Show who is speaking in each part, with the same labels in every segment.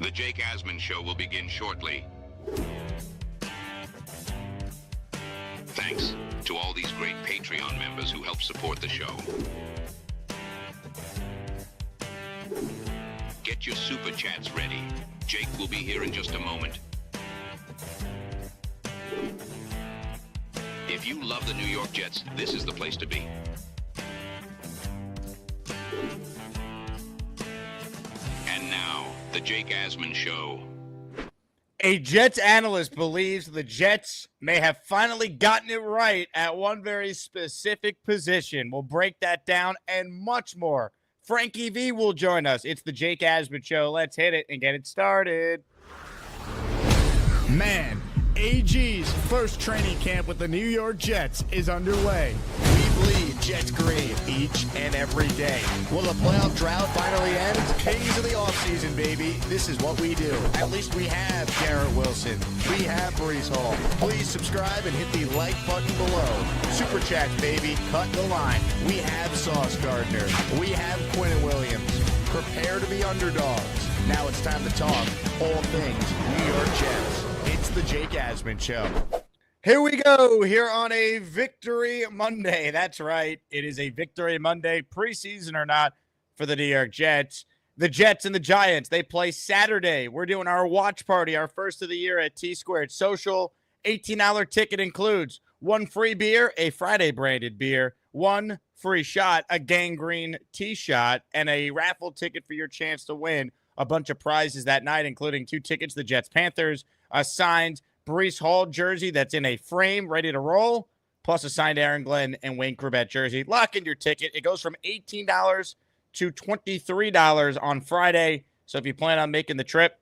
Speaker 1: The Jake Asman Show will begin shortly. Thanks to all these great Patreon members who help support the show. Get your super chats ready. Jake will be here in just a moment. If you love the New York Jets, this is the place to be. And now, the Jake Asman Show.
Speaker 2: A Jets analyst believes the Jets may have finally gotten it right at one very specific position. We'll break that down and much more. Frankie V will join us. It's the Jake Asman Show. Let's hit it and get it started.
Speaker 3: Man, AG's first training camp with the New York Jets is underway.
Speaker 4: We bleed Jets green each and every day. Will the playoff drought finally end? Kings of the offseason, baby. This is what we do. At least we have Garrett Wilson. We have Breece Hall. Please subscribe and hit the like button below. Super chats, baby. Cut the line. We have Sauce Gardner. We have Quentin Williams. Prepare to be underdogs. Now it's time to talk all things New York Jets. It's the Jake Asman Show.
Speaker 2: Here we go, here on a Victory Monday. That's right. It is a Victory Monday, preseason or not, for the New York Jets. The Jets and the Giants, they play Saturday. We're doing our watch party, our first of the year at T-Squared Social. $18 ticket includes one free beer, a Friday-branded beer, one free shot, a gangrene T-shot, and a raffle ticket for your chance to win a bunch of prizes that night, including 2 tickets to the Jets-Panthers, a signed Breece Hall jersey that's in a frame, ready to roll, plus a signed Aaron Glenn and Wayne Corbett jersey. Lock in your ticket. It goes from $18 to $23 on Friday. So if you plan on making the trip,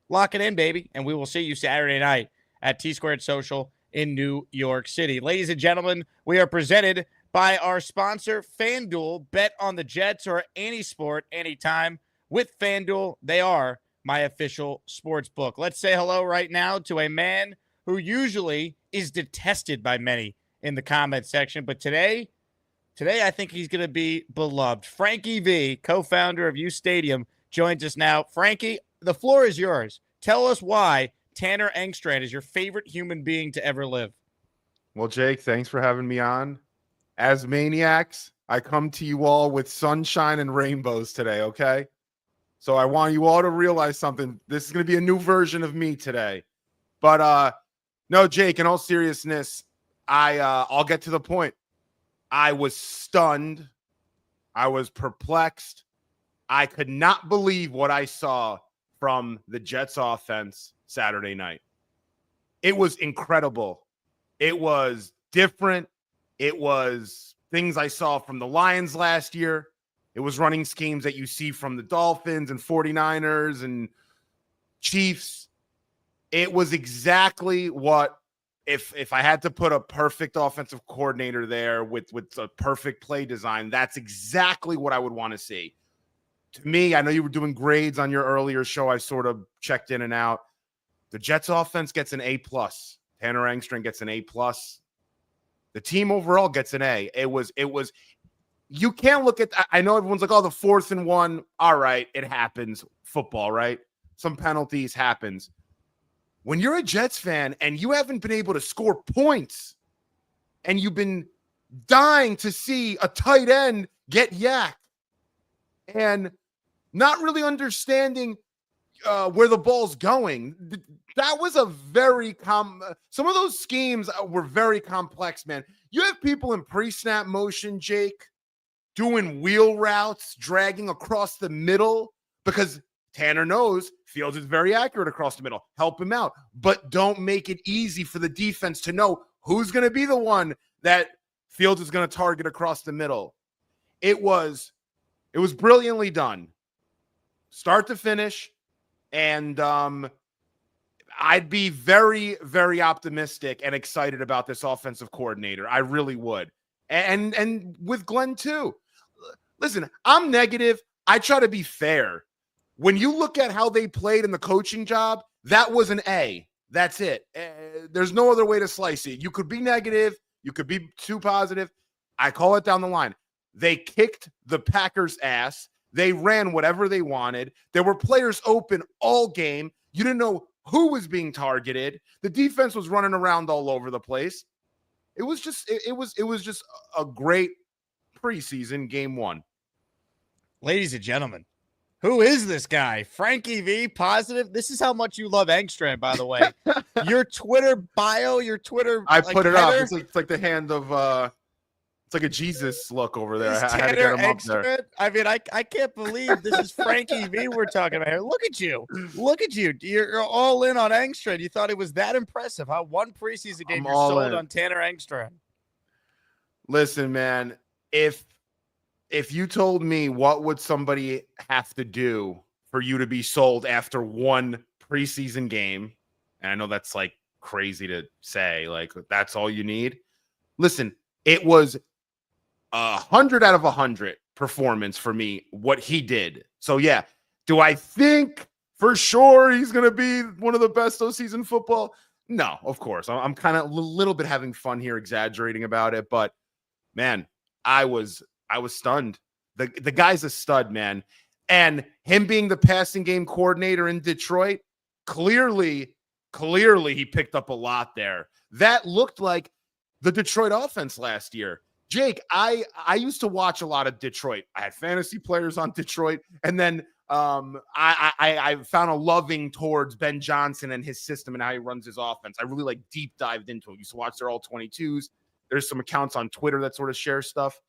Speaker 2: lock it in, baby, and we will see you Saturday night at T-Squared Social in New York City. Ladies and gentlemen, we are presented by our sponsor, FanDuel. Bet on the Jets or any sport, anytime. With FanDuel, they are my official sports book. Let's say hello right now to a man who usually is detested by many in the comment section, but today I think he's going to be beloved. Frankie V, co-founder of uStadium, joins us now. Frankie, the floor is yours. Tell us why Tanner Engstrand is your favorite human being to ever live.
Speaker 5: Well, Jake, thanks for having me on. As maniacs, I come to you all with sunshine and rainbows today, okay? So I want you all to realize something. This is going to be a new version of me today. But no, Jake, in all seriousness, I'll get to the point. I was stunned. I was perplexed. I could not believe what I saw from the Jets offense Saturday night. It was incredible. It was different. It was things I saw from the Lions last year. It was running schemes that you see from the Dolphins and 49ers and Chiefs. It was exactly what, if I had to put a perfect offensive coordinator there with a perfect play design, that's exactly what I would want to see. To me, I know you were doing grades on your earlier show. I sort of checked in and out. The Jets offense gets an A+. Tanner Engstrand gets an A+. The team overall gets an A. It was. You can't look at, I know everyone's like, oh, the 4th and 1. All right, it happens. Football, right? Some penalties happens. When you're a Jets fan and you haven't been able to score points and you've been dying to see a tight end get yacked and not really understanding where the ball's going, that was a very some of those schemes were very complex, man. You have people in pre-snap motion, Jake, doing wheel routes, dragging across the middle, because Tanner knows Fields is very accurate across the middle. Help him out. But don't make it easy for the defense to know who's going to be the one that Fields is going to target across the middle. It was brilliantly done. Start to finish. And I'd be very, very optimistic and excited about this offensive coordinator. I really would. And with Glenn too. Listen, I'm negative. I try to be fair. When you look at how they played in the coaching job, that was an A. That's it. There's no other way to slice it. You could be negative. You could be too positive. I call it down the line. They kicked the Packers' ass. They ran whatever they wanted. There were players open all game. You didn't know who was being targeted. The defense was running around all over the place. It was just a great preseason game one.
Speaker 2: Ladies and gentlemen, who is this guy? Frankie V, positive. This is how much you love Engstrand, by the way. Your Twitter bio, your Twitter.
Speaker 5: I put it up.
Speaker 2: header,
Speaker 5: It's like the hand of it's like a Jesus look over there.
Speaker 2: is
Speaker 5: I had to
Speaker 2: Tanner
Speaker 5: get him up there.
Speaker 2: Engstrand. I mean, I can't believe this is Frankie V we're talking about here. Look at you. Look at you. You're all in on Engstrand. You thought it was that impressive, huh? One preseason game, you're sold on Tanner Engstrand.
Speaker 5: Listen, man, if you told me what would somebody have to do for you to be sold after one preseason game, and I know that's like crazy to say, like that's all you need. Listen, it was 100 out of 100 performance for me, what he did. So yeah, do I think for sure he's going to be one of the best OCs in football? No, of course. I'm kind of a little bit having fun here, exaggerating about it, but man, I was stunned. The guy's a stud, man. And him being the passing game coordinator in Detroit, clearly he picked up a lot there. That looked like the Detroit offense last year. Jake, I used to watch a lot of Detroit. I had fantasy players on Detroit, and then I found a loving towards Ben Johnson and his system and how he runs his offense. I really like deep dived into it. Used to watch their all 22s. There's some accounts on Twitter that sort of share stuff.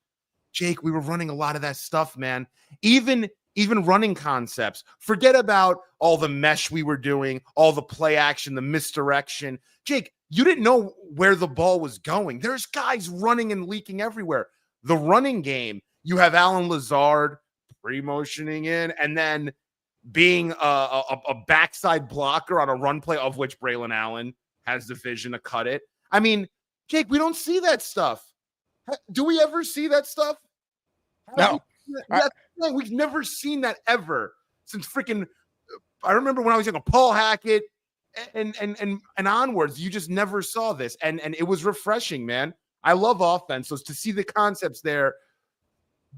Speaker 5: Jake, we were running a lot of that stuff, man. Even running concepts. Forget about all the mesh we were doing, all the play action, the misdirection. Jake, you didn't know where the ball was going. There's guys running and leaking everywhere. The running game, you have Alan Lazard pre-motioning in and then being a backside blocker on a run play, of which Braylon Allen has the vision to cut it. I mean, Jake, we don't see that stuff. Do we ever see that stuff?
Speaker 2: No.
Speaker 5: We've never seen that ever since freaking. I remember when I was young, Paul Hackett and onwards. You just never saw this, and it was refreshing, man. I love offense, so to see the concepts there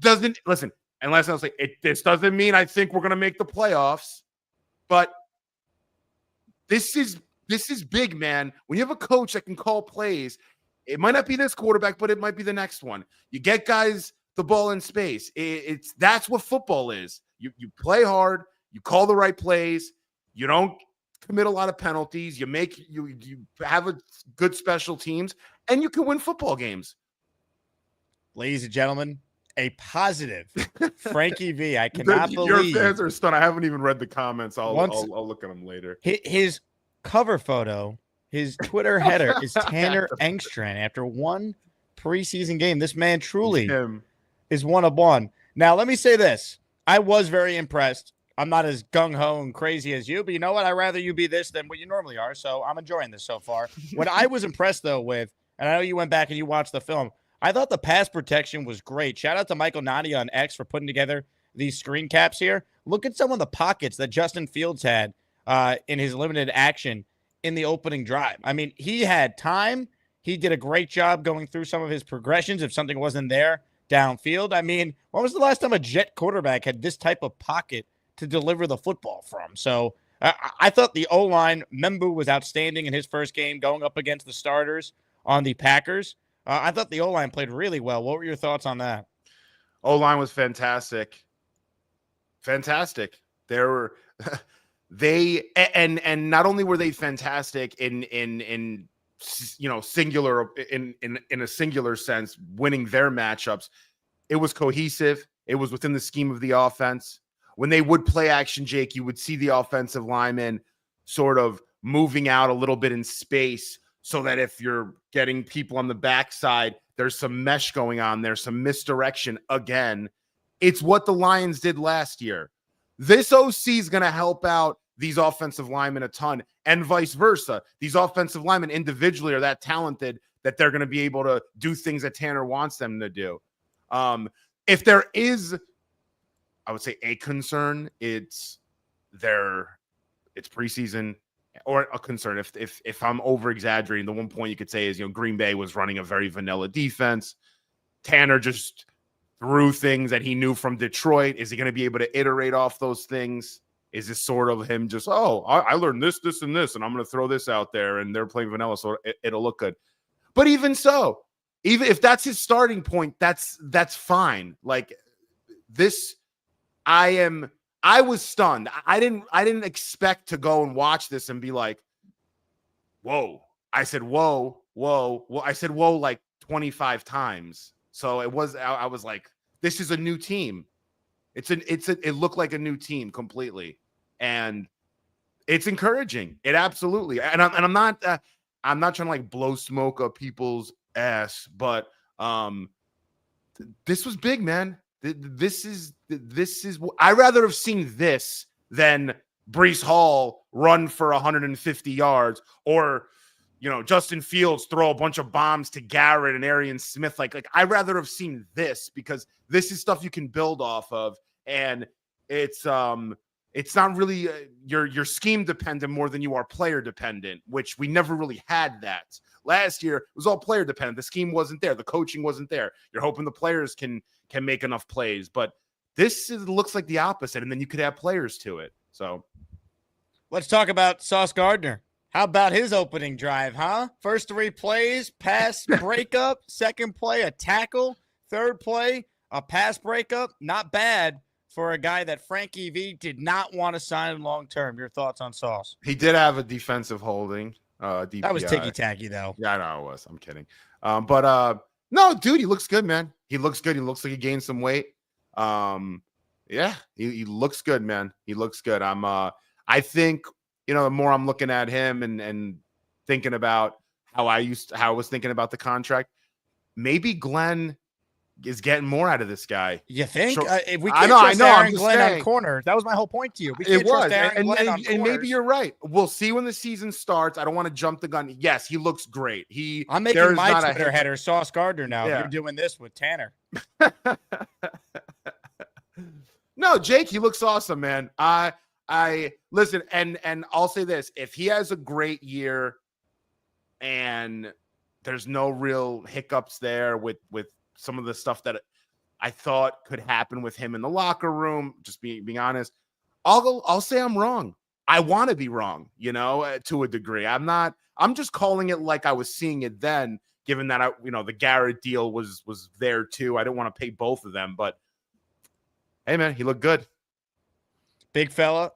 Speaker 5: doesn't listen. Unless I'll say this doesn't mean I think we're going to make the playoffs, but this is big, man. When you have a coach that can call plays. It might not be this quarterback, but it might be the next one. You get guys the ball in space. That's what football is. You play hard. You call the right plays. You don't commit a lot of penalties. You have a good special teams, and you can win football games.
Speaker 2: Ladies and gentlemen, a positive Frankie V. I cannot believe
Speaker 5: your fans are stunned. I haven't even read the comments. I'll look at them later.
Speaker 2: His cover photo. His Twitter header is Tanner Engstrand after one preseason game. This man truly is one of one. Now, let me say this. I was very impressed. I'm not as gung-ho and crazy as you, but you know what? I'd rather you be this than what you normally are, so I'm enjoying this so far. What I was impressed, though, with, and I know you went back and you watched the film, I thought the pass protection was great. Shout out to Michael Nani on X for putting together these screen caps here. Look at some of the pockets that Justin Fields had in his limited action in the opening drive. I mean, he had time. He did a great job going through some of his progressions if something wasn't there downfield. I mean, when was the last time a Jet quarterback had this type of pocket to deliver the football from? So I thought the O-line, Membu was outstanding in his first game going up against the starters on the Packers. I thought the O-line played really well. What were your thoughts on that?
Speaker 5: O-line was fantastic. Fantastic. There were... They and not only were they fantastic in singular in a singular sense, winning their matchups, it was cohesive. It was within the scheme of the offense. When they would play action, Jake, you would see the offensive linemen sort of moving out a little bit in space so that if you're getting people on the backside, there's some mesh going on. There's some misdirection again. It's what the Lions did last year. This OC is going to help out these offensive linemen a ton, and vice versa. These offensive linemen individually are that talented that they're going to be able to do things that Tanner wants them to do. If there is, I would say, a concern, it's preseason, or a concern. If I'm over exaggerating, the one point you could say is, Green Bay was running a very vanilla defense. Tanner just through things that he knew from Detroit? Is he going to be able to iterate off those things? Is this sort of him just, I learned this, this, and this, and I'm going to throw this out there, and they're playing vanilla, so it'll look good. But even so, even if that's his starting point, that's fine. Like this, I was stunned. I didn't expect to go and watch this and be like, whoa. I said, whoa. I said, whoa, like 25 times. So I was like, this is a new team. It looked like a new team completely. And it's encouraging. It absolutely. And I'm not trying to like blow smoke up people's ass, but this was big, man. This is I'd rather have seen this than Breece Hall run for 150 yards or Justin Fields throw a bunch of bombs to Garrett and Arian Smith. Like I'd rather have seen this because this is stuff you can build off of, and it's not really your scheme dependent more than you are player dependent, which we never really had that. Last year, it was all player dependent. The scheme wasn't there. The coaching wasn't there. You're hoping the players can make enough plays, but looks like the opposite, and then you could add players to it. So
Speaker 2: let's talk about Sauce Gardner. How about his opening drive, huh? First 3 plays, pass breakup. Second play, a tackle. Third play, a pass breakup. Not bad for a guy that Frankie V did not want to sign long-term. Your thoughts on Sauce?
Speaker 5: He did have a defensive holding. DPI.
Speaker 2: That was ticky-tacky, though.
Speaker 5: Yeah, I know it was. I'm kidding. But no, dude, he looks good, man. He looks good. He looks like he gained some weight. Yeah, he looks good, man. He looks good. I think, the more I'm looking at him and thinking about how I was thinking about the contract, maybe Glenn is getting more out of this guy.
Speaker 2: You think?
Speaker 5: Sure.
Speaker 2: If we can't trust
Speaker 5: Aaron
Speaker 2: Glenn
Speaker 5: saying,
Speaker 2: on corners, that was my whole point to you. We can't
Speaker 5: it was,
Speaker 2: trust Aaron Glenn on
Speaker 5: and maybe
Speaker 2: corners.
Speaker 5: you're right. We'll see when the season starts. I don't want to jump the gun. Yes, he looks great.
Speaker 2: I'm making my Twitter header Sauce Gardner now.
Speaker 5: Yeah.
Speaker 2: You're doing this with Tanner.
Speaker 5: No, Jake, he looks awesome, man. I listen, and I'll say this: if he has a great year, and there's no real hiccups there with some of the stuff that I thought could happen with him in the locker room, just being honest, I'll say I'm wrong. I want to be wrong, to a degree. I'm just calling it like I was seeing it then, given that the Garrett deal was there too. I didn't want to pay both of them, but hey, man, he looked good.
Speaker 2: Big fella,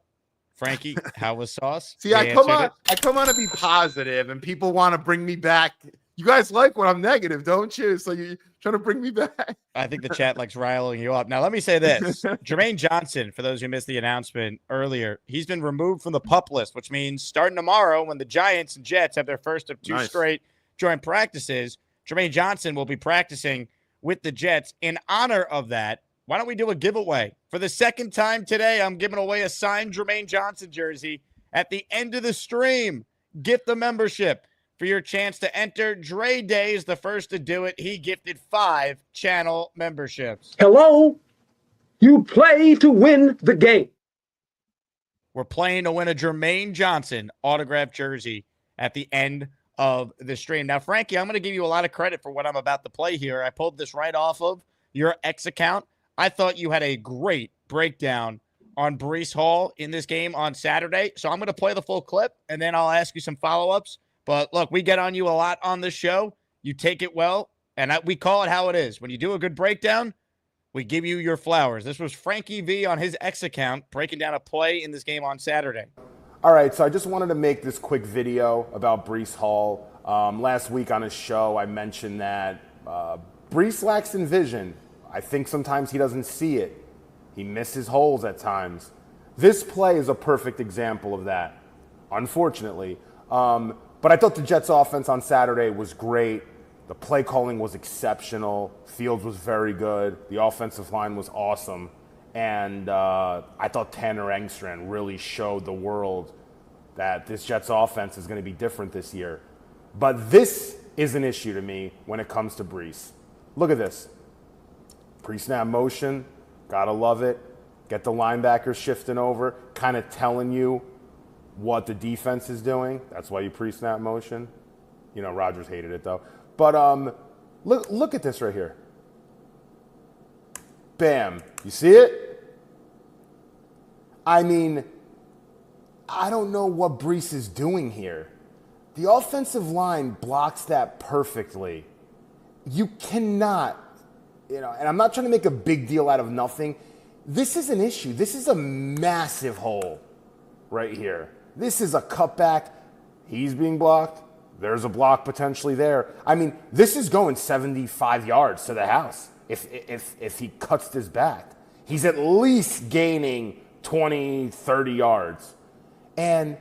Speaker 2: Frankie, how was Sauce?
Speaker 5: See, I come on to be positive, and people want to bring me back. You guys like when I'm negative, don't you? So you're trying to bring me back.
Speaker 2: I think the chat likes riling you up. Now, let me say this. Germaine Johnson, for those who missed the announcement earlier, he's been removed from the PUP list, which means starting tomorrow when the Giants and Jets have their first of 2 straight joint practices, Germaine Johnson will be practicing with the Jets. In honor of that, why don't we do a giveaway? For the second time today, I'm giving away a signed Germaine Johnson jersey at the end of the stream. Get the membership for your chance to enter. Dre Day is the first to do it. He gifted 5 channel memberships.
Speaker 6: Hello? You play to win the game.
Speaker 2: We're playing to win a Germaine Johnson autographed jersey at the end of the stream. Now, Frankie, I'm going to give you a lot of credit for what I'm about to play here. I pulled this right off of your X account. I thought you had a great breakdown on Breece Hall in this game on Saturday. So I'm going to play the full clip, and then I'll ask you some follow-ups. But look, we get on you a lot on this show. You take it well, and we call it how it is. When you do a good breakdown, we give you your flowers. This was Frankie V on his X account breaking down a play in this game on Saturday.
Speaker 7: All right, so I just wanted to make this quick video about Breece Hall. Last week on his show, I mentioned that Breece lacks in vision. I think sometimes he doesn't see it. He misses holes at times. This play is a perfect example of that, unfortunately. But I thought the Jets' offense on Saturday was great. The play calling was exceptional. Fields was very good. The offensive line was awesome. And I thought Tanner Engstrand really showed the world that this Jets' offense is going to be different this year. But this is an issue to me when it comes to Breece. Look at this. Pre-snap motion, gotta love it. Get the linebackers shifting over, kind of telling you what the defense is doing. That's why you pre-snap motion. Rodgers hated it though. But look at this right here. Bam. You see it? I mean, I don't know what Breece is doing here. The offensive line blocks that perfectly. You cannot, and I'm not trying to make a big deal out of nothing. This is an issue. This is a massive hole right here. This is a cutback. He's being blocked. There's a block potentially there. I mean, this is going 75 yards to the house if he cuts this back. He's at least gaining 20, 30 yards. And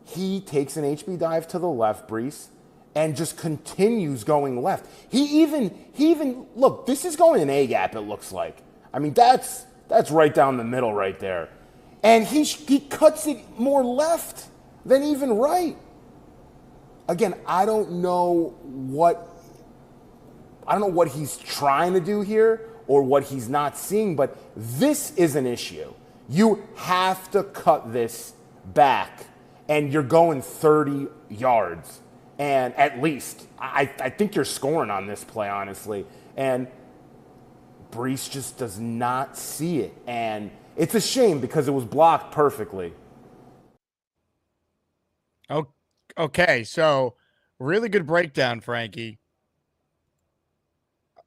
Speaker 7: he takes an HB dive to the left, Breece, and just continues going left. He even look, this is going an A gap, it looks like. I mean, that's right down the middle right there. And he cuts it more left than even right. Again, I don't know what he's trying to do here or what he's not seeing, but this is an issue. You have to cut this back, and you're going 30 yards. And at least, I think you're scoring on this play, honestly. And Breece just does not see it. And it's a shame because it was blocked perfectly.
Speaker 2: Okay, so really good breakdown, Frankie.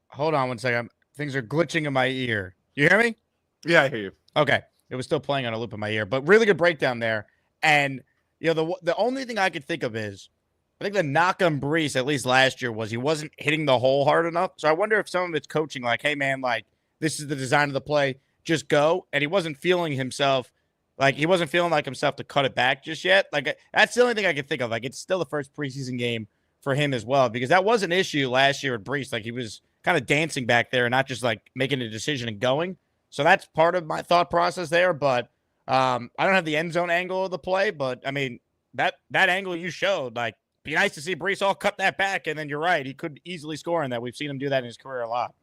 Speaker 2: Hold on one second. Things are glitching in my ear. You hear me?
Speaker 5: Yeah, I hear you.
Speaker 2: Okay. It was still playing on a loop in my ear, but really good breakdown there. And, the only thing I could think of is, I think the knock on Breece, at least last year, was he wasn't hitting the hole hard enough. So I wonder if some of it's coaching, like, hey, man, like, this is the design of the play. Just go. And he wasn't feeling himself. Like, he wasn't feeling like himself to cut it back just yet. Like, that's the only thing I can think of. Like, it's still the first preseason game for him as well, because that was an issue last year with Breece. Like, he was kind of dancing back there and not just, like, making a decision and going. So that's part of my thought process there. But I don't have the end zone angle of the play. But, I mean, that angle you showed, like, be nice to see Breece Hall cut that back. And then you're right. He could easily score in that. We've seen him do that in his career a lot.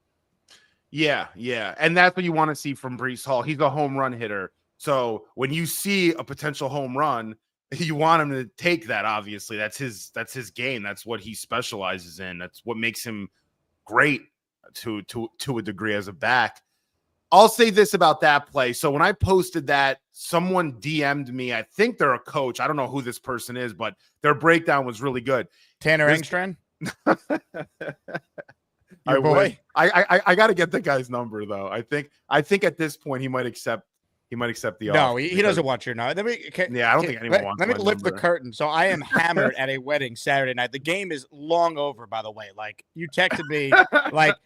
Speaker 5: Yeah. And that's what you want to see from Breece Hall. He's a home run hitter. So when you see a potential home run, you want him to take that. Obviously, that's his game. That's what he specializes in. That's what makes him great to a degree as a back. I'll say this about that play. So when I posted that, someone DM'd me. I think they're a coach. I don't know who this person is, but their breakdown was really good.
Speaker 2: Tanner Engstrand?
Speaker 5: Your boy? I got to get the guy's number though. I think at this point he might accept the offer.
Speaker 2: No, he doesn't want your number.
Speaker 5: I don't think anyone wants.
Speaker 2: Let me lift
Speaker 5: number.
Speaker 2: the curtain. So I am hammered at a wedding Saturday night. The game is long over, by the way. Like, you texted me, like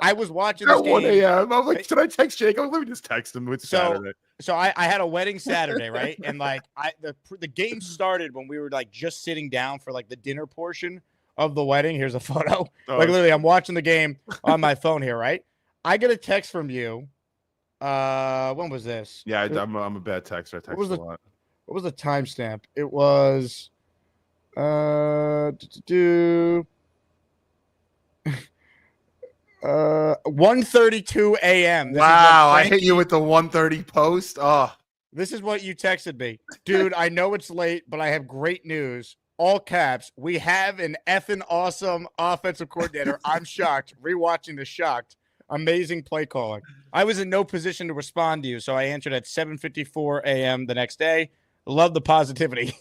Speaker 2: I was watching this
Speaker 5: at
Speaker 2: game.
Speaker 5: 1 a.m. I'm like, should I text Jake? Let me just text him. It's Saturday.
Speaker 2: So I had a wedding Saturday, right? And like the game started when we were like just sitting down for like the dinner portion of the wedding. Here's a photo. Like literally, I'm watching the game on my phone here, right? I get a text from you. When was this?
Speaker 5: Yeah, I'm a bad texter. I text a lot.
Speaker 2: What was the timestamp? It was 1:32 a.m.
Speaker 5: Wow, I hit you with the 1:30 post. Oh,
Speaker 2: this is what you texted me. Dude, I know it's late, but I have great news. All caps. We have an effing awesome offensive coordinator. I'm shocked. Rewatching the shocked. Amazing play calling. I was in no position to respond to you, so I answered at 7:54 a.m. the next day. Love the positivity.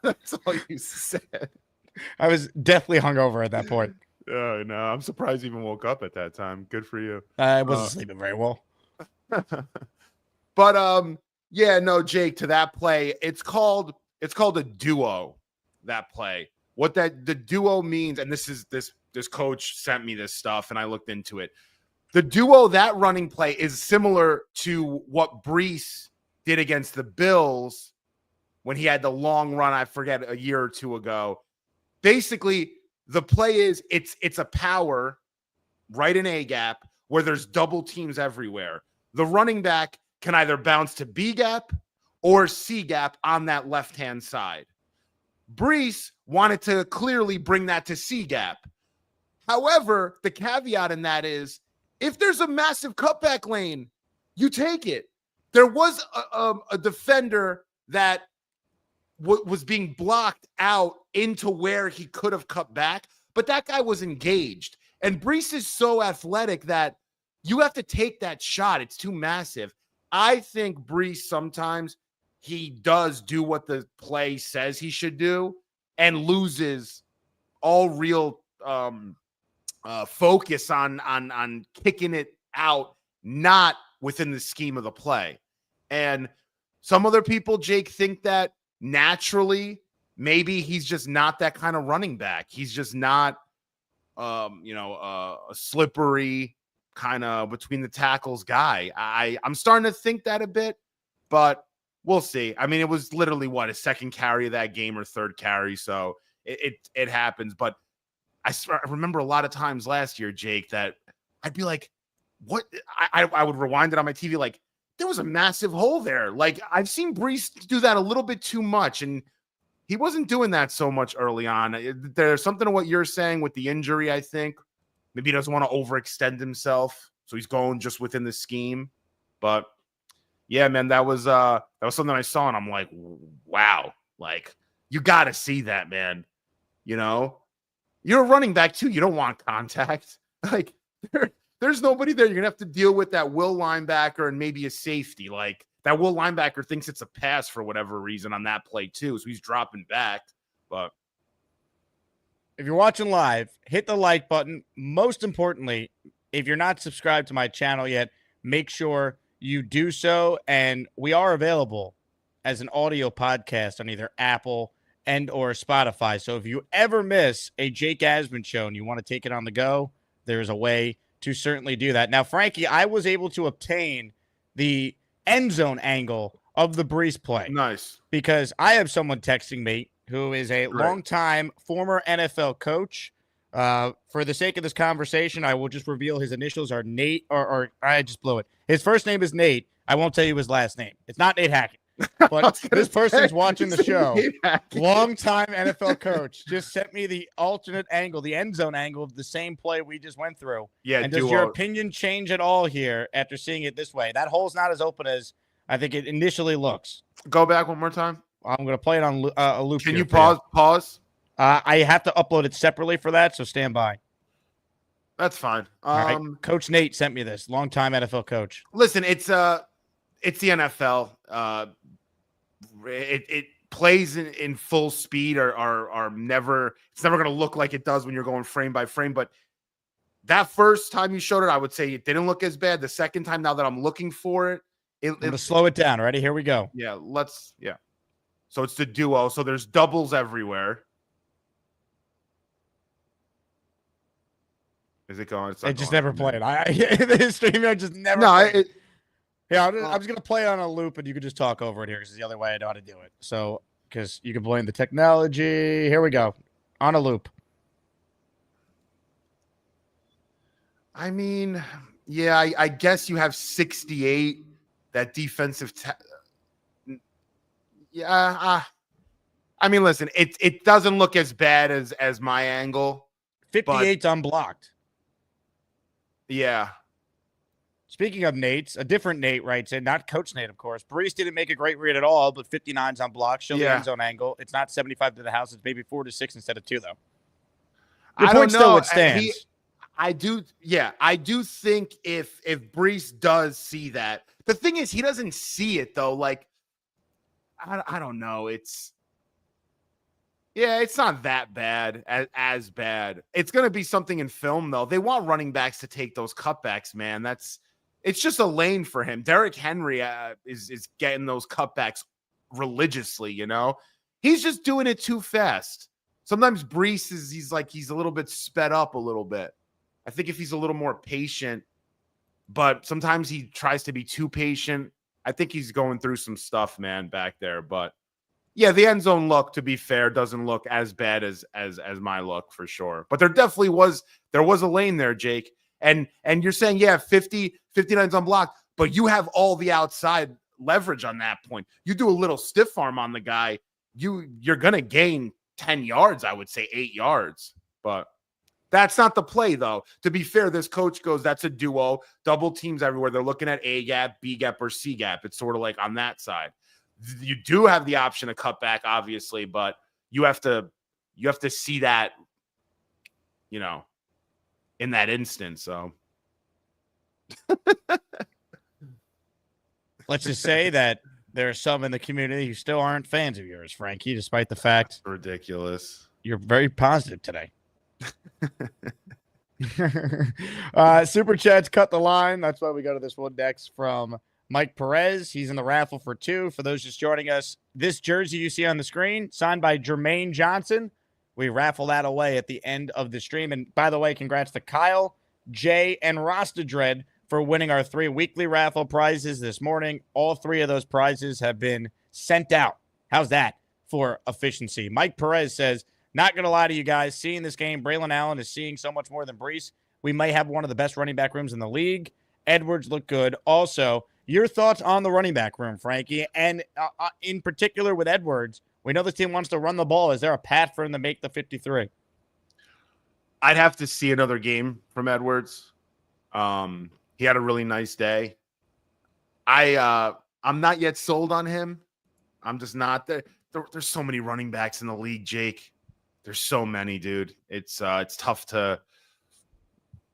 Speaker 5: That's all you said.
Speaker 2: I was definitely hungover at that point.
Speaker 5: Oh, no, I'm surprised you even woke up at that time. Good for you.
Speaker 2: I wasn't sleeping very well.
Speaker 5: But yeah, no, Jake, to that play, it's called a duo. That play. What the duo means, and this coach sent me this stuff, and I looked into it. The duo, that running play is similar to what Breece did against the Bills when he had the long run, I forget, a year or two ago. Basically, the play is it's a power right in A gap where there's double teams everywhere. The running back can either bounce to B gap or C gap on that left-hand side. Breece wanted to clearly bring that to C gap. However, the caveat in that is if there's a massive cutback lane, you take it. There was a defender that was being blocked out into where he could have cut back, but that guy was engaged. And Breece is so athletic that you have to take that shot. It's too massive. I think Breece sometimes he does do what the play says he should do and loses all real focus on kicking it out, not within the scheme of the play. And some other people, Jake, think that naturally maybe he's just not that kind of running back. He's just not, a slippery kind of between the tackles guy. I'm starting to think that a bit, but we'll see. I mean, it was literally a second carry of that game or third carry. So it happens. But I remember a lot of times last year, Jake, that I'd be like, what? I would rewind it on my TV. Like, there was a massive hole there. Like, I've seen Breece do that a little bit too much. And he wasn't doing that so much early on. There's something to what you're saying with the injury, I think. Maybe he doesn't want to overextend himself. So he's going just within the scheme. But yeah, man, that was something I saw, and I'm like, wow, like, you got to see that, man. You know, you're a running back too. You don't want contact. Like, there's nobody there. You're gonna have to deal with that will linebacker and maybe a safety. Like, that will linebacker thinks it's a pass for whatever reason on that play too, so he's dropping back. But
Speaker 2: if you're watching live, hit the like button. Most importantly, if you're not subscribed to my channel yet, make sure you do so. And we are available as an audio podcast on either Apple and or Spotify. So if you ever miss a Jake Asman show and you want to take it on the go, there's a way to certainly do that. Now, Frankie, I was able to obtain the end zone angle of the Breece play.
Speaker 5: Nice.
Speaker 2: Because I have someone texting me who is a longtime former NFL coach. For the sake of this conversation, I will just reveal his initials are Nate, or I just blew it. His first name is Nate. I won't tell you his last name. It's not Nate Hackett. But this person's watching the show. Longtime NFL coach just sent me the alternate angle, the end zone angle of the same play we just went through.
Speaker 5: Yeah.
Speaker 2: And does your opinion change at all here after seeing it this way? That hole's not as open as I think it initially looks.
Speaker 5: Go back one more time.
Speaker 2: I'm going to play it on a loop.
Speaker 5: Can you pause?
Speaker 2: I have to upload it separately for that, so stand by.
Speaker 5: That's fine.
Speaker 2: All right. Coach Nate sent me this. Longtime NFL coach.
Speaker 5: Listen, it's the NFL. It plays in full speed are never. It's never going to look like it does when you're going frame by frame. But that first time you showed it, I would say it didn't look as bad. The second time, now that I'm looking for it,
Speaker 2: I'm going to slow it down. Ready? Here we go.
Speaker 5: Yeah, yeah. So it's the duo. So there's doubles everywhere. Is it going?
Speaker 2: It just never played. The streamer just never.
Speaker 5: No,
Speaker 2: I'm just gonna play on a loop, and you can just talk over it here because it's the other way I know how to do it. So, because you can blame the technology. Here we go, on a loop.
Speaker 5: I mean, yeah, I guess you have 68. That defensive. I mean, listen, it doesn't look as bad as my angle.
Speaker 2: 58's unblocked.
Speaker 5: Yeah.
Speaker 2: Speaking of Nate's, a different Nate writes in, not Coach Nate, of course. Breece didn't make a great read at all, but 59's unblocked. Show the end zone angle. It's not 75 to the house. It's maybe 4 to 6 instead of 2, though. Your point still stands.
Speaker 5: I do think if Breece does see that, the thing is he doesn't see it though. Like, I don't know. It's not that bad as bad. It's going to be something in film though. They want running backs to take those cutbacks, man. It's just a lane for him. Derrick Henry is getting those cutbacks religiously, you know? He's just doing it too fast. Sometimes Breece he's a little bit sped up a little bit. I think if he's a little more patient, but sometimes he tries to be too patient. I think he's going through some stuff, man, back there. But yeah, the end zone look, to be fair, doesn't look as bad as my look for sure. But there definitely was a lane there, Jake. And you're saying, yeah, 59's unblocked, but you have all the outside leverage on that point. You do a little stiff arm on the guy, you're gonna gain 10 yards, I would say 8 yards. But that's not the play, though. To be fair, this coach goes, that's a duo, double teams everywhere. They're looking at A gap, B gap, or C gap. It's sort of like on that side. You do have the option to cut back, obviously, but you have to see that, you know, in that instance. So
Speaker 2: Let's just say that there are some in the community who still aren't fans of yours, Frankie, despite the fact
Speaker 5: Ridiculous.
Speaker 2: you're very positive today. Super chats cut the line. That's why we go to this one next from Mike Perez. He's in the raffle for 2. For those just joining us, this jersey you see on the screen, signed by Germaine Johnson. We raffle that away at the end of the stream. And by the way, congrats to Kyle, Jay, and Rasta Dread for winning our 3 weekly raffle prizes this morning. All 3 of those prizes have been sent out. How's that for efficiency? Mike Perez says, not going to lie to you guys, seeing this game, Braylon Allen is seeing so much more than Breece. We may have one of the best running back rooms in the league. Edwards looked good. Also, your thoughts on the running back room, Frankie, and in particular with Edwards. We know this team wants to run the ball. Is there a path for him to make the 53?
Speaker 5: I'd have to see another game from Edwards. He had a really nice day. I'm not yet sold on him. I'm just not there. There's so many running backs in the league, Jake. There's so many, dude. It's tough to,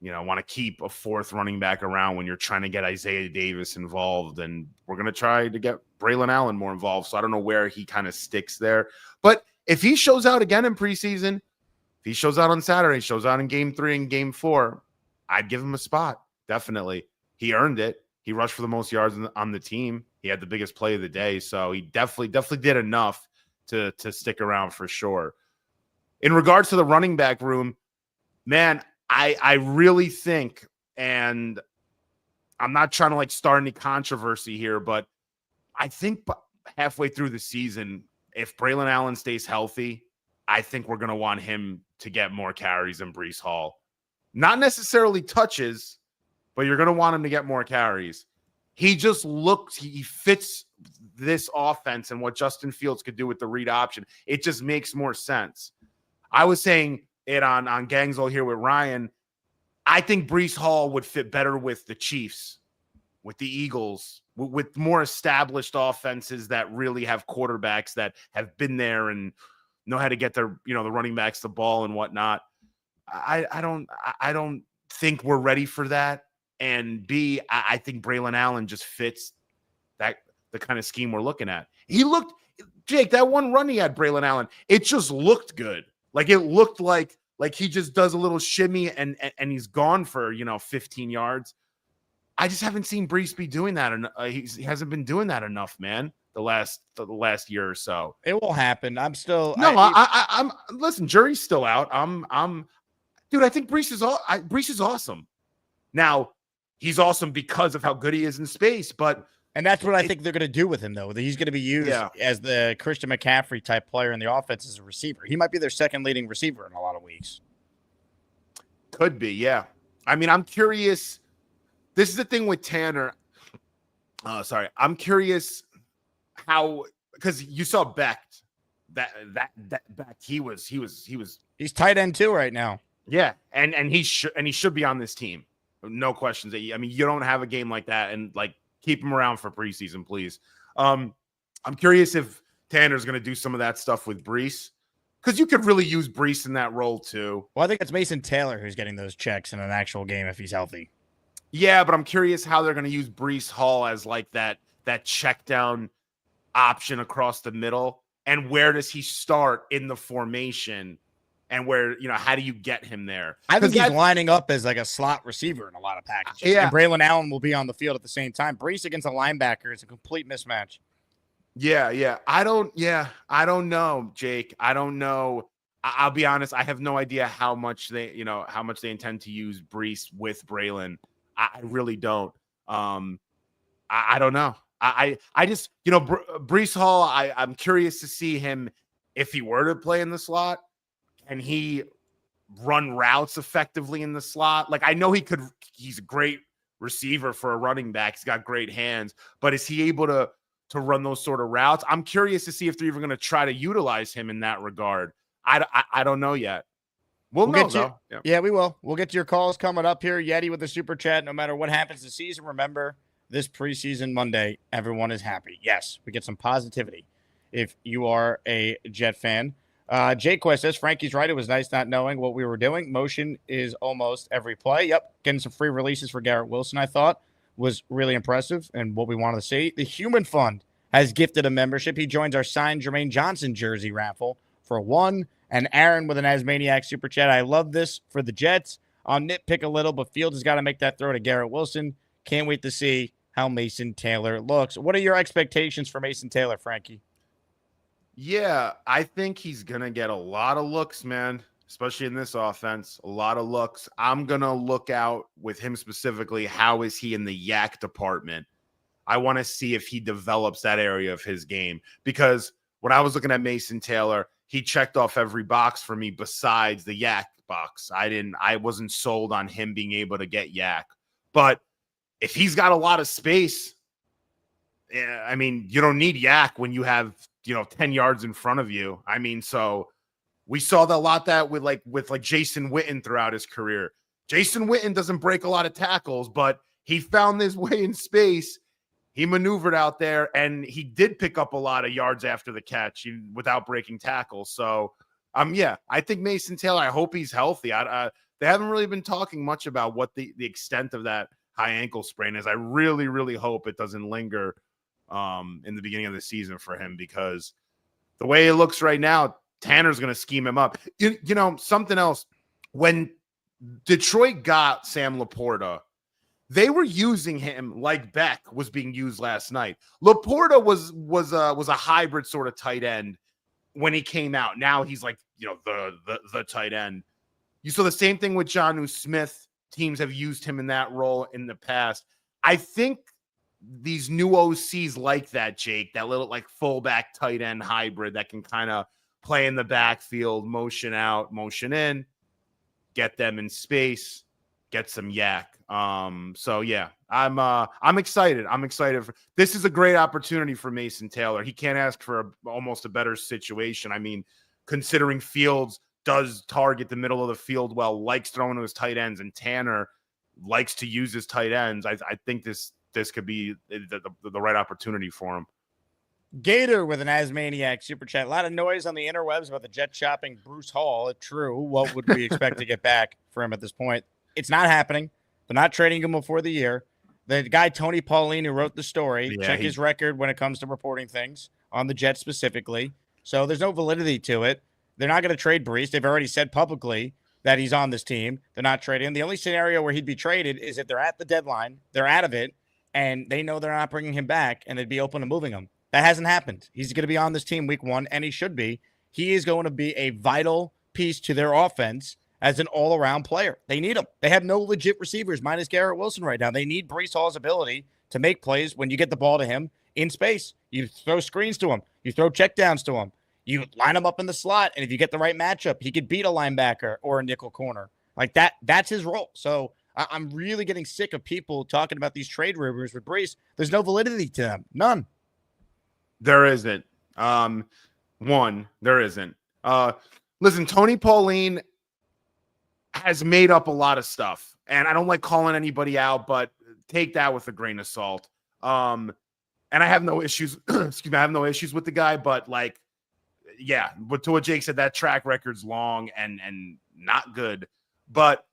Speaker 5: want to keep a 4th running back around when you're trying to get Isaiah Davis involved. And we're going to try to get Braylon Allen more involved. So I don't know where he kind of sticks there. But if he shows out again in preseason, if he shows out on Saturday, shows out in game 3 and game 4, I'd give him a spot. Definitely. He earned it. He rushed for the most yards on the team. He had the biggest play of the day. So he definitely did enough to stick around for sure. In regards to the running back room, man, I really think, and I'm not trying to start any controversy here, but I think halfway through the season, if Braylon Allen stays healthy, I think we're going to want him to get more carries than Breece Hall. Not necessarily touches, but you're going to want him to get more carries. He just he fits this offense and what Justin Fields could do with the read option. It just makes more sense. I was saying it on Gangzol here with Ryan. I think Breece Hall would fit better with the Chiefs, with the Eagles, with more established offenses that really have quarterbacks that have been there and know how to get their, the running backs the ball and whatnot. I don't think we're ready for that. And B, I think Braylon Allen just fits the kind of scheme we're looking at. Jake, that one run he had, Braylon Allen, it just looked good. It looked like he just does a little shimmy and he's gone for, 15 yards. I just haven't seen Breece be doing that. He hasn't been doing that enough, man, the last year or so.
Speaker 2: It will happen. I'm still.
Speaker 5: I'm listen, jury's still out. Dude, I think Breece is awesome. Now, he's awesome because of how good he is in space,
Speaker 2: and that's what I think they're going to do with him, though. He's going to be used as the Christian McCaffrey type player in the offense as a receiver. He might be their second leading receiver in a lot of weeks.
Speaker 5: Could be, yeah. I mean, I'm curious. This is the thing with Tanner. I'm curious how, because you saw Becht, that Becht, he's
Speaker 2: tight end too right now.
Speaker 5: Yeah, and he should be on this team. No questions. I mean, you don't have a game like that and keep him around for preseason, please. I'm curious if Tanner's going to do some of that stuff with Breece, because you could really use Breece in that role too.
Speaker 2: Well, I think it's Mason Taylor who's getting those checks in an actual game if he's healthy.
Speaker 5: Yeah, but I'm curious how they're going to use Breece Hall as that check down option across the middle, and where does he start in the formation, and where, how do you get him there?
Speaker 2: I think he's lining up as a slot receiver in a lot of packages.
Speaker 5: Yeah.
Speaker 2: And Braylon Allen will be on the field at the same time. Breece against a linebacker is a complete mismatch.
Speaker 5: Yeah. I don't know, Jake. I don't know. I'll be honest. I have no idea how much they intend to use Breece with Braylon. I really don't. I don't know. I just, Breece Hall, I'm curious to see him if he were to play in the slot. Can he run routes effectively in the slot? I know he's a great receiver for a running back. He's got great hands, but is he able to run those sort of routes? I'm curious to see if they're even going to try to utilize him in that regard. I don't know yet. We'll know, though.
Speaker 2: Yeah, we will. We'll get to your calls coming up here. Yeti with the super chat. No matter what happens this season, remember, this preseason Monday, everyone is happy. Yes, we get some positivity if you are a Jet fan. Jake Quest says, Frankie's right. It was nice not knowing what we were doing. Motion is almost every play. Yep. Getting some free releases for Garrett Wilson, I thought, was really impressive and what we wanted to see. The Human Fund has gifted a membership. He joins our signed Germaine Johnson jersey raffle for one. And Aaron with an Asmaniac super chat. I love this for the Jets. I'll nitpick a little, but Fields has got to make that throw to Garrett Wilson. Can't wait to see how Mason Taylor looks. What are your expectations for Mason Taylor, Frankie?
Speaker 5: Yeah, I think he's going to get a lot of looks, man, especially in this offense. A lot of looks. I'm going to look out with him specifically. How is he in the yak department? I want to see if he develops that area of his game, because when I was looking at Mason Taylor, he checked off every box for me besides the yak box. I wasn't sold on him being able to get yak. But if he's got a lot of space, I mean, you don't need yak when you have, 10 yards in front of you. I mean, so we saw that a lot that with Jason Witten throughout his career. Jason Witten doesn't break a lot of tackles, but he found his way in space. He maneuvered out there, and he did pick up a lot of yards after the catch without breaking tackles. So, I think Mason Taylor, I hope he's healthy. They haven't really been talking much about what the extent of that high ankle sprain is. I really, really hope it doesn't linger in the beginning of the season for him, because the way it looks right now, Tanner's going to scheme him up. Something else. When Detroit got Sam Laporta, they were using him like Beck was being used last night. Laporta was a hybrid sort of tight end when he came out. Now he's like, the tight end. You saw the same thing with Jonnu Smith. Teams have used him in that role in the past. I think these new OCs like that, Jake, that little like fullback tight end hybrid that can kind of play in the backfield, motion out, motion in, get them in space, get some yak. So yeah, I'm excited. I'm excited. This is a great opportunity for Mason Taylor. He can't ask for almost a better situation. I mean, considering Fields does target the middle of the field well, likes throwing to his tight ends, and Tanner likes to use his tight ends. I think this could be the right opportunity for him.
Speaker 2: Gator with an Asmaniac super chat. A lot of noise on the interwebs about the Jets shopping Breece Hall. True. What would we expect to get back for him at this point? It's not happening. They're not trading him before the year. The guy, Tony Pauline, who wrote the story, check his record when it comes to reporting things on the Jets specifically. So there's no validity to it. They're not going to trade Breece. They've already said publicly that he's on this team. They're not trading him. The only scenario where he'd be traded is if they're at the deadline, they're out of it, and they know they're not bringing him back, and they'd be open to moving him. That hasn't happened. He's going to be on this team week 1, and he should be. He is going to be a vital piece to their offense as an all-around player. They need him. They have no legit receivers minus Garrett Wilson right now. They need Breece Hall's ability to make plays when you get the ball to him in space. You throw screens to him. You throw checkdowns to him. You line him up in the slot, and if you get the right matchup, he could beat a linebacker or a nickel corner. Like that, that's his role. So I'm really getting sick of people talking about these trade rumors with Breece. There's no validity to them. None.
Speaker 5: There isn't. There isn't. Listen, Tony Pauline has made up a lot of stuff, and I don't like calling anybody out, but take that with a grain of salt. And I have no issues. Excuse me. I have no issues with the guy, but but to what Jake said, that track record's long and not good. But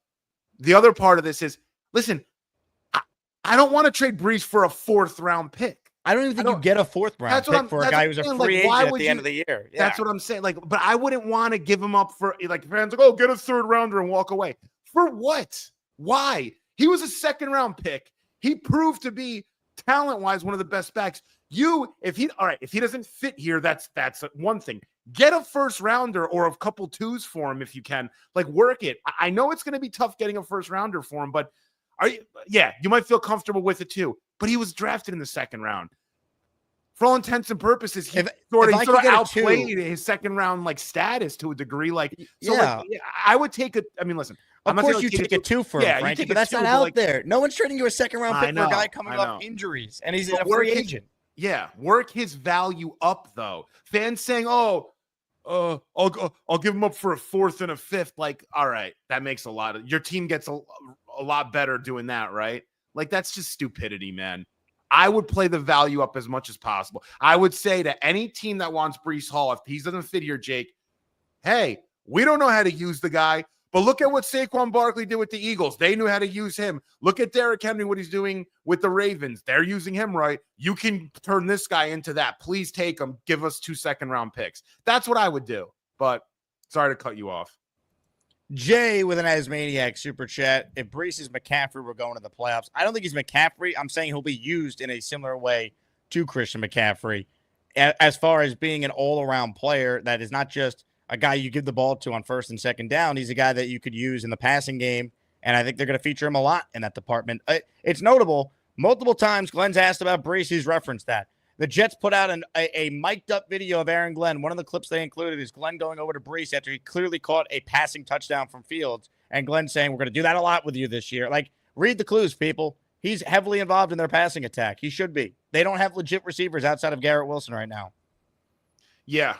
Speaker 5: the other part of this is, listen, I don't want to trade Breece for a 4th round pick.
Speaker 2: I don't even think you get a 4th round pick for a guy who's a free agent at the end of the year. Yeah.
Speaker 5: That's what I'm saying. But I wouldn't want to give him up for fans like, get a 3rd rounder and walk away. For what? Why? He was a 2nd round pick. He proved to be talent-wise one of the best backs. If he doesn't fit here, that's one thing. Get a 1st rounder or a couple 2s for him if you can. Work it. I know it's going to be tough getting a 1st rounder for him, but you might feel comfortable with it too. But he was drafted in the 2nd round. For all intents and purposes, he sort of outplayed his 2nd round status to a degree. I would take it. I mean, listen.
Speaker 2: Of course, you take a 2 for him, Frankie, but that's not out there. No one's trading you a 2nd round pick for a guy coming off injuries, and he's a free agent.
Speaker 5: Work his value up though. Fans saying, I'll give him up for a 4th and a 5th. All right, that makes a lot of your team gets a lot better doing that, right? That's just stupidity, man. I would play the value up as much as possible. I would say to any team that wants Breece Hall, if he doesn't fit here, Jake, hey, we don't know how to use the guy, but look at what Saquon Barkley did with the Eagles. They knew how to use him. Look at Derrick Henry, what he's doing with the Ravens. They're using him right. You can turn this guy into that. Please take him. Give us 2 second-round picks. That's what I would do. But sorry to cut you off.
Speaker 2: Jay with an Asmaniac super chat. If Breece is McCaffrey, we're going to the playoffs. I don't think he's McCaffrey. I'm saying he'll be used in a similar way to Christian McCaffrey as far as being an all-around player that is not just a guy you give the ball to on first and second down. He's a guy that you could use in the passing game, and I think they're going to feature him a lot in that department. It's notable. Multiple times Glenn's asked about Breece. He's referenced that. The Jets put out a mic'd-up video of Aaron Glenn. One of the clips they included is Glenn going over to Breece after he clearly caught a passing touchdown from Fields, and Glenn saying, we're going to do that a lot with you this year. Like, read the clues, people. He's heavily involved in their passing attack. He should be. They don't have legit receivers outside of Garrett Wilson right now.
Speaker 5: Yeah.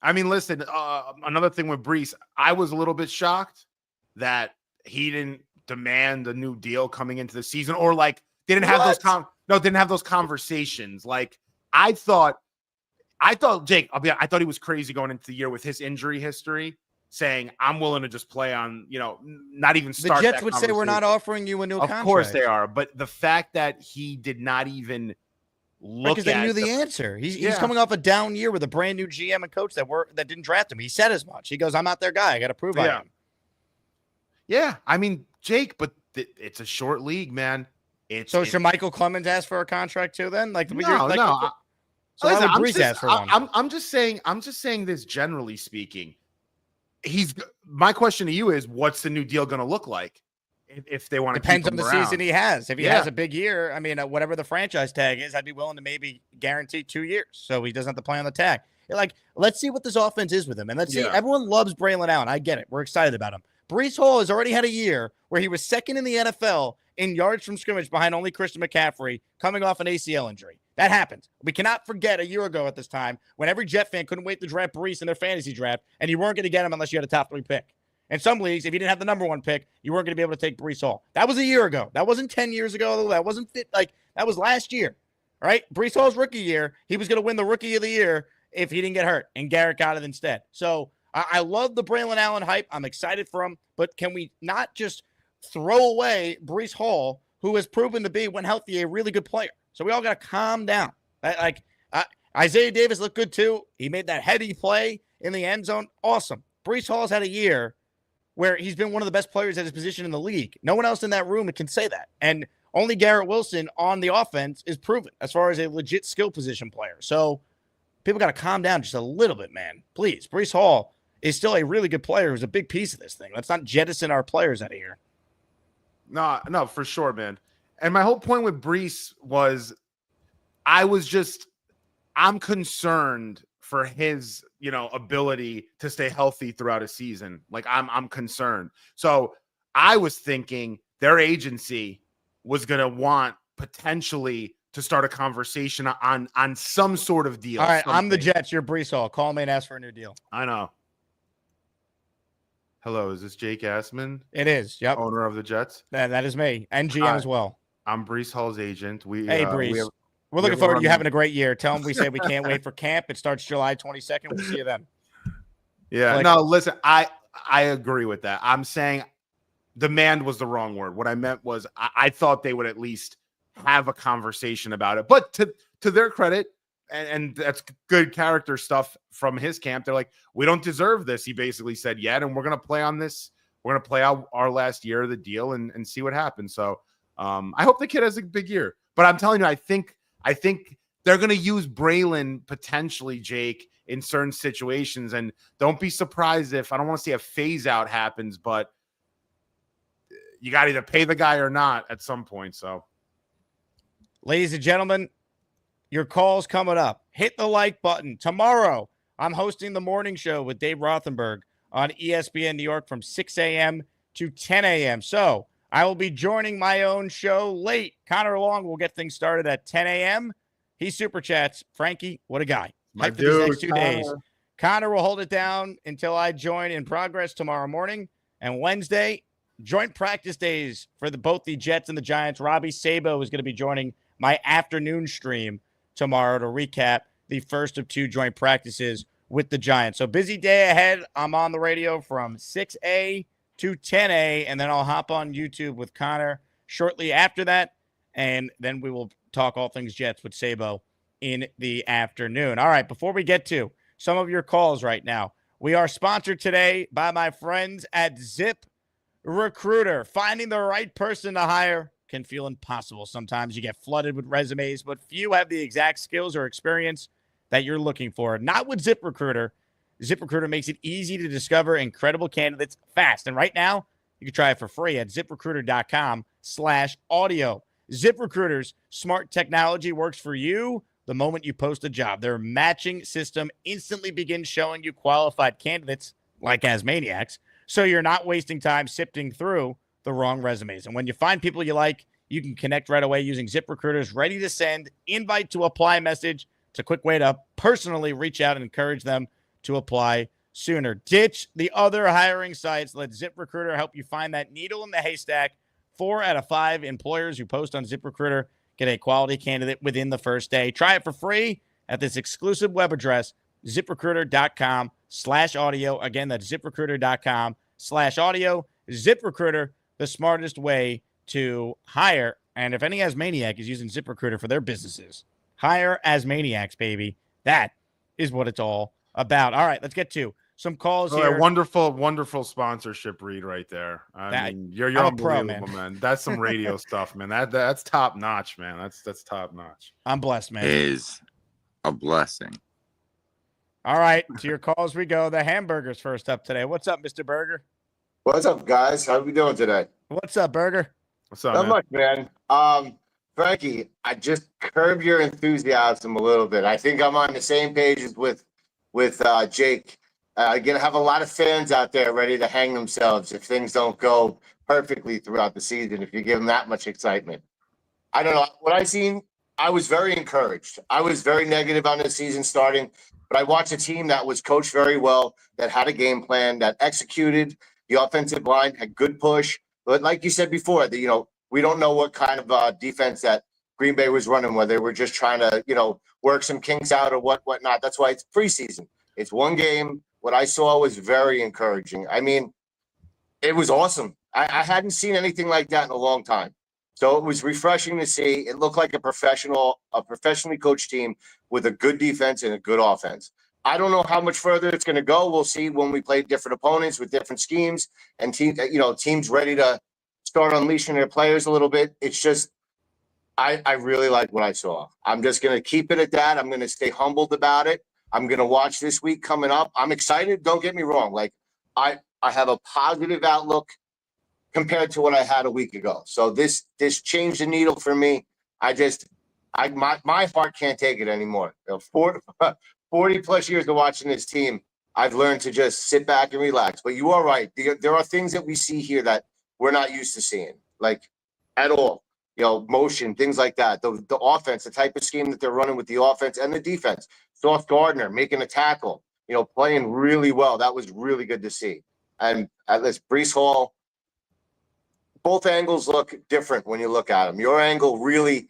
Speaker 5: I mean, listen, another thing with Breece, I was a little bit shocked that he didn't demand a new deal coming into the season, or like didn't have those conversations. Like I thought, Jake, I thought he was crazy going into the year with his injury history, saying I'm willing to just play on, not even start.
Speaker 2: The Jets would say we're not offering you a new contract.
Speaker 5: Of course they are, but the fact that he did not even look
Speaker 2: because they knew the answer. He's coming off a down year with a brand new GM and coach that didn't draft him. He said as much. He goes, I'm not their guy. I got to prove I am.
Speaker 5: Yeah, I mean, Jake, but it's a short league, man.
Speaker 2: Should Michael Clemens ask for a contract too? Then,
Speaker 5: no.
Speaker 2: So why would Breece ask for one?
Speaker 5: I'm just saying this generally speaking. My question to you is, what's the new deal going to look like if they want to?
Speaker 2: Depends on the
Speaker 5: around?
Speaker 2: season he has. If he has a big year, I mean, whatever the franchise tag is, I'd be willing to maybe guarantee 2 years so he doesn't have to play on the tag. Like, let's see what this offense is with him, and let's see. Everyone loves Braylon Allen. I get it. We're excited about him. Breece Hall has already had a year where he was second in the NFL in yards from scrimmage behind only Christian McCaffrey, coming off an ACL injury. That happened. We cannot forget a year ago at this time when every Jet fan couldn't wait to draft Breece in their fantasy draft, and you weren't going to get him unless you had a top 3 pick. In some leagues, if you didn't have the number 1 pick, you weren't going to be able to take Breece Hall. That was a year ago. That wasn't 10 years ago. That wasn't that was last year. All right? Breece Hall's rookie year, he was going to win the rookie of the year if he didn't get hurt, and Garrett got it instead. So I love the Braylon Allen hype. I'm excited for him, but can we not just throw away Breece Hall, who has proven to be, when healthy, a really good player? So we all got to calm down. Isaiah Davis looked good too. He made that heady play in the end zone. Awesome. Breece Hall's had a year where he's been one of the best players at his position in the league. No one else in that room can say that. And only Garrett Wilson on the offense is proven as far as a legit skill position player. So people got to calm down just a little bit, man. Please. Breece Hall is still a really good player who's a big piece of this thing. Let's not jettison our players out of here.
Speaker 5: No, for sure, man. And my whole point with Breece was I'm concerned for his, ability to stay healthy throughout a season. Like I'm concerned. So I was thinking their agency was going to want potentially to start a conversation on some sort of deal.
Speaker 2: All right, I'm the Jets. You're Breece Hall. Call me and ask for a new deal.
Speaker 5: I know. Hello, is this Jake Asman?
Speaker 2: It is. Yep.
Speaker 5: Owner of the Jets.
Speaker 2: That is me, and GM as well.
Speaker 5: I'm Breece Hall's agent.
Speaker 2: Hey, Breece. We're looking forward to you having a great year. Tell them we say we can't wait for camp. It starts July 22nd. We'll see you then.
Speaker 5: Yeah. No, listen, I agree with that. I'm saying demand was the wrong word. What I meant was I thought they would at least have a conversation about it. But to their credit, and that's good character stuff from his camp, they're like, we don't deserve this, he basically said yet, and we're going to play on this. We're going to play out our last year of the deal and see what happens. So I hope the kid has a big year. But I'm telling you, I think they're going to use Braylon potentially, Jake, in certain situations. And don't be surprised if, I don't want to see a phase out happens, but you got to either pay the guy or not at some point. So,
Speaker 2: ladies and gentlemen, your call's coming up. Hit the like button. Tomorrow, I'm hosting the morning show with Dave Rothenberg on ESPN New York from 6 a.m. to 10 a.m. So I will be joining my own show late. Connor Long will get things started at 10 a.m. He super chats. Frankie, what a guy.
Speaker 5: My
Speaker 2: Hyped for these next 2
Speaker 5: Connor.
Speaker 2: days. Connor will hold it down until I join in progress tomorrow morning. And Wednesday, joint practice days for both the Jets and the Giants. Robbie Sabo is going to be joining my afternoon stream tomorrow to recap the first of 2 joint practices with the Giants. So busy day ahead. I'm on the radio from 6A to 10A, and then I'll hop on YouTube with Connor shortly after that, and then we will talk all things Jets with Sabo in the afternoon. All right, before we get to some of your calls right now, we are sponsored today by my friends at Zip Recruiter. Finding the right person to hire can feel impossible. Sometimes you get flooded with resumes, but few have the exact skills or experience that you're looking for. Not with Zip Recruiter. Zip Recruiter makes it easy to discover incredible candidates fast. And right now, you can try it for free at ziprecruiter.com/audio. ZipRecruiter's smart technology works for you the moment you post a job. Their matching system instantly begins showing you qualified candidates like Asmaniacs, so you're not wasting time sifting through the wrong resumes. And when you find people you like, you can connect right away using ZipRecruiter's ready-to-send invite-to-apply message. It's a quick way to personally reach out and encourage them to apply sooner. Ditch the other hiring sites. Let ZipRecruiter help you find that needle in the haystack. 4 out of 5 employers who post on ZipRecruiter get a quality candidate within the first day. Try it for free at this exclusive web address, ziprecruiter.com/audio. Again, that's ziprecruiter.com/audio. ZipRecruiter, the smartest way to hire. And if any Asmaniac is using ZipRecruiter for their businesses, hire Asmaniacs, baby. That is what it's all about. All right, let's get to some calls here.
Speaker 5: Wonderful sponsorship read right there. I mean, you're unbelievable, man. That's some radio stuff, man. That's top notch, man. That's top notch.
Speaker 2: I'm blessed, man.
Speaker 8: It is a blessing.
Speaker 2: All right, to your calls we go. The hamburgers first up today. What's up, Mr. Burger?
Speaker 9: What's up, guys? How we doing today?
Speaker 2: What's up, Burger?
Speaker 5: What's up,
Speaker 9: Not
Speaker 5: man?
Speaker 9: much, man. Frankie, I just curb your enthusiasm a little bit. I think I'm on the same page as with Jake. Gonna have a lot of fans out there ready to hang themselves if things don't go perfectly throughout the season, if you give them that much excitement. I don't know. What I seen, I was very encouraged. I was very negative on the season starting, but I watched a team that was coached very well, that had a game plan, that executed. The offensive line had good push. But like you said before, we don't know what kind of defense that Green Bay was running, whether they were just trying to, work some kinks out or whatnot. That's why it's preseason. It's one game. What I saw was very encouraging. I mean, it was awesome. I hadn't seen anything like that in a long time. So it was refreshing to see. It looked like a professionally coached team with a good defense and a good offense. I don't know how much further it's going to go. We'll see when we play different opponents with different schemes and teams ready to start unleashing their players a little bit. It's just, I really like what I saw. I'm just going to keep it at that. I'm going to stay humbled about it. I'm going to watch this week coming up. I'm excited. Don't get me wrong. Like I have a positive outlook compared to what I had a week ago. So this changed the needle for me. My heart can't take it anymore. 40 plus years of watching this team, I've learned to just sit back and relax. But you are right. There are things that we see here that we're not used to seeing, like at all. Motion, things like that. The offense, the type of scheme that they're running with the offense and the defense. Sauce Gardner making a tackle, playing really well. That was really good to see. And at least Breece Hall, both angles look different when you look at him. Your angle really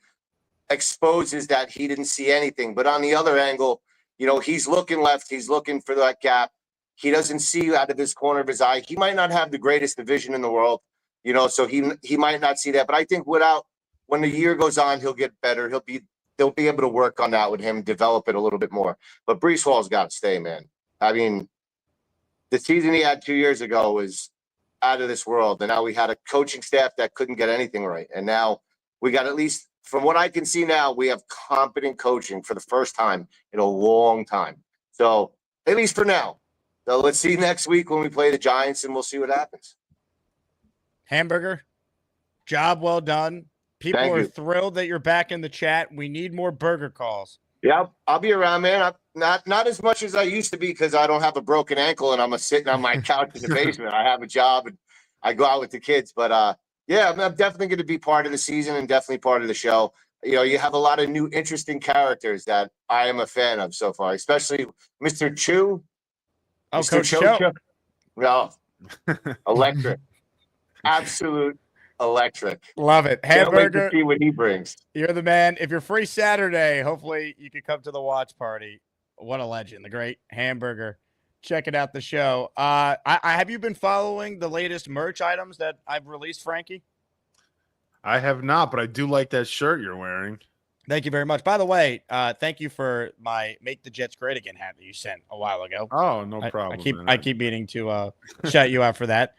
Speaker 9: exposes that he didn't see anything. But on the other angle, he's looking left. He's looking for that gap. He doesn't see out of his corner of his eye. He might not have the greatest vision in the world, so he might not see that. But I think when the year goes on, he'll get better. They'll be able to work on that with him, develop it a little bit more. But Breece Hall's got to stay, man. I mean, the season he had 2 years ago was out of this world. And now we had a coaching staff that couldn't get anything right. And now we got, at least from what I can see now, we have competent coaching for the first time in a long time. So at least for now. So let's see next week when we play the Giants, and we'll see what happens.
Speaker 2: Hamburger, job well done. People are thrilled that you're back in the chat. We need more burger calls.
Speaker 9: Yeah, I'll be around, man. Not as much as I used to be because I don't have a broken ankle and I'm sitting on my couch in the basement. I have a job and I go out with the kids. But, yeah, I'm definitely going to be part of the season and definitely part of the show. You have a lot of new, interesting characters that I am a fan of so far, especially Mr. Chu.
Speaker 2: Oh, Mr. Coach Cho.
Speaker 9: No, electric. Absolute electric.
Speaker 2: Love it. Hamburger.
Speaker 9: Can't wait to see what he brings.
Speaker 2: You're the man. If you're free Saturday, hopefully you can come to the watch party. what a legend, the great Hamburger. Checking out the show. I have you been following the latest merch items that I've released, Frankie?
Speaker 5: I have not, but I do like that shirt you're wearing.
Speaker 2: Thank you very much. By the way, thank you for my "Make the Jets Great Again" hat that you sent a while ago.
Speaker 5: Oh, no problem.
Speaker 2: I keep meaning to shout you out for that.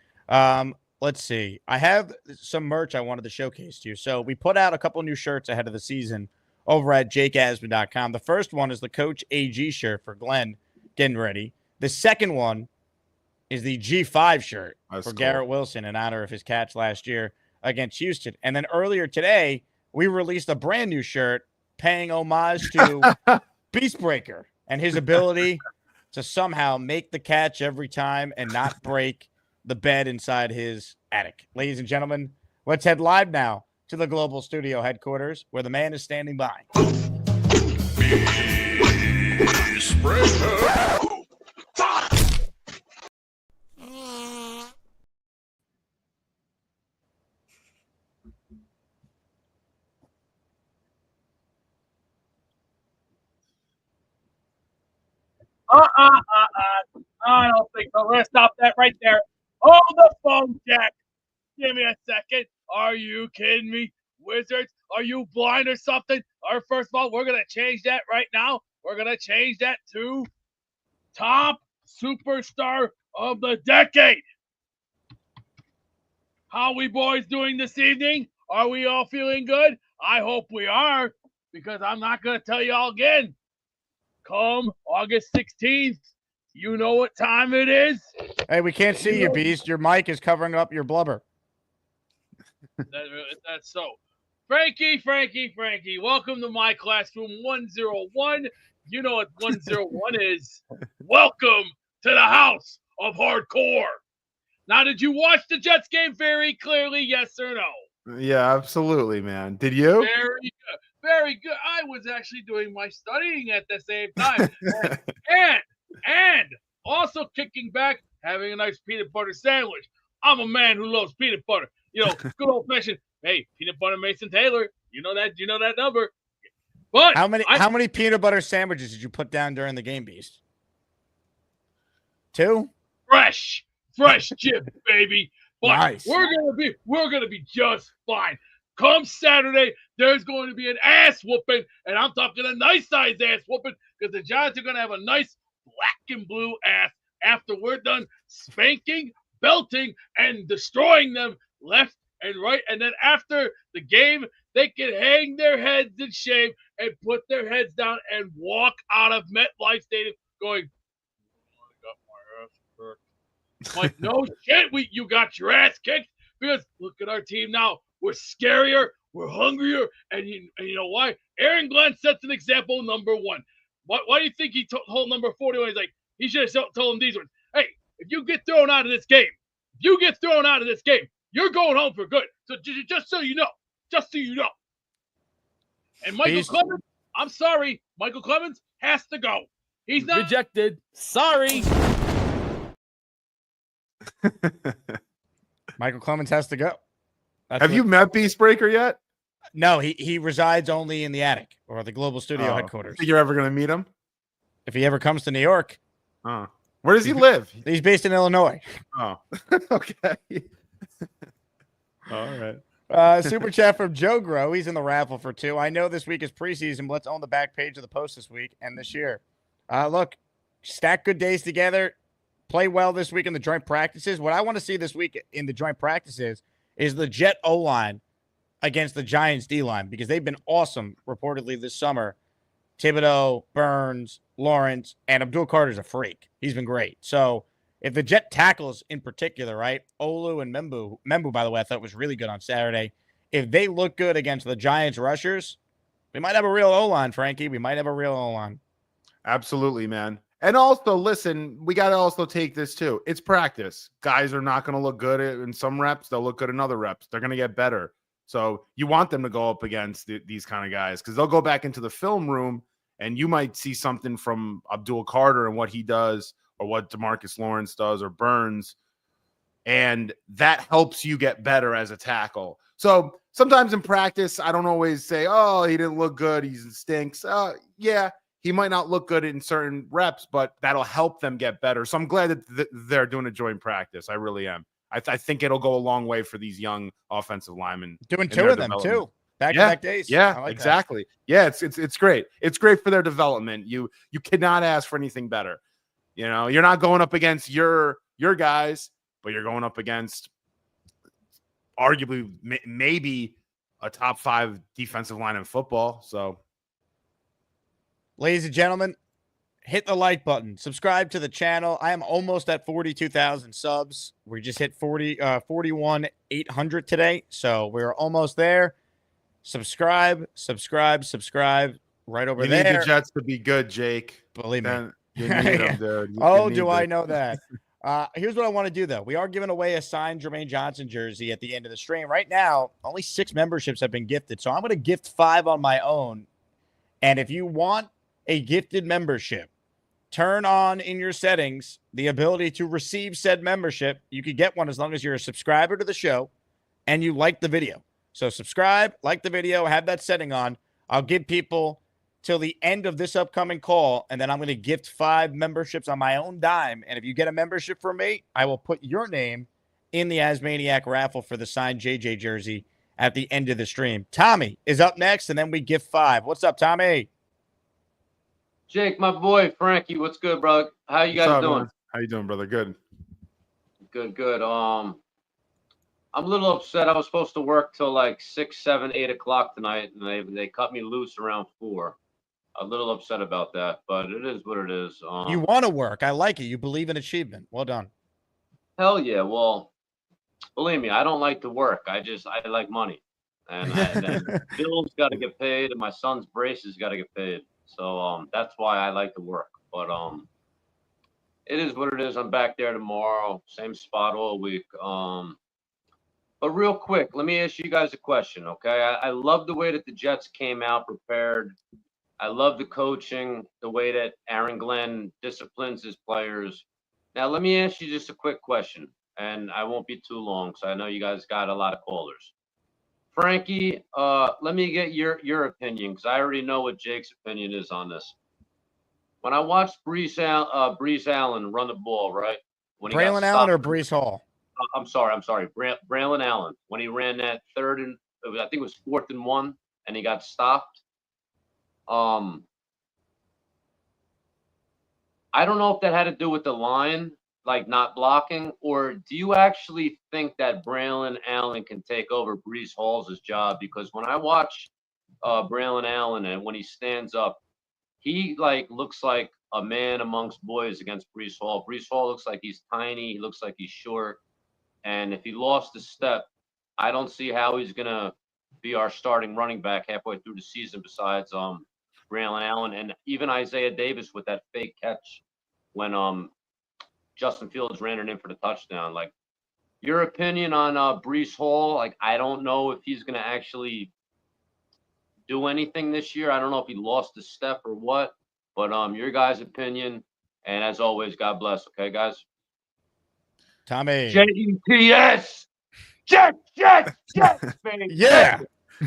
Speaker 2: Let's see. I have some merch I wanted to showcase to you. So we put out a couple new shirts ahead of the season over at jakeasman.com. The first one is the Coach AG shirt for Glenn getting ready. The second one is the G5 shirt for Garrett Wilson in honor of his catch last year against Houston. And then earlier today, we released a brand new shirt paying homage to Beastbreaker and his ability to somehow make the catch every time and not break the bed inside his attic. Ladies and gentlemen, let's head live now to the Global Studio headquarters where the man is standing by.
Speaker 1: Beastbreaker.
Speaker 10: I don't think so. We're going to stop that right there. Hold the phone, Jack. Give me a second. Are you kidding me? Wizards, are you blind or something? Or first of all, we're going to change that right now. We're going to change that to top superstar of the decade. How we boys doing this evening? Are we all feeling good? I hope we are, because I'm not going to tell you all again. Come August 16th, you know what time it is?
Speaker 2: Hey, we can't see you, Beast. Your mic is covering up your blubber.
Speaker 10: That's so. Frankie, welcome to my classroom 101. You know what 101 is. Welcome to the house of hardcore. Now, did you watch the Jets game very clearly, yes or no?
Speaker 5: Yeah, absolutely, man. Did you?
Speaker 10: Very good. Very good. I was actually doing my studying at the same time. and also kicking back, having a nice peanut butter sandwich. I'm a man who loves peanut butter. You know, good old fashioned. Hey, peanut butter Mason Taylor. You know that number. But
Speaker 2: how many peanut butter sandwiches did you put down during the game, Beast? 2?
Speaker 10: Fresh chip, baby. But
Speaker 2: nice.
Speaker 10: We're gonna be just fine. Come Saturday, there's going to be an ass whooping, and I'm talking a nice size ass whooping, because the Giants are going to have a nice black and blue ass after we're done spanking, belting, and destroying them left and right. And then after the game, they can hang their heads in shame and put their heads down and walk out of MetLife Stadium going, I got my ass kicked. Like, no shit, you got your ass kicked, because look at our team now. We're scarier, we're hungrier, and you know why? Aaron Glenn sets an example number 1. Why do you think he told number 41? He's like, he should have told him these words. Hey, if you get thrown out of this game, you're going home for good. So just so you know. And Michael Clemens, I'm sorry, Michael Clemens has to go. He's not
Speaker 11: rejected. Sorry.
Speaker 2: Michael Clemens has to go.
Speaker 5: Have you met Beastbreaker yet?
Speaker 2: No, he resides only in the attic or the Global Studio headquarters.
Speaker 5: Think you're ever going to meet him?
Speaker 2: If he ever comes to New York.
Speaker 5: Oh. Where does he live?
Speaker 2: He's based in Illinois.
Speaker 5: Oh, okay. All
Speaker 2: right. Super chat from Joe Grow. He's in the raffle for 2. I know this week is preseason, but let's own the back page of the post this week and this year. Look, stack good days together. Play well this week in the joint practices. What I want to see this week in the joint practices is the Jet O-line against the Giants D-line, because they've been awesome reportedly this summer. Thibodeau, Burns, Lawrence, and Abdul Carter's a freak. He's been great. So if the Jet tackles in particular, right, Olu and Membu, by the way, I thought was really good on Saturday. If they look good against the Giants rushers, we might have a real O-line, Frankie. We might have a real O-line.
Speaker 5: Absolutely, man. And also, listen, we got to also take this too. It's practice. Guys are not going to look good in some reps. They'll look good in other reps. They're going to get better. So you want them to go up against these kind of guys, because they'll go back into the film room and you might see something from Abdul Carter and what he does, or what DeMarcus Lawrence does, or Burns. And that helps you get better as a tackle. So sometimes in practice, I don't always say, oh, he didn't look good, he stinks. Yeah. he might not look good in certain reps, but that'll help them get better. So I'm glad that they're doing a joint practice. I really am. I think it'll go a long way for these young offensive linemen.
Speaker 2: Doing two of them too, back-to-back days.
Speaker 5: Yeah,
Speaker 2: I like
Speaker 5: exactly.
Speaker 2: That.
Speaker 5: Yeah, it's great. It's great for their development. You cannot ask for anything better. You know, you're not going up against your guys, but you're going up against arguably maybe a top 5 defensive line in football. So,
Speaker 2: ladies and gentlemen, hit the like button. Subscribe to the channel. I am almost at 42,000 subs. We just hit 41,800 today, so we're almost there. Subscribe right over there.
Speaker 5: You need the Jets to be good, Jake.
Speaker 2: Believe me.
Speaker 5: You need them, dude.
Speaker 2: I know that. Here's what I want to do, though. We are giving away a signed Germaine Johnson jersey at the end of the stream. Right now, only 6 memberships have been gifted, so I'm going to gift 5 on my own. And if you want a gifted membership, turn on in your settings the ability to receive said membership. You could get one as long as you're a subscriber to the show and you like the video. So subscribe, like the video, have that setting on. I'll give people till the end of this upcoming call, and then I'm going to gift 5 memberships on my own dime. And if you get a membership from me, I will put your name in the Asmaniac raffle for the signed JJ jersey at the end of the stream. Tommy is up next, and then we gift 5. What's up, Tommy?
Speaker 11: Jake, my boy, Frankie, what's good, bro? How you guys doing?
Speaker 5: Man? How you doing, brother? Good.
Speaker 11: Good. I'm a little upset. I was supposed to work till like 6, 7, 8 o'clock tonight, and they cut me loose around 4. A little upset about that, but it is what it is.
Speaker 2: You want to work. I like it. You believe in achievement. Well done.
Speaker 11: Hell yeah. Well, believe me, I don't like to work. I like money. And bills got to get paid, and my son's braces got to get paid. So that's why I like to work. But it is what it is. I'm back there tomorrow, same spot all week. But real quick, let me ask you guys a question, okay? I love the way that the Jets came out prepared. I love the coaching, the way that Aaron Glenn disciplines his players. Now, let me ask you just a quick question, and I won't be too long because I know you guys got a lot of callers. Frankie, let me get your opinion because I already know what Jake's opinion is on this. When I watched Breece Allen run the ball, right?
Speaker 2: Braylon Allen or Breece Hall?
Speaker 11: I'm sorry. Braylon Allen. When he ran that I think it was 4th and 1, and he got stopped. I don't know if that had to do with the line, like not blocking, or do you actually think that Braylon Allen can take over Breece Hall's job? Because when I watch Braylon Allen and when he stands up, he looks like a man amongst boys against Breece Hall. Breece Hall looks like he's tiny. He looks like he's short. And if he lost a step, I don't see how he's going to be our starting running back halfway through the season besides Braylon Allen and even Isaiah Davis with that fake catch when Justin Fields ran it in for the touchdown. Like, your opinion on Breece Hall? Like, I don't know if he's going to actually do anything this year. I don't know if he lost a step or what, but your guys' opinion. And as always, God bless. Okay, guys.
Speaker 2: Tommy.
Speaker 11: Jets, baby.
Speaker 2: Yeah.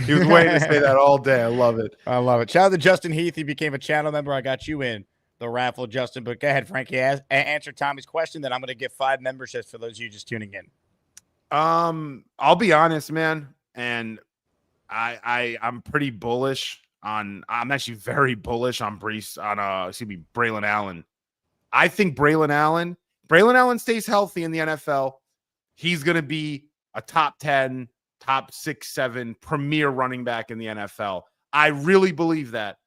Speaker 5: He was waiting to say that all day. I love it.
Speaker 2: I love it. Shout out to Justin Heath. He became a channel member. I got you in the raffle, Justin. But go ahead, Frankie. Answer Tommy's question. Then I'm going to get 5 memberships for those of you just tuning in.
Speaker 5: I'll be honest, man. And I'm pretty bullish on. I'm actually very bullish on Braylon Allen. I think Braylon Allen stays healthy in the NFL. He's going to be a top 10, top 6, 7 premier running back in the NFL. I really believe that.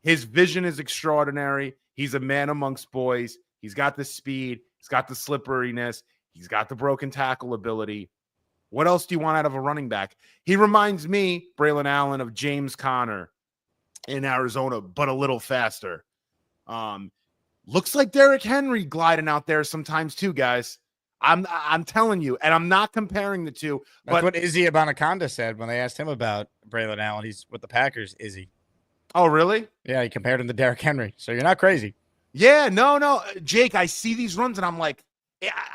Speaker 5: His vision is extraordinary. He's a man amongst boys. He's got the speed. He's got the slipperiness. He's got the broken tackle ability. What else do you want out of a running back? He reminds me, Braylon Allen, of James Conner in Arizona, but a little faster. Looks like Derrick Henry gliding out there sometimes too, guys. I'm telling you, and I'm not comparing the two.
Speaker 2: That's what Izzy Abanaconda said when they asked him about Braylon Allen. He's with the Packers, Izzy.
Speaker 5: Oh, really?
Speaker 2: Yeah, he compared him to Derrick Henry. So you're not crazy.
Speaker 5: Yeah, no. Jake, I see these runs, and I'm like,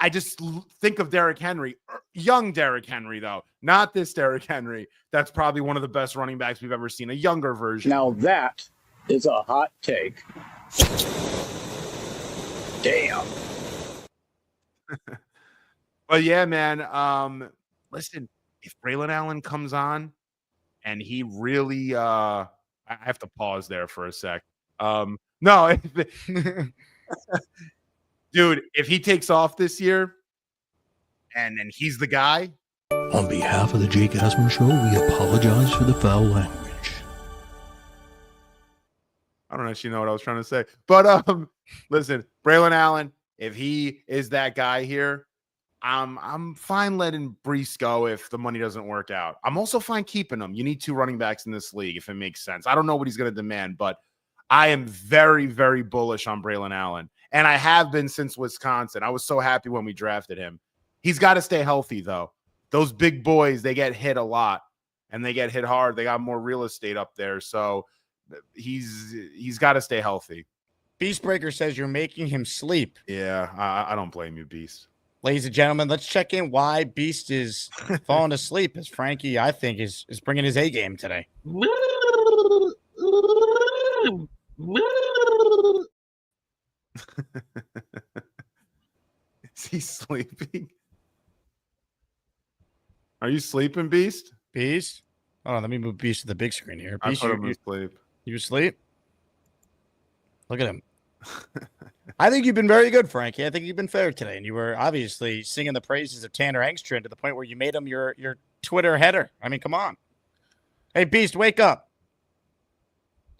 Speaker 5: I just think of Derrick Henry. Young Derrick Henry, though. Not this Derrick Henry. That's probably one of the best running backs we've ever seen. A younger version.
Speaker 6: Now that is a hot take. Damn.
Speaker 5: But yeah, man. Listen, if Braylon Allen comes on and he really I have to pause there for a sec. No, dude, if he takes off this year and he's the guy.
Speaker 12: On behalf of the Jake Asman Show, we apologize for the foul language.
Speaker 5: I don't actually know what I was trying to say. But listen, Braylon Allen, if he is that guy here, I'm fine letting Breece go if the money doesn't work out. I'm also fine keeping him. You need 2 running backs in this league if it makes sense. I don't know what he's going to demand, but I am very, very bullish on Braylon Allen. And I have been since Wisconsin. I was so happy when we drafted him. He's got to stay healthy, though. Those big boys, they get hit a lot, and they get hit hard. They got more real estate up there, so he's got to stay healthy.
Speaker 2: Beastbreaker says you're making him sleep.
Speaker 5: Yeah, I don't blame you, Beast.
Speaker 2: Ladies and gentlemen, let's check in why Beast is falling asleep, as Frankie, I think, is bringing his A game today.
Speaker 5: Is he sleeping? Are you sleeping, Beast?
Speaker 2: Beast? Hold on, let me move Beast to the big screen here. Beast,
Speaker 5: I put him to sleep.
Speaker 2: You asleep? Look at him. I think you've been very good, Frankie. I think you've been fair today, and you were obviously singing the praises of Tanner Engstrand to the point where you made him your Twitter header. I mean, come on. Hey, Beast, wake up.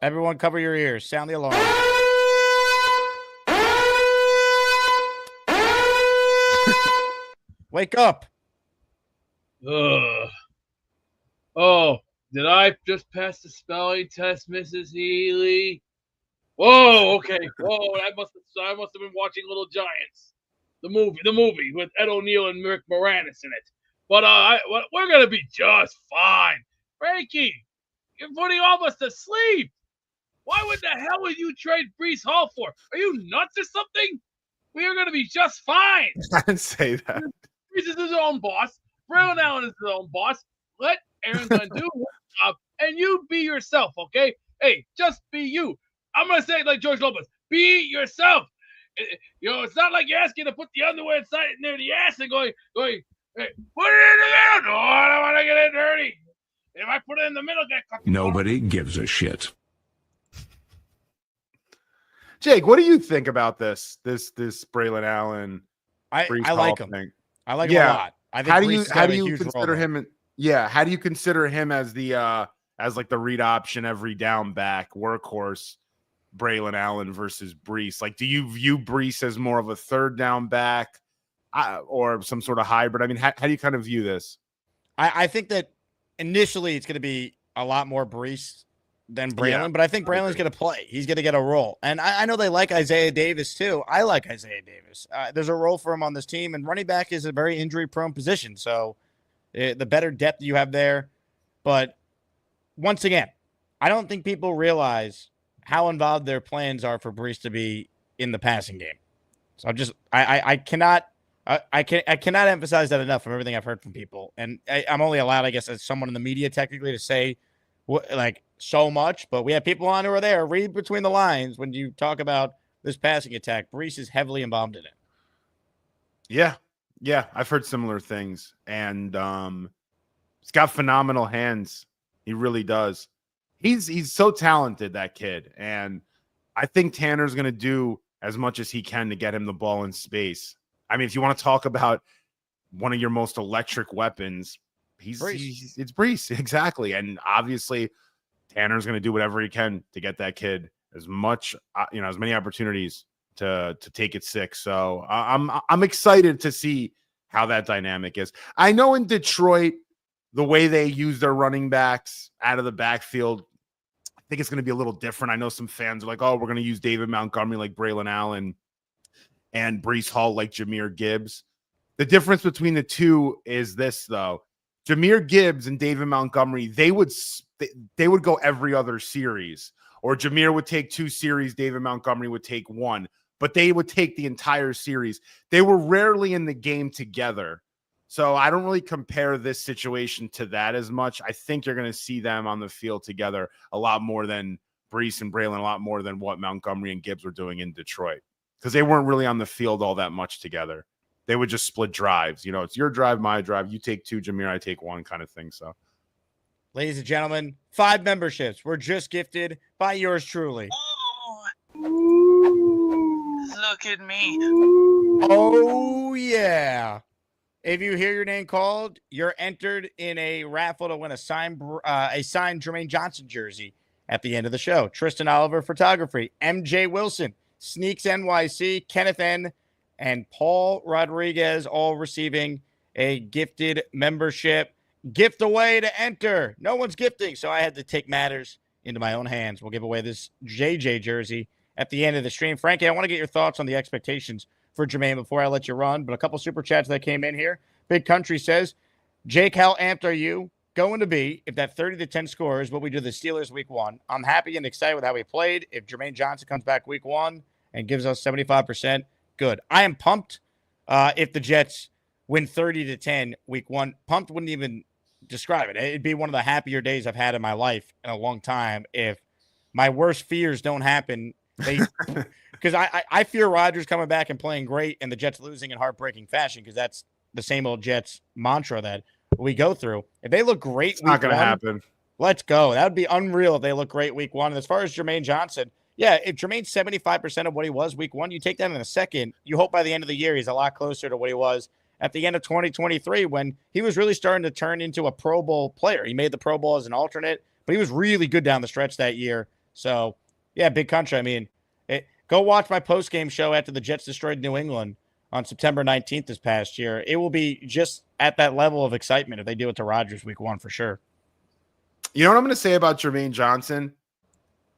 Speaker 2: Everyone cover your ears. Sound the alarm. Wake up.
Speaker 10: Ugh. Oh, did I just pass the spelling test, Mrs. Healy? Whoa, okay. Whoa, I must have been watching Little Giants, the movie with Ed O'Neill and Rick Moranis in it. But we're gonna be just fine. Frankie, you're putting all of us to sleep. Why would the hell would you trade Breece Hall for? Are you nuts or something? We are gonna be just fine.
Speaker 5: I didn't say that.
Speaker 10: Breece is his own boss. Braylon Allen is his own boss. Let Aaron Glenn do his job, and you be yourself, okay? Hey, just be you. I'm going to say it like George Lopez. Be yourself. You know, it's not like you're asking to put the underwear inside near the ass and going, hey, put it in the middle. No, I don't want to get it dirty. If I put it in the middle, get cut.
Speaker 1: Nobody gives a shit.
Speaker 5: Jake, what do you think about this Braylon Allen?
Speaker 2: I like him.
Speaker 5: Thing?
Speaker 2: I like him a lot. I think
Speaker 5: how do you consider him? Yeah, how do you consider him as the as like the read option every down back workhorse? Braylon Allen versus Breece. Like, do you view Breece as more of a third down back or some sort of hybrid? I mean, how do you kind of view this?
Speaker 2: I think that initially it's going to be a lot more Breece than Braylon, but I think Braylon's going to play. He's going to get a role. And I know they like Isaiah Davis too. I like Isaiah Davis. There's a role for him on this team, and running back is a very injury-prone position. So the better depth you have there. But once again, I don't think people realize how involved their plans are for Breece to be in the passing game. So I cannot emphasize that enough from everything I've heard from people. And I'm only allowed, I guess, as someone in the media technically to say so much, but we have people on who are there. Read between the lines when you talk about this passing attack. Breece is heavily involved in it.
Speaker 5: Yeah, I've heard similar things. And he's got phenomenal hands. He really does. He's so talented, that kid. And I think Tanner's going to do as much as he can to get him the ball in space. I mean, if you want to talk about one of your most electric weapons, it's Breece. Exactly. And obviously Tanner's going to do whatever he can to get that kid as much, as many opportunities to take it 6. So I'm excited to see how that dynamic is. I know in Detroit, the way they use their running backs out of the backfield, I think it's going to be a little different. I know some fans are like, oh, we're going to use David Montgomery like Braylon Allen and Breece Hall like Jahmyr Gibbs. The difference between the two is this, though. Jahmyr Gibbs and David Montgomery, they would go every other series. Or Jahmyr would take 2 series, David Montgomery would take 1. But they would take the entire series. They were rarely in the game together. So I don't really compare this situation to that as much. I think you're going to see them on the field together a lot more than Breece and Braylon a lot more than what Montgomery and Gibbs were doing in Detroit, because they weren't really on the field all that much together. They would just split drives. It's your drive, my drive. You take 2, Jameer, I take 1 kind of thing. So,
Speaker 2: ladies and gentlemen, 5 memberships were just gifted by yours truly.
Speaker 13: Look at me.
Speaker 2: Oh, yeah. If you hear your name called, you're entered in a raffle to win a signed Germaine Johnson jersey at the end of the show. Tristan Oliver Photography, MJ Wilson, Sneaks NYC, Kenneth N., and Paul Rodriguez all receiving a gifted membership. Gift away to enter. No one's gifting, so I had to take matters into my own hands. We'll give away this JJ jersey at the end of the stream. Frankie, I want to get your thoughts on the expectations for Germaine before I let you run, but a couple super chats that came in here. Big Country says, Jake, how amped are you going to be if that 30-10 score is what we do the Steelers week 1? I'm happy and excited with how he played. If Germaine Johnson comes back week 1 and gives us 75%, good. I am pumped if the Jets win 30-10 week 1. Pumped wouldn't even describe it. It'd be one of the happier days I've had in my life in a long time if my worst fears don't happen. Because I fear Rodgers coming back and playing great and the Jets losing in heartbreaking fashion, because that's the same old Jets mantra that we go through. If they look great,
Speaker 5: it's not going to happen.
Speaker 2: Let's go. That would be unreal if they look great week 1. And as far as Germaine Johnson, yeah, if Jermaine's 75% of what he was week 1, you take that in a second. You hope by the end of the year he's a lot closer to what he was at the end of 2023 when he was really starting to turn into a Pro Bowl player. He made the Pro Bowl as an alternate, but he was really good down the stretch that year. So, yeah, Big Country. I mean, go watch my post-game show after the Jets destroyed New England on September 19th this past year. It will be just at that level of excitement if they do it to Rodgers week 1 for sure.
Speaker 5: You know what I'm going to say about Germaine Johnson?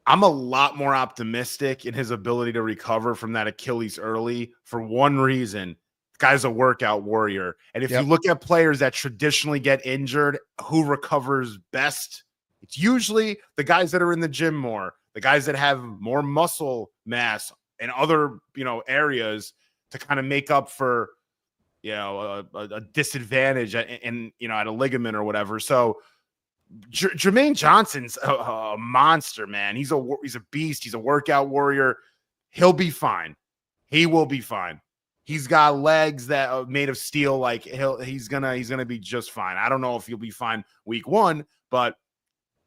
Speaker 5: I'm a lot more optimistic in his ability to recover from that Achilles early for one reason. The guy's a workout warrior. And if you look at players that traditionally get injured, who recovers best, it's usually the guys that are in the gym more, the guys that have more muscle mass and other, areas to kind of make up for, a disadvantage in at a ligament or whatever. So Jermaine Johnson's a monster, man. He's a beast. He's a workout warrior. He'll be fine. He will be fine. He's got legs that are made of steel. Like he's gonna be just fine. I don't know if he'll be fine week 1, but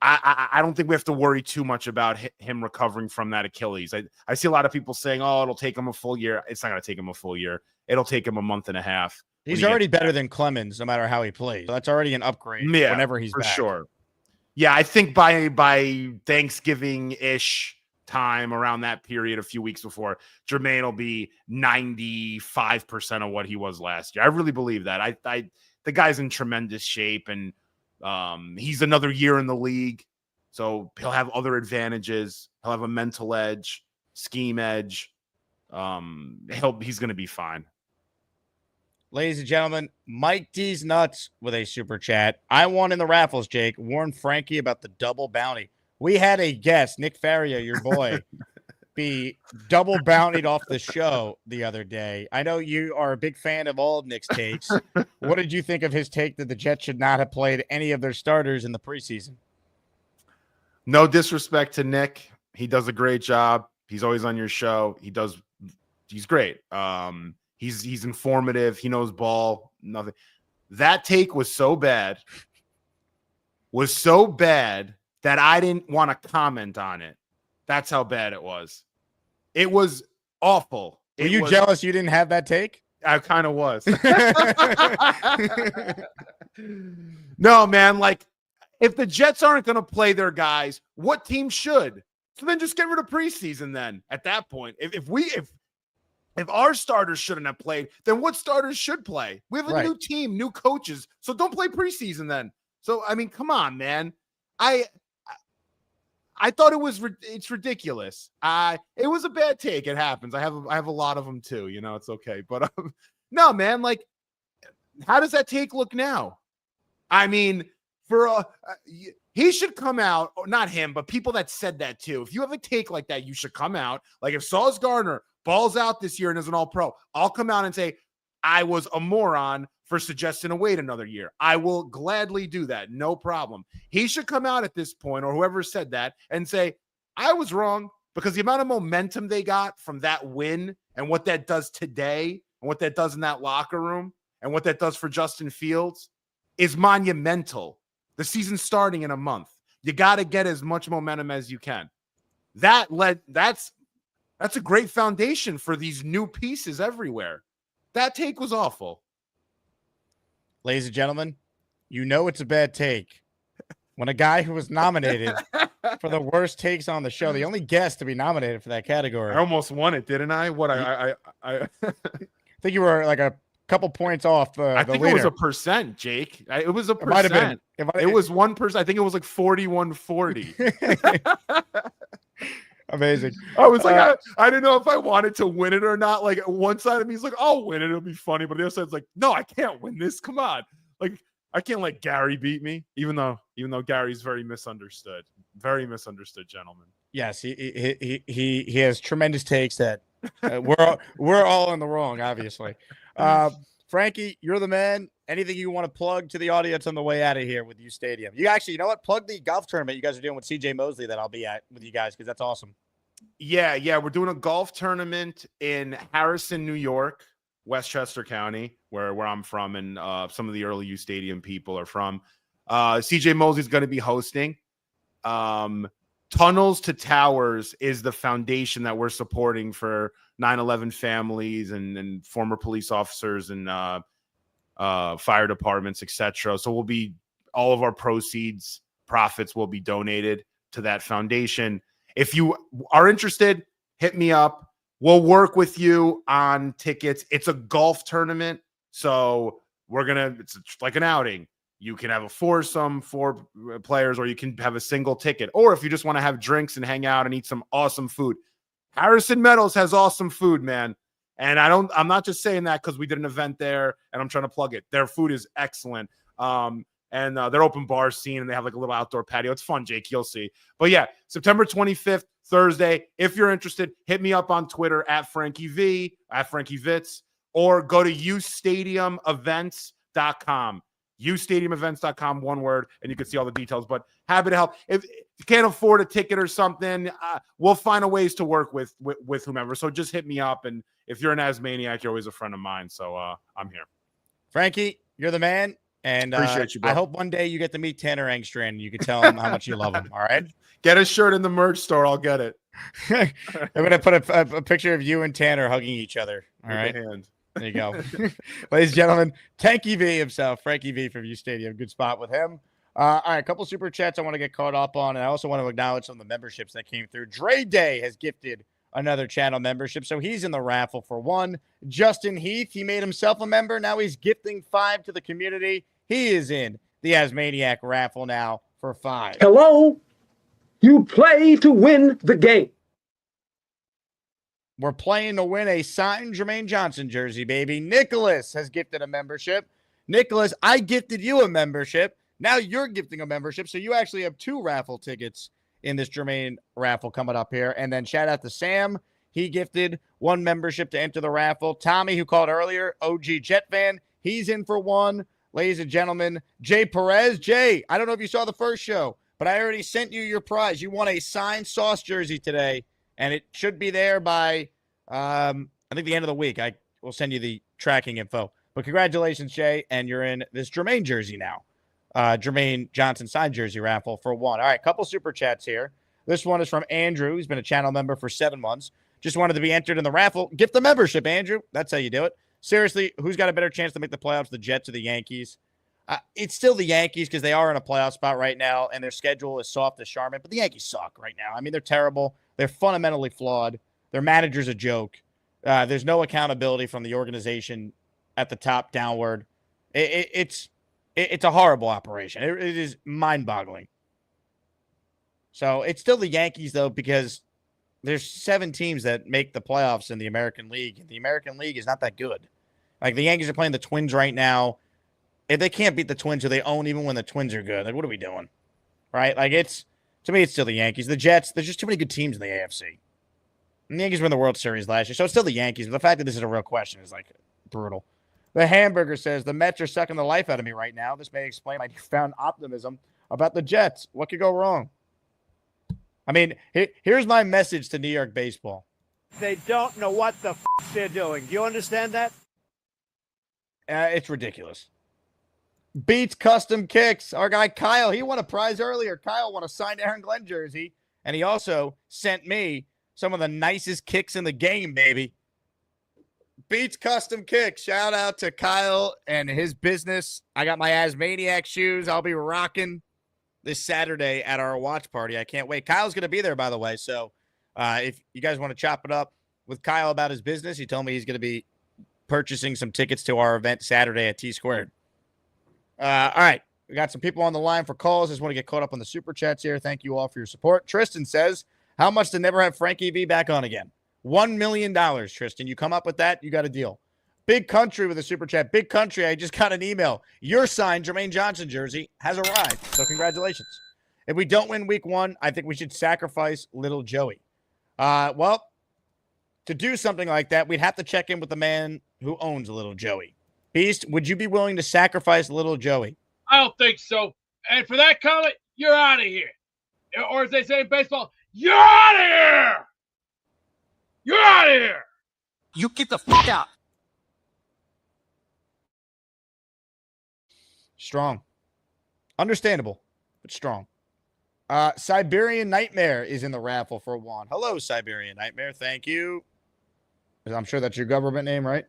Speaker 5: I don't think we have to worry too much about him recovering from that Achilles. I see a lot of people saying, "Oh, it'll take him a full year." It's not gonna take him a full year. It'll take him a month and a half.
Speaker 2: He's already better than Clemens, no matter how he plays. So that's already an upgrade whenever he's
Speaker 5: for
Speaker 2: back.
Speaker 5: Sure. Yeah, I think by Thanksgiving-ish time, around that period, a few weeks before, Germaine will be 95% of what he was last year. I really believe that. The guy's in tremendous shape, and he's another year in the league, so he'll have other advantages. He'll have a mental edge, scheme edge. He's going to be fine.
Speaker 2: Ladies and gentlemen, Mike D's Nuts with a super chat. I won in the raffles, Jake. Warn Frankie about the double bounty. We had a guest, Nick Faria, your boy, be double bountied off the show the other day. I know you are a big fan of all of Nick's takes. What did you think of his take that the Jets should not have played any of their starters in the preseason?
Speaker 5: No disrespect to Nick. He does a great job. He's always on your show. He's great. He's informative. He knows ball. Nothing. That take was so bad that I didn't want to comment on it. That's how bad it was. It was awful.
Speaker 2: Were you jealous you didn't have that take?
Speaker 5: I kind of was. No, man. Like, if the Jets aren't going to play their guys, what team should? So then just get rid of preseason then at that point. If our starters shouldn't have played, then what starters should play? We have a new team, new coaches. So don't play preseason then. So, I mean, come on, man. I thought it's ridiculous. It was a bad take. It happens. I have a lot of them too. It's okay. But no, man, like, how does that take look now? I mean, he should come out, or not him, but people that said that too. If you have a take like that, you should come out. Like, if Sauce Gardner balls out this year and is an all-pro, I'll come out and say, I was a moron for suggesting to wait another year. I will gladly do that. No problem. He should come out at this point, or whoever said that, and say, I was wrong because the amount of momentum they got from that win and what that does today and what that does in that locker room and what that does for Justin Fields is monumental. The season's starting in a month. You got to get as much momentum as you can. That's a great foundation for these new pieces everywhere. That take was awful.
Speaker 2: Ladies and gentlemen, you know it's a bad take when a guy who was nominated for the worst takes on the show, the only guest to be nominated for that category.
Speaker 5: I almost won it, didn't I? What I
Speaker 2: think you were like a couple points off.
Speaker 5: I think
Speaker 2: leader.
Speaker 5: It was a percent, Jake. It was a percent.
Speaker 2: It might have been.
Speaker 5: It was 1%. I think it was like 41-40.
Speaker 2: Amazing.
Speaker 5: I was like, I didn't know if I wanted to win it or not. Like one side of me is like, I'll win it. It'll be funny. But the other side's like, no, I can't win this. Come on. Like, I can't let Gary beat me, even though Gary's very misunderstood. Very misunderstood, gentleman.
Speaker 2: Yes, he has tremendous takes that we're all in the wrong, obviously. Frankie, you're the man. Anything you want to plug to the audience on the way out of here with uStadium? You know what? Plug the golf tournament you guys are doing with CJ Mosley that I'll be at with you guys because that's awesome.
Speaker 5: Yeah. We're doing a golf tournament in Harrison, New York, Westchester County, where I'm from, and some of the early uStadium people are from. CJ Mosley's going to be hosting. Tunnels to Towers is the foundation that we're supporting for 9/11 families and former police officers and fire departments, etc. So all of our profits will be donated to that foundation. If you are interested, hit me up. We'll work with you on tickets. It's a golf tournament, so it's like an outing. You can have a foursome, 4 players, or you can have a single ticket. Or if you just want to have drinks and hang out and eat some awesome food. Harrison Meadows has awesome food, man. And I'm not just saying that because we did an event there and I'm trying to plug it. Their food is excellent. And they're open bar scene and they have like a little outdoor patio. It's fun, Jake. You'll see. But yeah, September 25th, Thursday. If you're interested, hit me up on Twitter at Frankie V, at Frankie Vitz, or go to uStadiumEvents.com. uStadiumEvents.com, one word, and you can see all the details. But happy to help. If you can't afford a ticket or something, we'll find a ways to work with whomever. So just hit me up. And if you're an Asmaniac, you're always a friend of mine. So I'm here.
Speaker 2: Frankie, you're the man. And
Speaker 5: appreciate you, bro.
Speaker 2: I hope one day you get to meet Tanner Engstrand and you can tell him how much you love him. All right.
Speaker 5: Get a shirt in the merch store. I'll get it.
Speaker 2: I'm going to put a picture of you and Tanner hugging each other. All right.
Speaker 5: Hand.
Speaker 2: There you go. Ladies and gentlemen, Tanky V himself, Frankie V from uStadium. Good spot with him. All right, a couple super chats I want to get caught up on, and I also want to acknowledge some of the memberships that came through. Dre Day has gifted another channel membership, so he's in the raffle for 1. Justin Heath, he made himself a member. Now he's gifting 5 to the community. He is in the Asmaniac raffle now for 5.
Speaker 6: Hello? You play to win the game.
Speaker 2: We're playing to win a signed Germaine Johnson jersey, baby. Nicholas has gifted a membership. Nicholas, I gifted you a membership. Now you're gifting a membership, so you actually have 2 raffle tickets in this Germaine raffle coming up here. And then shout out to Sam. He gifted 1 membership to enter the raffle. Tommy, who called earlier, OG Jet fan, he's in for 1. Ladies and gentlemen, Jay Perez. Jay, I don't know if you saw the first show, but I already sent you your prize. You won a signed Sauce jersey today. And it should be there by, I think, the end of the week. I will send you the tracking info. But congratulations, Jay, and you're in this Germaine jersey now. Germaine Johnson signed jersey raffle for 1. All right, couple super chats here. This one is from Andrew. He's been a channel member for 7 months. Just wanted to be entered in the raffle. Gift the membership, Andrew. That's how you do it. Seriously, who's got a better chance to make the playoffs, the Jets or the Yankees? It's still the Yankees because they are in a playoff spot right now, and their schedule is soft as Charmin. But the Yankees suck right now. I mean, they're terrible. They're fundamentally flawed. Their manager's a joke. There's no accountability from the organization at the top downward. It's a horrible operation. It is mind-boggling. So it's still the Yankees, though, because there's 7 teams that make the playoffs in the American League. And the American League is not that good. Like, the Yankees are playing the Twins right now. If they can't beat the Twins, who they own even when the Twins are good, like, what are we doing? Right? Like, to me, it's still the Yankees. The Jets, there's just too many good teams in the AFC. And the Yankees won the World Series last year, so it's still the Yankees. But the fact that this is a real question is, like, brutal. The Hamburger says, the Mets are sucking the life out of me right now. This may explain my newfound optimism about the Jets. What could go wrong? I mean, here's my message to New York baseball.
Speaker 14: They don't know what the they're doing. Do you understand that?
Speaker 2: It's ridiculous. Beats Custom Kicks. Our guy Kyle, he won a prize earlier. Kyle won a signed Aaron Glenn jersey, and he also sent me some of the nicest kicks in the game, baby. Beats Custom Kicks. Shout out to Kyle and his business. I got my Asmaniac shoes. I'll be rocking this Saturday at our watch party. I can't wait. Kyle's going to be there, by the way. So if you guys want to chop it up with Kyle about his business, he told me he's going to be purchasing some tickets to our event Saturday at T Squared. All right. We got some people on the line for calls. Just want to get caught up on the super chats here. Thank you all for your support. Tristan says, how much to never have Frankie V back on again? $1 million, Tristan. You come up with that, you got a deal. Big Country with a super chat. Big Country, I just got an email. Your signed Germaine Johnson jersey has arrived. So congratulations. If we don't win week 1, I think we should sacrifice little Joey. Well, to do something like that, we'd have to check in with the man who owns little Joey. Beast, would you be willing to sacrifice little Joey?
Speaker 10: I don't think so. And for that comment, you're out of here. Or as they say in baseball, you're out of here. You're out of here.
Speaker 14: You get the fuck out.
Speaker 2: Strong. Understandable, but strong. Siberian Nightmare is in the raffle for one. Hello, Siberian Nightmare. Thank you. I'm sure that's your government name, right?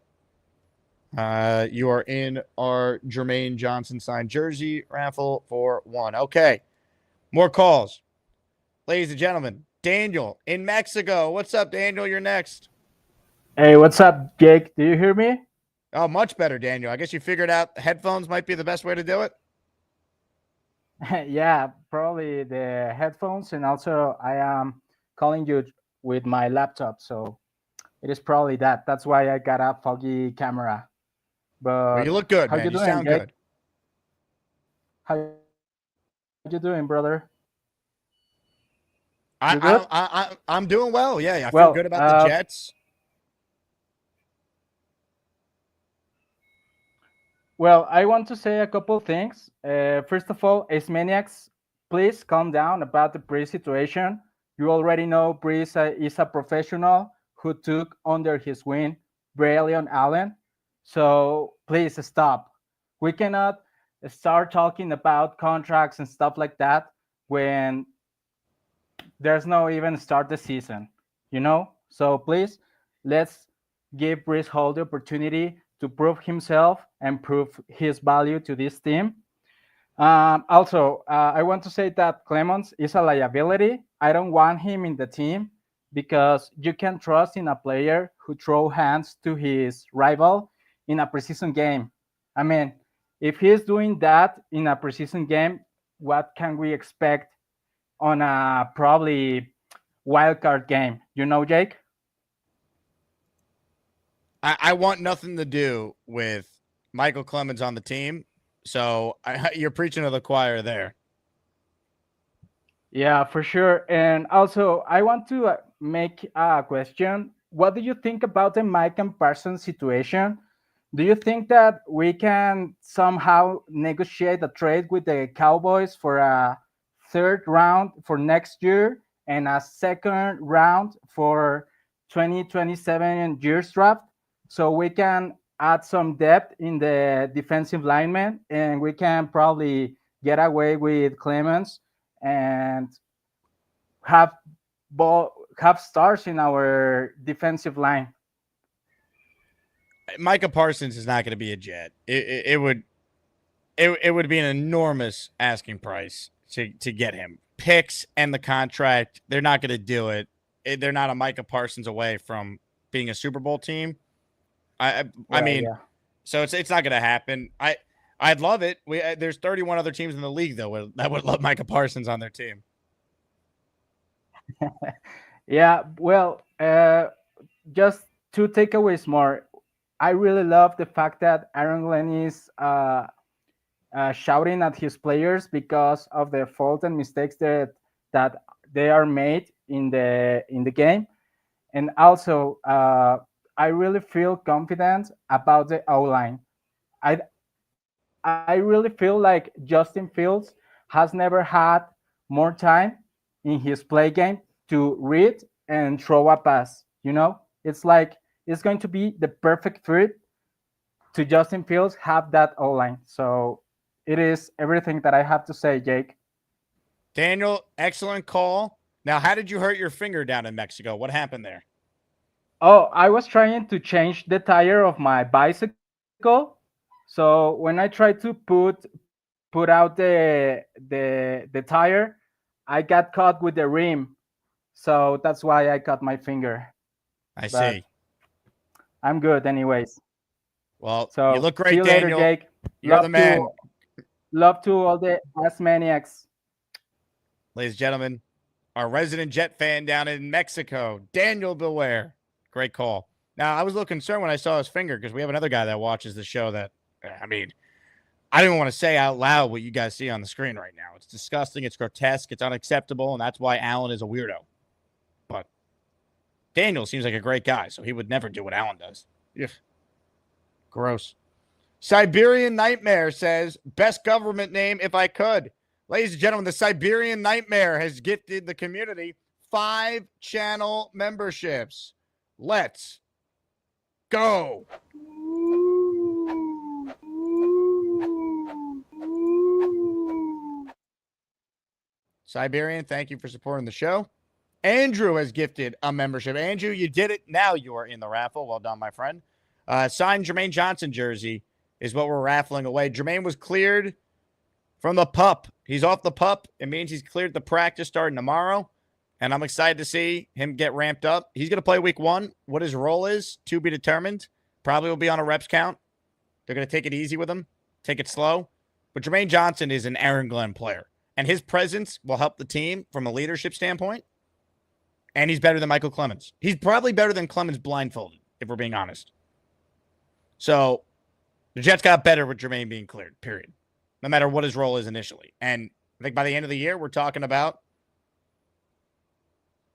Speaker 2: You are in our Germaine Johnson signed jersey raffle for one. Okay. More calls. Ladies and gentlemen, Daniel in Mexico. What's up, Daniel? You're next.
Speaker 15: Hey, what's up, Jake? Do you hear me?
Speaker 2: Oh, much better, Daniel. I guess you figured out headphones might be the best way to do it.
Speaker 15: Yeah, probably the headphones, and also I am calling you with my laptop, so it is probably that. That's why I got a foggy camera. But
Speaker 2: well, you look good,
Speaker 15: how
Speaker 2: man.
Speaker 15: You doing,
Speaker 2: sound
Speaker 15: Jake?
Speaker 2: good.
Speaker 15: How you doing, brother?
Speaker 2: I'm doing well. Yeah, I feel good about the Jets.
Speaker 15: Well, I want to say a couple of things. First of all, Ace Maniacs, please calm down about the Breece situation. You already know Breece is a professional who took under his wing Braylon Allen. So please stop. We cannot start talking about contracts and stuff like that when there's no even start the season, you know? So please, let's give Breece Hall the opportunity to prove himself and prove his value to this team. Also, I want to say that Clemens is a liability. I don't want him in the team because you can trust in a player who throws hands to his rival in a preseason game. I mean, if he's doing that in a preseason game, what can we expect on a probably wildcard game? You know, Jake?
Speaker 2: I want nothing to do with Michael Clemens on the team. So you're preaching to the choir there.
Speaker 15: Yeah, for sure. And also, I want to make a question. What do you think about the Mike and Parsons situation? Do you think that we can somehow negotiate a trade with the Cowboys for a third round for next year and a second round for 2027 year's draft? So we can add some depth in the defensive linemen, and we can probably get away with Clemens and have stars in our defensive line.
Speaker 2: Micah Parsons is not going to be a Jet. It would be an enormous asking price to get him. Picks and the contract, they're not going to do it. They're not a Micah Parsons away from being a Super Bowl team. I mean, so it's not going to happen. I'd love it. There's 31 other teams in the league though that would love Micah Parsons on their team.
Speaker 15: Yeah, well, just two takeaways more. I really love the fact that Aaron Glenn is shouting at his players because of the fault and mistakes that they are made in the game, and also I really feel confident about the O-line. I really feel like Justin Fields has never had more time in his play game to read and throw a pass. It's like it's going to be the perfect fit to Justin Fields have that O-line. So it is everything that I have to say, Jake.
Speaker 2: Daniel, excellent call. Now, how did you hurt your finger down in Mexico? What happened there?
Speaker 15: Oh, I was trying to change the tire of my bicycle. So when I tried to put out the tire, I got caught with the rim. So that's why I cut my finger.
Speaker 2: I see.
Speaker 15: I'm good anyways.
Speaker 2: Well,
Speaker 15: so
Speaker 2: you look great,
Speaker 15: see you
Speaker 2: Daniel.
Speaker 15: later, Jake.
Speaker 2: You're the man.
Speaker 15: Love to all the Asmaniacs.
Speaker 2: Ladies and gentlemen, our resident Jet fan down in Mexico, Daniel Beware. Great call. Now, I was a little concerned when I saw his finger because we have another guy that watches the show that, I don't even want to say out loud what you guys see on the screen right now. It's disgusting. It's grotesque. It's unacceptable. And that's why Alan is a weirdo. But Daniel seems like a great guy, so he would never do what Alan does. Ugh. Gross. Siberian Nightmare says, best government name if I could. Ladies and gentlemen, the Siberian Nightmare has gifted the community 5 channel memberships. Let's go. Siberian, thank you for supporting the show. Andrew has gifted a membership. Andrew, you did it. Now you are in the raffle. Well done, my friend. Signed Germaine Johnson jersey is what we're raffling away. Germaine was cleared from the PUP. He's off the PUP. It means he's cleared the practice starting tomorrow. And I'm excited to see him get ramped up. He's going to play week 1. What his role is, to be determined. Probably will be on a reps count. They're going to take it easy with him, take it slow. But Germaine Johnson is an Aaron Glenn player. And his presence will help the team from a leadership standpoint. And he's better than Michael Clemens. He's probably better than Clemens blindfolded, if we're being honest. So the Jets got better with Germaine being cleared, period. No matter what his role is initially. And I think by the end of the year, we're talking about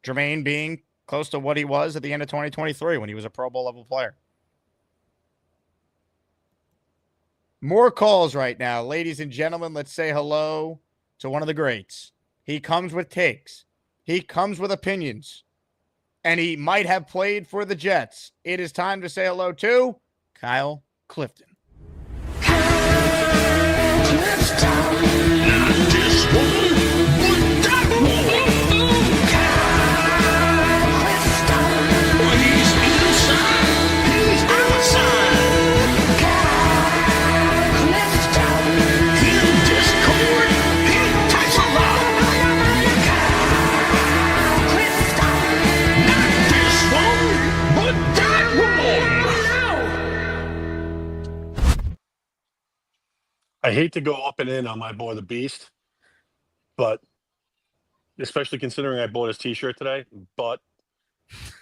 Speaker 2: Germaine being close to what he was at the end of 2023 when he was a Pro Bowl level player. More calls right now. Ladies and gentlemen, let's say hello to one of the greats. He comes with takes. He comes with opinions. And he might have played for the Jets. It is time to say hello to Kyle Clifton.
Speaker 16: I hate to go up and in on my boy, the Beast, but especially considering I bought his T-shirt today, but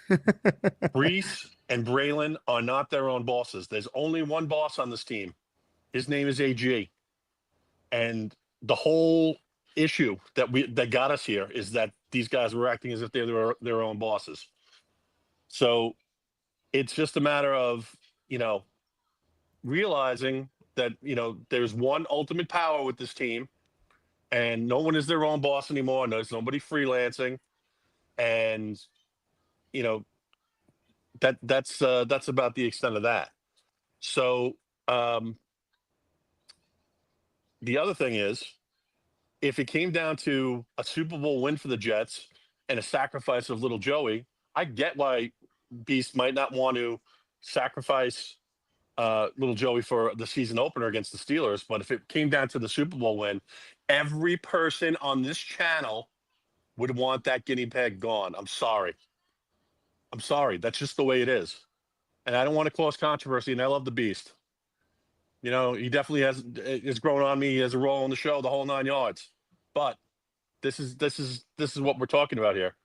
Speaker 16: Breece and Braylon are not their own bosses. There's only one boss on this team. His name is AG. And the whole issue that got us here is that these guys were acting as if they're their own bosses. So it's just a matter of, realizing that, there's one ultimate power with this team and no one is their own boss anymore. There's nobody freelancing. And, that's about the extent of that. So the other thing is, if it came down to a Super Bowl win for the Jets and a sacrifice of little Joey, I get why Beast might not want to sacrifice little Joey for the season opener against the Steelers. But if it came down to the Super Bowl win, every person on this channel would want that guinea pig gone. I'm sorry. That's just the way it is. And I don't want to cause controversy, and I love the Beast. He definitely has grown on me. He has a role in the show, the whole 9 yards. But this is what we're talking about here.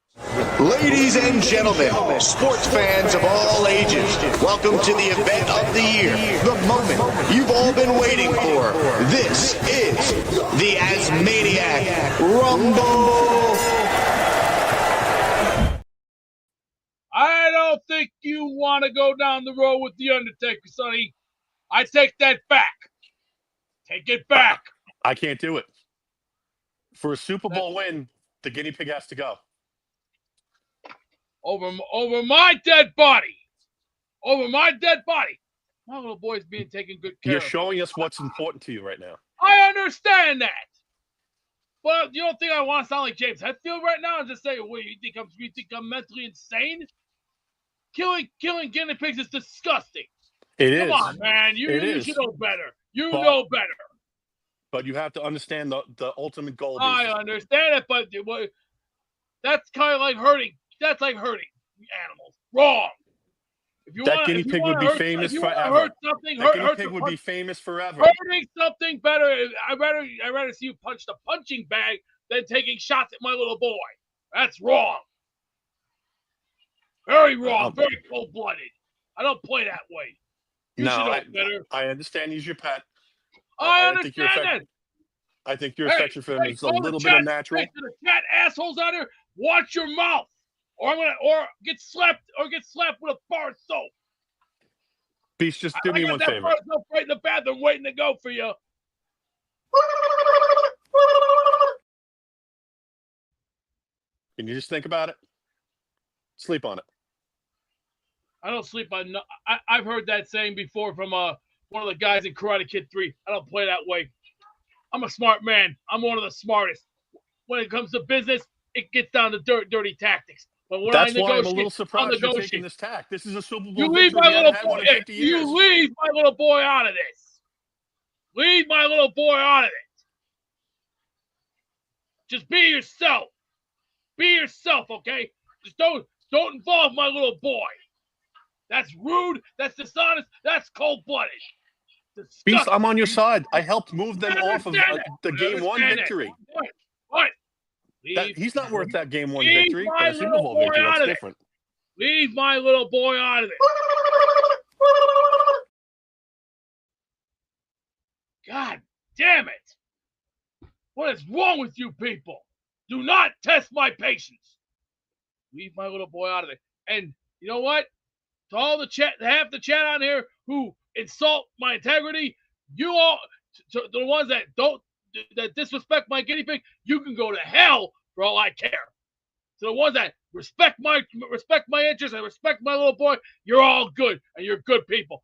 Speaker 17: Ladies and gentlemen, sports fans of all ages, welcome to the event of the year, the moment you've all been waiting for. This is the Asmaniac Rumble.
Speaker 10: I don't think you want to go down the road with The Undertaker, Sonny. I take that back. Take it back.
Speaker 16: I can't do it. For a Super Bowl win, The guinea pig has to go.
Speaker 10: Over my dead body. Over my dead body. My little boy's being taken good care
Speaker 16: You're
Speaker 10: of.
Speaker 16: showing us what's important to you right now.
Speaker 10: I understand that. But you don't think I want to sound like James Hetfield right now and just say, "Wait, you think I'm mentally insane?" Killing guinea pigs is disgusting. Come on, man. You should know better. You know better.
Speaker 16: But you have to understand the ultimate goal.
Speaker 10: I understand it, but that's kind of like hurting. That's like hurting animals. Wrong. If you
Speaker 16: That guinea pig would be famous forever.
Speaker 10: Hurt something,
Speaker 16: that guinea pig would be famous forever.
Speaker 10: Hurting something better. I'd rather see you punch the punching bag than taking shots at my little boy. That's wrong. Very wrong. Very cold-blooded. I don't play that way. You should know better.
Speaker 16: I understand he's your pet.
Speaker 10: I understand that.
Speaker 16: I think your affection for him is a little bit unnatural.
Speaker 10: To the chat assholes out there, watch your mouth, or get slapped with a bar of soap.
Speaker 16: Beast, just do me one favor.
Speaker 10: Bar of soap right in the bathroom, waiting to go for you.
Speaker 16: Can you just think about it? Sleep on it.
Speaker 10: I don't sleep on. I've heard that saying before from one of the guys in Karate Kid 3. I don't play that way. I'm a smart man. I'm one of the smartest. When it comes to business, it gets down to dirty tactics. But when
Speaker 16: That's
Speaker 10: I
Speaker 16: why I'm a little surprised you're taking this tack. This is a Super Bowl.
Speaker 10: You leave my little boy. You leave my little boy out of this. Leave my little boy out of it. Just be yourself. Be yourself, okay? Just don't involve my little boy. That's rude. That's dishonest. That's cold-blooded.
Speaker 16: Beast, I'm on your side. I helped move them off of the Game 1 victory.
Speaker 10: What?
Speaker 16: He's not worth that Game 1 victory, but a Super Bowl victory, that's different.
Speaker 10: Leave my little boy out of it. God damn it. What is wrong with you people? Do not test my patience. Leave my little boy out of it. And you know what? To all the chat, half the chat on here who insult my integrity, you all, to the ones that disrespect my guinea pig, you can go to hell for all I care. To the ones that respect my interests and respect my little boy, you're all good and you're good people.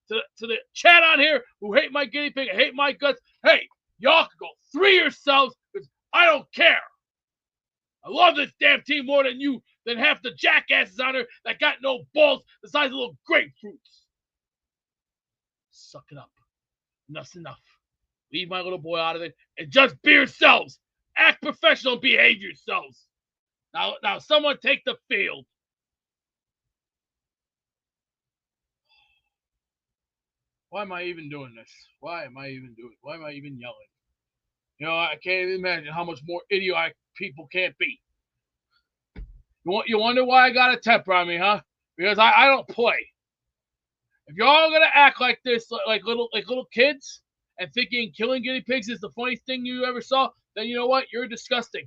Speaker 10: To the chat on here who hate my guinea pig and hate my guts, hey, y'all can go free yourselves because I don't care. I love this damn team more than half the jackasses on here that got no balls the size of little grapefruits. Suck it up. Enough's enough. Leave my little boy out of it and just be yourselves. Act professional and behave yourselves. Now someone take the field. Why am I even doing this? Why am I even yelling? You know, I can't even imagine how much more idiotic people can't be. You wonder why I got a temper on me, huh? Because I don't play. If y'all gonna act like this, like little kids, and thinking killing guinea pigs is the funniest thing you ever saw, then you know what? You're disgusting.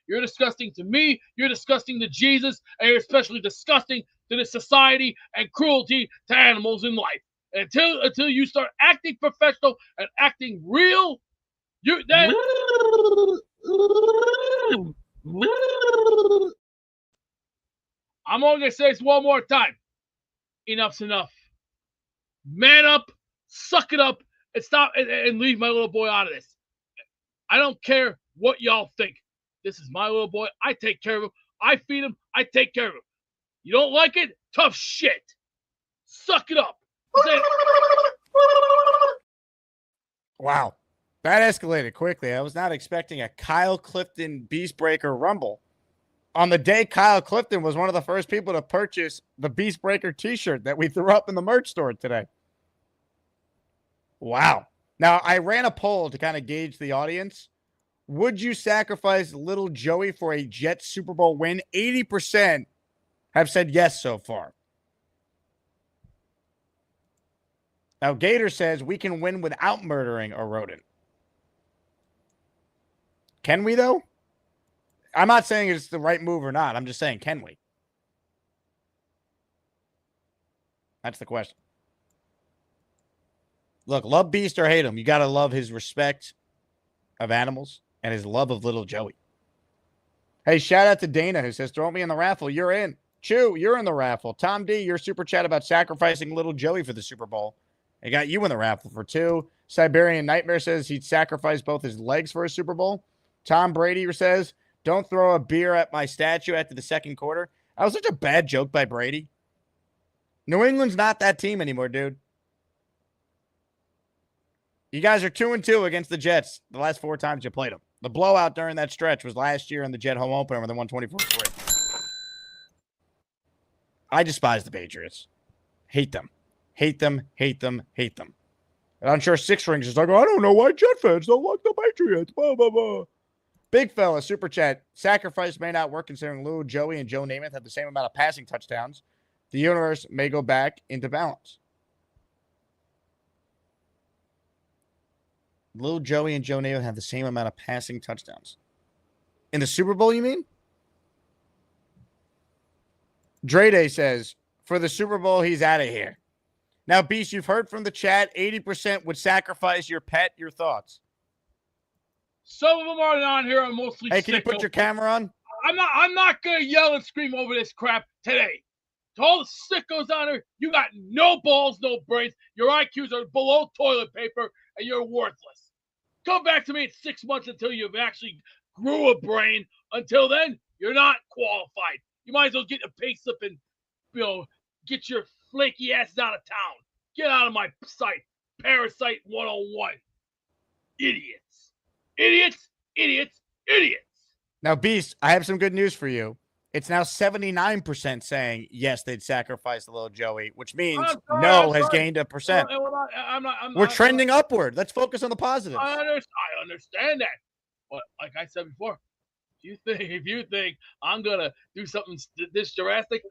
Speaker 10: You're disgusting to me. You're disgusting to Jesus, and you're especially disgusting to the society and cruelty to animals in life. And until you start acting professional and acting real, then. I'm only going to say this one more time. Enough's enough. Man up, suck it up, and stop and leave my little boy out of this. I don't care what y'all think. This is my little boy. I take care of him. I feed him. I take care of him. You don't like it? Tough shit. Suck it up.
Speaker 2: Wow. That escalated quickly. I was not expecting a Kyle Clifton Beastbreaker Rumble. On the day Kyle Clifton was one of the first people to purchase the Beastbreaker t-shirt that we threw up in the merch store today. Wow. Now, I ran a poll to kind of gauge the audience. Would you sacrifice little Joey for a Jets Super Bowl win? 80% have said yes so far. Now, Gator says we can win without murdering a rodent. Can we, though? I'm not saying it's the right move or not. I'm just saying, can we? That's the question. Look, love Beast or hate him, you got to love his respect of animals and his love of little Joey. Hey, shout out to Dana who says, throw me in the raffle. You're in. Chew, you're in the raffle. Tom D, your super chat about sacrificing little Joey for the Super Bowl. I got you in the raffle for 2. Siberian Nightmare says he'd sacrifice both his legs for a Super Bowl. Tom Brady says, don't throw a beer at my statue after the second quarter. That was such a bad joke by Brady. New England's not that team anymore, dude. You guys are 2-2 against the Jets the last 4 times you played them. The blowout during that stretch was last year in the Jet home opener when they won 24-3. I despise the Patriots. Hate them. Hate them, hate them, hate them. And I'm sure Six Rings is like, I don't know why Jet fans don't like the Patriots. Blah, blah, blah. Big fella, super chat. Sacrifice may not work considering Lou, Joey, and Joe Namath have the same amount of passing touchdowns. The universe may go back into balance. Lou, Joey, and Joe Namath have the same amount of passing touchdowns. In the Super Bowl, you mean? Dre Day says, for the Super Bowl, he's out of here. Now, Beast, you've heard from the chat, 80% would sacrifice your pet. Your thoughts?
Speaker 10: Some of them are on here are mostly
Speaker 2: Hey, can you put your camera on?
Speaker 10: I'm not gonna yell and scream over this crap today. To all the sickos on here, you got no balls, no brains. Your IQs are below toilet paper, and you're worthless. Come back to me in 6 months until you've actually grew a brain. Until then, you're not qualified. You might as well get a pay slip and, get your flaky asses out of town. Get out of my sight. Parasite 101. Idiots. Idiots, idiots, idiots.
Speaker 2: Now, Beast, I have some good news for you. It's now 79% saying yes, they'd sacrifice the little Joey, which means no has gained a percent. We're trending upward. Let's focus on the positives.
Speaker 10: I understand that. But like I said before, if you think I'm gonna do something this drastic,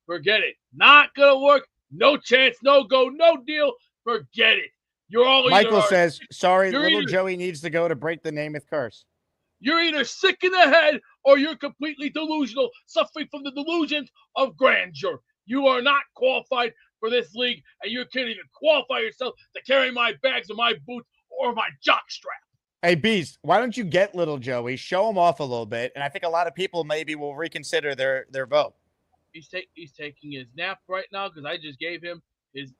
Speaker 10: forget it. Not gonna work. No chance. No go. No deal. Forget it. You're all.
Speaker 2: Michael says, "Sorry, little Joey needs to go to break the Namath curse."
Speaker 10: You're either sick in the head or you're completely delusional, suffering from the delusions of grandeur. You are not qualified for this league, and you can't even qualify yourself to carry my bags or my boots or my jockstrap.
Speaker 2: Hey, Beast, why don't you get little Joey, show him off a little bit, and I think a lot of people maybe will reconsider their vote.
Speaker 10: He's taking his nap right now because I just gave him his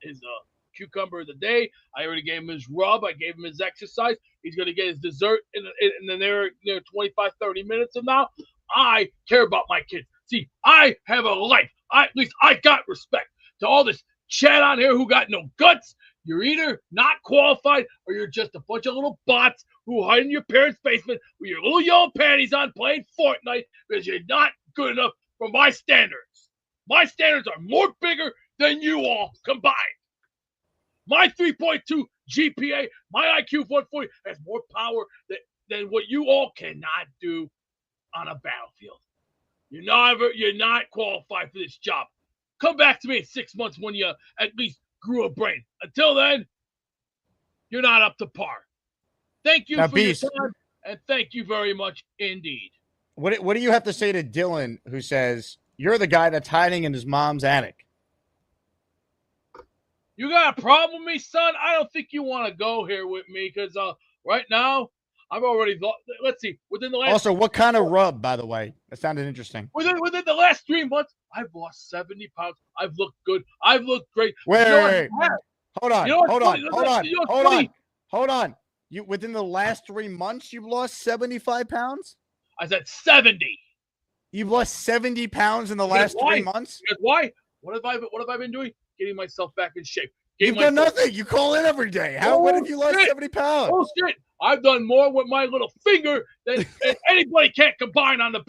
Speaker 10: cucumber of the day. I already gave him his rub. I gave him his exercise. He's going to get his dessert in the near 25, 30 minutes from now. I care about my kids. See, I have a life. At least I got respect. To all this chat on here who got no guts, you're either not qualified or you're just a bunch of little bots who hide in your parents' basement with your little yellow panties on playing Fortnite because you're not good enough for my standards. My standards are more bigger than you all combined. My 3.2 GPA, my IQ of 140 has more power than what you all cannot do on a battlefield. You're not qualified for this job. Come back to me in 6 months when you at least grew a brain. Until then, you're not up to par. Thank you for your time, and thank you very much indeed.
Speaker 2: What do you have to say to Dylan, who says, you're the guy that's hiding in his mom's attic?
Speaker 10: You got a problem with me, son? I don't think you want to go here with me because right now, I've already – let's see. Within the last –
Speaker 2: Also, what kind of rub, by the way? That sounded interesting.
Speaker 10: Within the last 3 months, I've lost 70 pounds. I've looked good. I've looked great.
Speaker 2: Wait. Hold on. You within the last 3 months, you've lost 75 pounds?
Speaker 10: I said 70.
Speaker 2: You've lost 70 pounds in the last 3 months?
Speaker 10: Because why? What have I been doing? Getting myself back in shape.
Speaker 2: You've done nothing. You call in every day. When have you lost 70 pounds?
Speaker 10: Oh, shit. I've done more with my little finger than anybody can't combine on their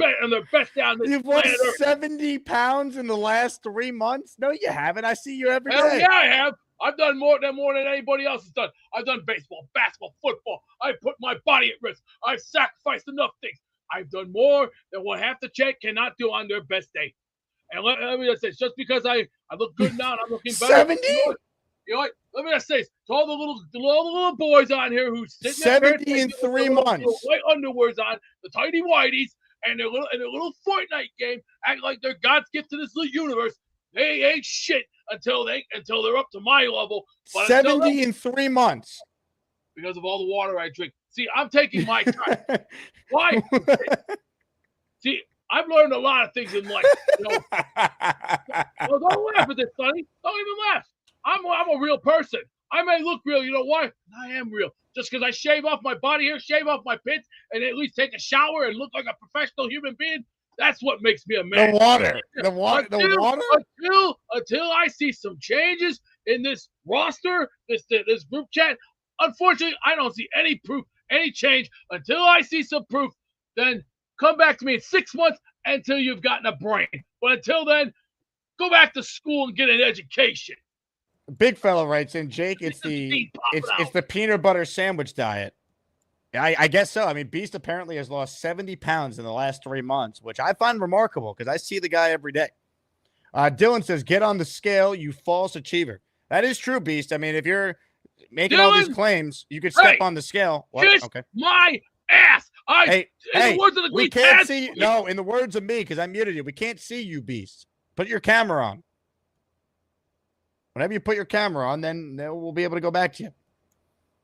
Speaker 10: best down this
Speaker 2: You've lost 70 pounds in the last 3 months? No, you haven't. I see you every day.
Speaker 10: Yeah, I have. I've done more than anybody else has done. I've done baseball, basketball, football. I've put my body at risk. I've sacrificed enough things. I've done more than what half the chat cannot do on their best day. And let me just say, just because I look good now and I'm looking better.
Speaker 2: 70?
Speaker 10: You know what? Let me just say, to all the little boys on here who sit
Speaker 2: 70 in 3 months.
Speaker 10: White underwears on, the tidy whities, and their little Fortnite game, act like they're God's gift to this little universe. They ain't shit until they're up to my level. But
Speaker 2: 70 in 3 months.
Speaker 10: Because of all the water I drink. See, I'm taking my time. Why? See, I've learned a lot of things in life. Well, don't laugh at this, Sonny. Don't even laugh. I'm a real person. I may look real. You know why? I am real. Just because I shave off my body hair, shave off my pits, and at least take a shower and look like a professional human being, that's what makes me a man.
Speaker 2: The water.
Speaker 10: Until I see some changes in this roster, this group chat, unfortunately, I don't see any proof, any change. Until I see some proof, then come back to me in 6 months until you've gotten a brain. But until then, go back to school and get an education.
Speaker 2: Big fella writes in, Jake, it's the peanut butter sandwich diet. I guess so. I mean, Beast apparently has lost 70 pounds in the last 3 months, which I find remarkable because I see the guy every day. Dylan says, get on the scale, you false achiever. That is true, Beast. I mean, if you're making all these claims, you could step on the scale.
Speaker 10: Kiss my ass.
Speaker 2: Hey,
Speaker 10: the words of the
Speaker 2: we can't see you. No, in the words of me, because I muted you, we can't see you, Beast. Put your camera on. Whenever you put your camera on, then we'll be able to go back to you.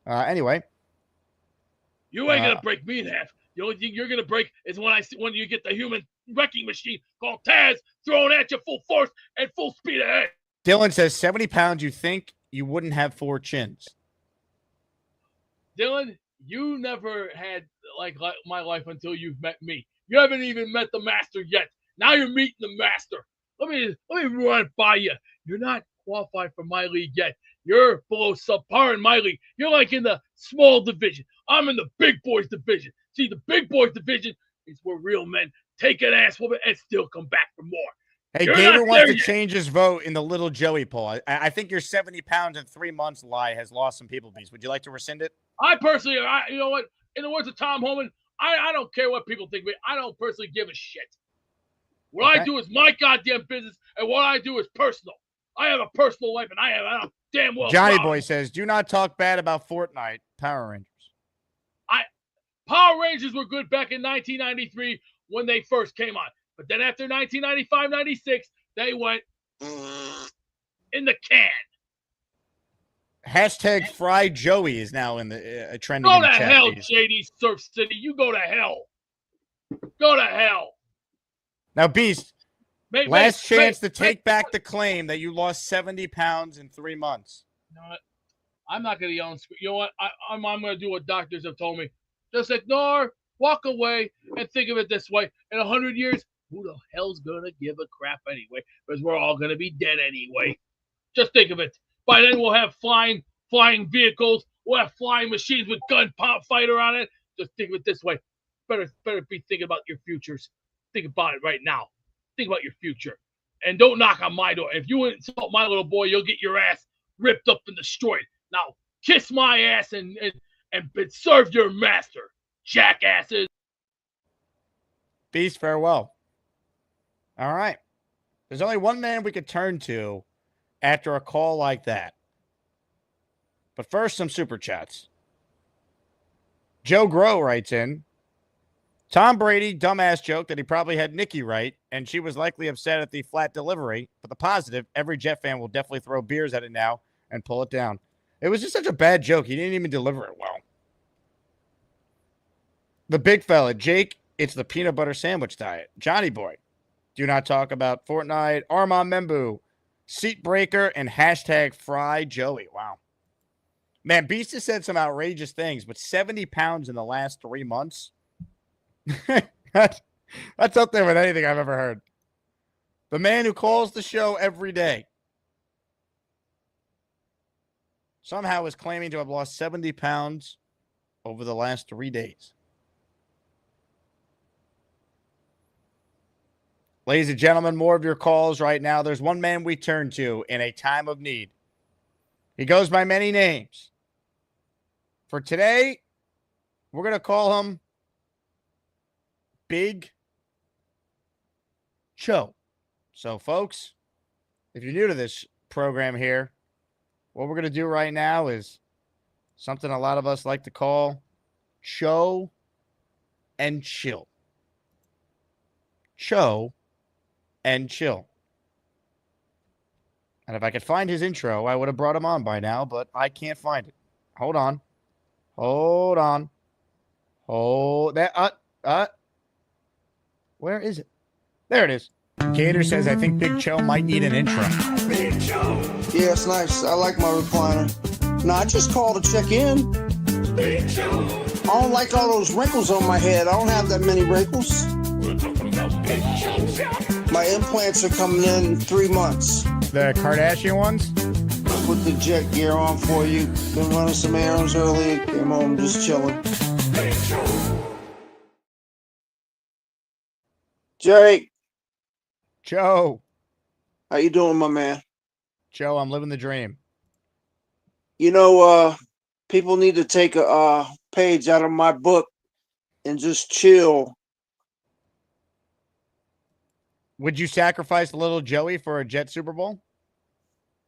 Speaker 2: Anyway.
Speaker 10: You ain't going to break me in half. The only thing you're going to break is when you get the human wrecking machine called Taz thrown at you full force and full speed ahead.
Speaker 2: Dylan says 70 pounds, you think you wouldn't have 4 chins.
Speaker 10: Dylan, you never had like my life until you've met me. You haven't even met the master yet. Now you're meeting the master. Let me run it by you. You're not qualified for my league yet. You're below subpar in my league. You're like in the small division. I'm in the big boys division. See, the big boys division is where real men take an ass whooping and still come back for more.
Speaker 2: Hey, Gator wants to change his vote in the little Joey poll. I think your 70 pounds in 3 months lie has lost some people, Beast. Would you like to rescind it?
Speaker 10: I personally, you know what? In the words of Tom Holman, I don't care what people think of me. I don't personally give a shit. What I do is my goddamn business, and what I do is personal. I have a personal life, and I have damn well.
Speaker 2: Johnny Boy says, do not talk bad about Fortnite. Power Rangers.
Speaker 10: Power Rangers were good back in 1993 when they first came on. But then after 1995-96, they went in the can.
Speaker 2: Hashtag Fry Joey is now in the trending.
Speaker 10: Go
Speaker 2: in the
Speaker 10: to
Speaker 2: chat,
Speaker 10: hell,
Speaker 2: Beast.
Speaker 10: JD Surf City. You go to hell. Go to hell.
Speaker 2: Now, Beast, last chance to take back the claim that you lost 70 pounds in 3 months.
Speaker 10: You know what? I'm not going to yell and scream. You know what? I'm going to do what doctors have told me. Just ignore, walk away, and think of it this way. In 100 years, who the hell's going to give a crap anyway? Because we're all going to be dead anyway. Just think of it. By then, we'll have flying vehicles. We'll have flying machines with gun pop fighter on it. Just think of it this way. Better be thinking about your futures. Think about it right now. Think about your future. And don't knock on my door. If you insult my little boy, you'll get your ass ripped up and destroyed. Now, kiss my ass and serve your master, jackasses.
Speaker 2: Beast, farewell. All right. There's only one man we could turn to after a call like that. But first, some super chats. Joe Grow writes in, Tom Brady, dumbass joke that he probably had Nikki right, and she was likely upset at the flat delivery. But the positive, every Jet fan will definitely throw beers at it now and pull it down. It was just such a bad joke. He didn't even deliver it well. The big fella, Jake, it's the peanut butter sandwich diet. Johnny Boy, do not talk about Fortnite. Armand Membu, Seat Breaker, and hashtag Fry Joey. Wow. Man, Beast has said some outrageous things, but 70 pounds in the last 3 months? that's up there with anything I've ever heard. The man who calls the show every day somehow is claiming to have lost 70 pounds over the last 3 days. Ladies and gentlemen, more of your calls right now. There's one man we turn to in a time of need. He goes by many names. For today, we're going to call him Big Cho. So, folks, if you're new to this program here, what we're going to do right now is something a lot of us like to call Cho and Chill. Cho and Chill. And if I could find his intro, I would have brought him on by now, but I can't find it. Hold on. Hold on. Hold that. Where There it is. Gator says, I think Big Cho might need an intro.
Speaker 18: Yeah, it's nice. I like my recliner. No, I just called to check in. I don't like all those wrinkles on my head. I don't have that many wrinkles. My implants are coming in 3 months.
Speaker 2: The Kardashian ones?
Speaker 18: Put the jet gear on for you. Been running some errands earlier. Came home just chilling. Jake.
Speaker 2: Joe.
Speaker 18: How you doing, my man?
Speaker 2: Joe, I'm living the dream.
Speaker 18: You know, people need to take a page out of my book and just chill.
Speaker 2: Would you sacrifice little Joey for a Jet Super Bowl?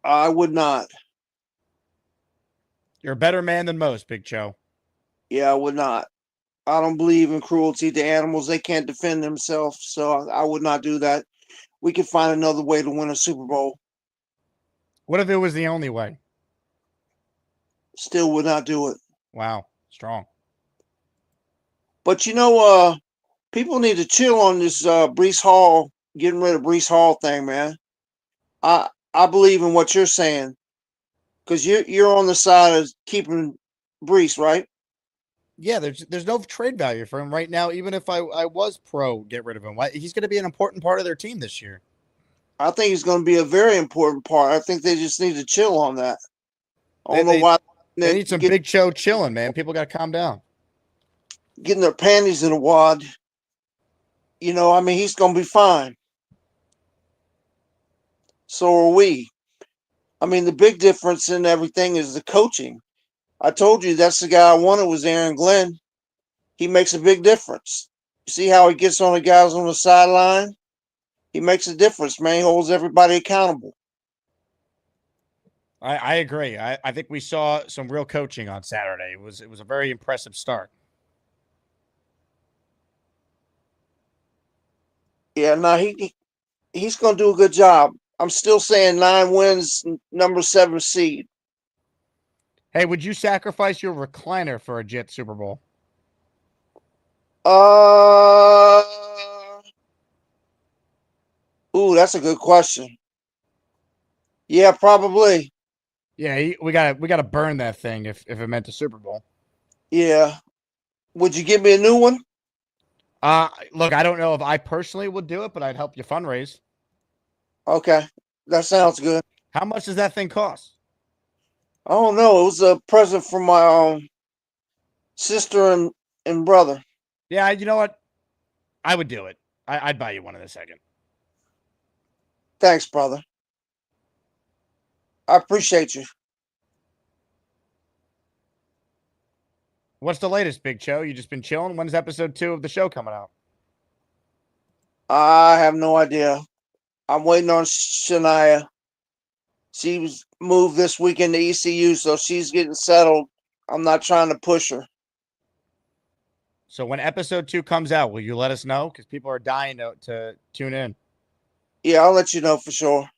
Speaker 18: I would not.
Speaker 2: You're a better man than most, Big Joe.
Speaker 18: Yeah, I would not. I don't believe in cruelty to animals. They can't defend themselves, so I would not do that. We could find another way to win a Super Bowl.
Speaker 2: What if it was the only way?
Speaker 18: Still would not do it.
Speaker 2: Wow, strong.
Speaker 18: But you know, people need to chill on this Breece Hall, getting rid of Breece Hall thing, man. I believe in what you're saying, because you're on the side of keeping Breece, right?
Speaker 2: Yeah, there's no trade value for him right now. Even if I was pro get rid of him, he's going to be an important part of their team this year.
Speaker 18: I think he's going to be a very important part. I think they just need to chill on that. I don't know why
Speaker 2: they need some Big Show chilling, man. People got to calm down.
Speaker 18: Getting their panties in a wad. You know, I mean, he's going to be fine. So are we. I mean, the big difference in everything is the coaching. I told you that's the guy I wanted was Aaron Glenn. He makes a big difference. You see how he gets on the guys on the sideline? He makes a difference, man. He holds everybody accountable.
Speaker 2: I agree. I think we saw some real coaching on Saturday. It was a very impressive start.
Speaker 18: Yeah, no, he's going to do a good job. I'm still saying 9 wins, number 7 seed.
Speaker 2: Hey, would you sacrifice your recliner for a Jet Super Bowl?
Speaker 18: Ooh, that's a good question. Yeah, probably.
Speaker 2: Yeah, we gotta burn that thing if it meant the Super Bowl.
Speaker 18: Yeah. Would you give me a new one?
Speaker 2: Look, I don't know if I personally would do it, but I'd help you fundraise.
Speaker 18: Okay, that sounds good.
Speaker 2: How much does that thing cost?
Speaker 18: I don't know. It was a present from my sister and brother.
Speaker 2: Yeah, you know what? I would do it. I'd buy you one in a second.
Speaker 18: Thanks, brother. I appreciate you.
Speaker 2: What's the latest, Big Show? You just been chilling? When's episode 2 of the show coming out?
Speaker 18: I have no idea. I'm waiting on Shania. She was moved this weekend to ECU, so she's getting settled. I'm not trying to push her.
Speaker 2: So when episode 2 comes out, will you let us know? Because people are dying to tune in.
Speaker 18: Yeah, I'll let you know for sure.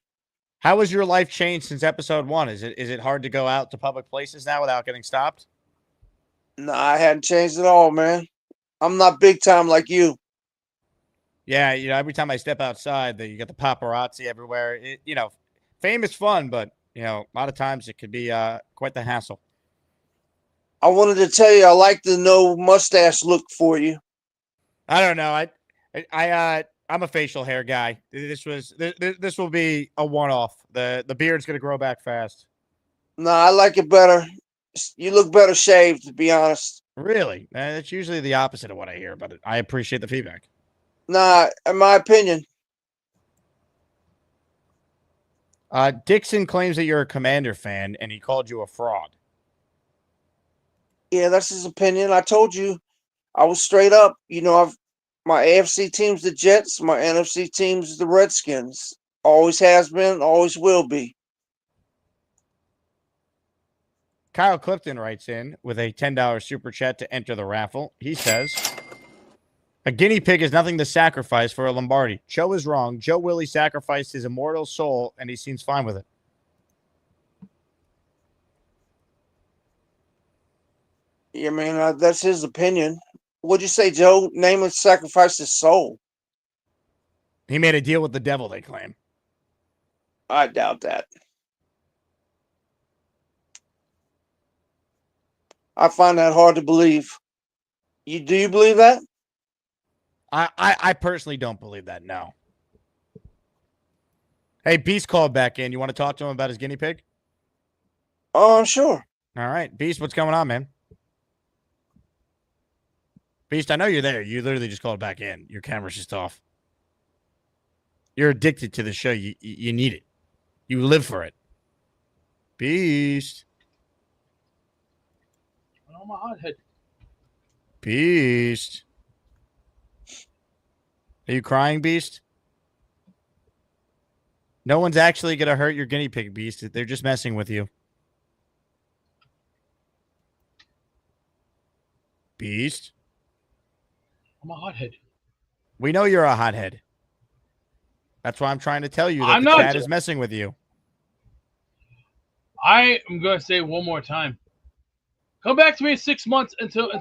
Speaker 2: How has your life changed since episode 1? Is it hard to go out to public places now without getting stopped?
Speaker 18: Nah, I hadn't changed at all, man. I'm not big time like you.
Speaker 2: Yeah, every time I step outside, you got the paparazzi everywhere. Fame is fun, but a lot of times it could be quite the hassle.
Speaker 18: I wanted to tell you I like the no mustache look for you.
Speaker 2: I don't know. I'm a facial hair guy. This will be a one-off. The beard's gonna grow back fast.
Speaker 18: Nah, I like it better. You look better shaved, to be honest.
Speaker 2: Really? That's usually the opposite of what I hear, but I appreciate the feedback.
Speaker 18: Nah, in my opinion.
Speaker 2: Dixon claims that you're a Commander fan, and he called you a fraud.
Speaker 18: Yeah, that's his opinion. I told you I was straight up. My AFC team's the Jets. My NFC team's the Redskins. Always has been, always will be.
Speaker 2: Kyle Clifton writes in with a $10 super chat to enter the raffle. He says, a guinea pig is nothing to sacrifice for a Lombardi. Joe is wrong. Joe Willie sacrificed his immortal soul, and he seems fine with it.
Speaker 18: Yeah, man, that's his opinion. What'd you say, Joe? Name and sacrifice his soul.
Speaker 2: He made a deal with the devil, they claim.
Speaker 18: I doubt that. I find that hard to believe. Do you believe that?
Speaker 2: I personally don't believe that, no. Hey, Beast called back in. You want to talk to him about his guinea pig?
Speaker 18: Oh, sure.
Speaker 2: All right. Beast, what's going on, man? Beast, I know you're there. You literally just called back in. Your camera's just off. You're addicted to the show. You need it. You live for it. Beast.
Speaker 10: Oh, my hothead.
Speaker 2: Beast. Are you crying, Beast? No one's actually going to hurt your guinea pig, Beast. They're just messing with you. Beast.
Speaker 10: I'm a hothead.
Speaker 2: We know you're a hothead. That's why I'm trying to tell you that
Speaker 10: I'm
Speaker 2: the
Speaker 10: not
Speaker 2: chat is messing with you.
Speaker 10: I am going to say one more time. Come back to me in 6 months until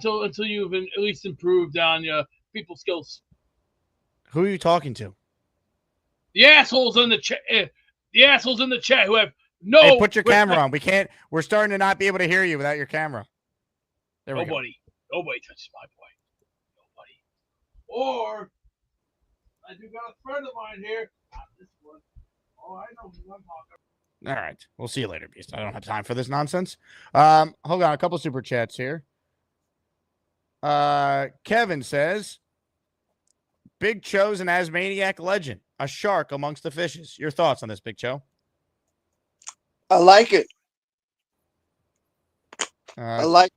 Speaker 10: you've at least improved on your people skills.
Speaker 2: Who are you talking to?
Speaker 10: The assholes in the chat. The assholes in the chat who have no.
Speaker 2: Hey, put your camera on. We can't. We're starting to not be able to hear you without your camera. There we go.
Speaker 10: Nobody touches my boy. Nobody. Or I do got a friend of mine here. Not this one. Oh, I know who I'm talking.
Speaker 2: All right. We'll see you later, Beast. I don't have time for this nonsense. Hold on. A couple super chats here. Kevin says, Big Cho's an Asmaniac legend, a shark amongst the fishes. Your thoughts on this, Big Cho?
Speaker 18: I like it. I like.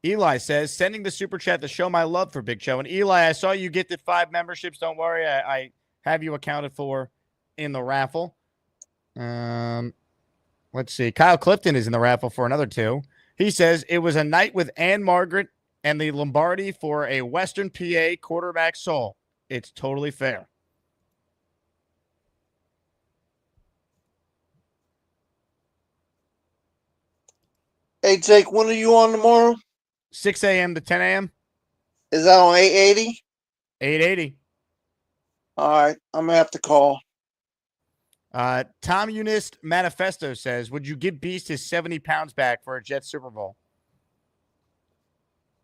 Speaker 2: Eli says, sending the super chat to show my love for Big Cho. And Eli, I saw you get the 5 memberships. Don't worry. I have you accounted for in the raffle. Let's see. Kyle Clifton is in the raffle for another 2. He says, it was a night with Ann Margaret and the Lombardi for a Western PA quarterback soul. It's totally fair.
Speaker 18: Hey, Jake, when are you on tomorrow?
Speaker 2: 6 a.m. to 10 a.m.
Speaker 18: Is that on 880?
Speaker 2: 880.
Speaker 18: All right. I'm going to have to call.
Speaker 2: Tom Unist Manifesto says, would you give Beast his 70 pounds back for a Jets Super Bowl?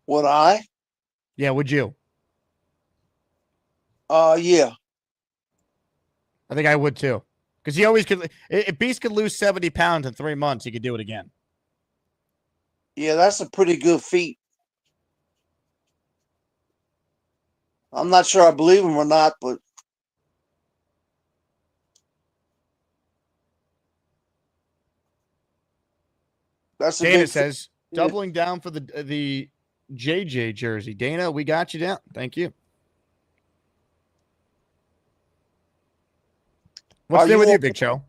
Speaker 18: Would I?
Speaker 2: Yeah, would you?
Speaker 18: Yeah.
Speaker 2: I think I would too. Because he always could. If Beast could lose 70 pounds in 3 months, he could do it again.
Speaker 18: Yeah, that's a pretty good feat. I'm not sure I believe him or not, but that's a
Speaker 2: Dana
Speaker 18: big
Speaker 2: says, doubling down for the JJ jersey. Dana, we got you down. Thank you. What's new with you, Big Cho?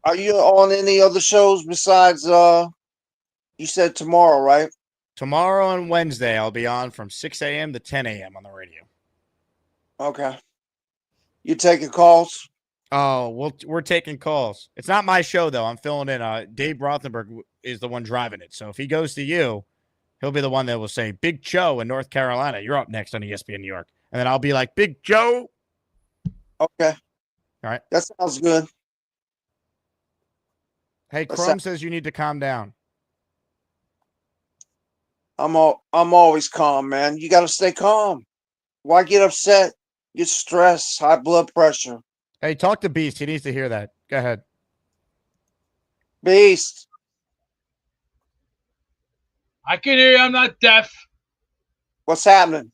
Speaker 18: Are you on any other shows besides you said tomorrow, right?
Speaker 2: Tomorrow and Wednesday, I'll be on from 6 a.m. to 10 a.m. on the radio.
Speaker 18: Okay. You taking calls?
Speaker 2: Oh, we're taking calls. It's not my show, though. I'm filling in. Dave Rothenberg is the one driving it. So if he goes to you, he'll be the one that will say, Big Joe in North Carolina, you're up next on ESPN New York. And then I'll be like, Big Joe.
Speaker 18: Okay.
Speaker 2: All right.
Speaker 18: That sounds good.
Speaker 2: Hey, Chrome says you need to calm down.
Speaker 18: I'm always calm, man. You got to stay calm. Why get upset? Get stressed, high blood pressure.
Speaker 2: Hey, talk to Beast. He needs to hear that. Go ahead.
Speaker 18: Beast.
Speaker 10: I can hear you. I'm not deaf.
Speaker 18: What's happening?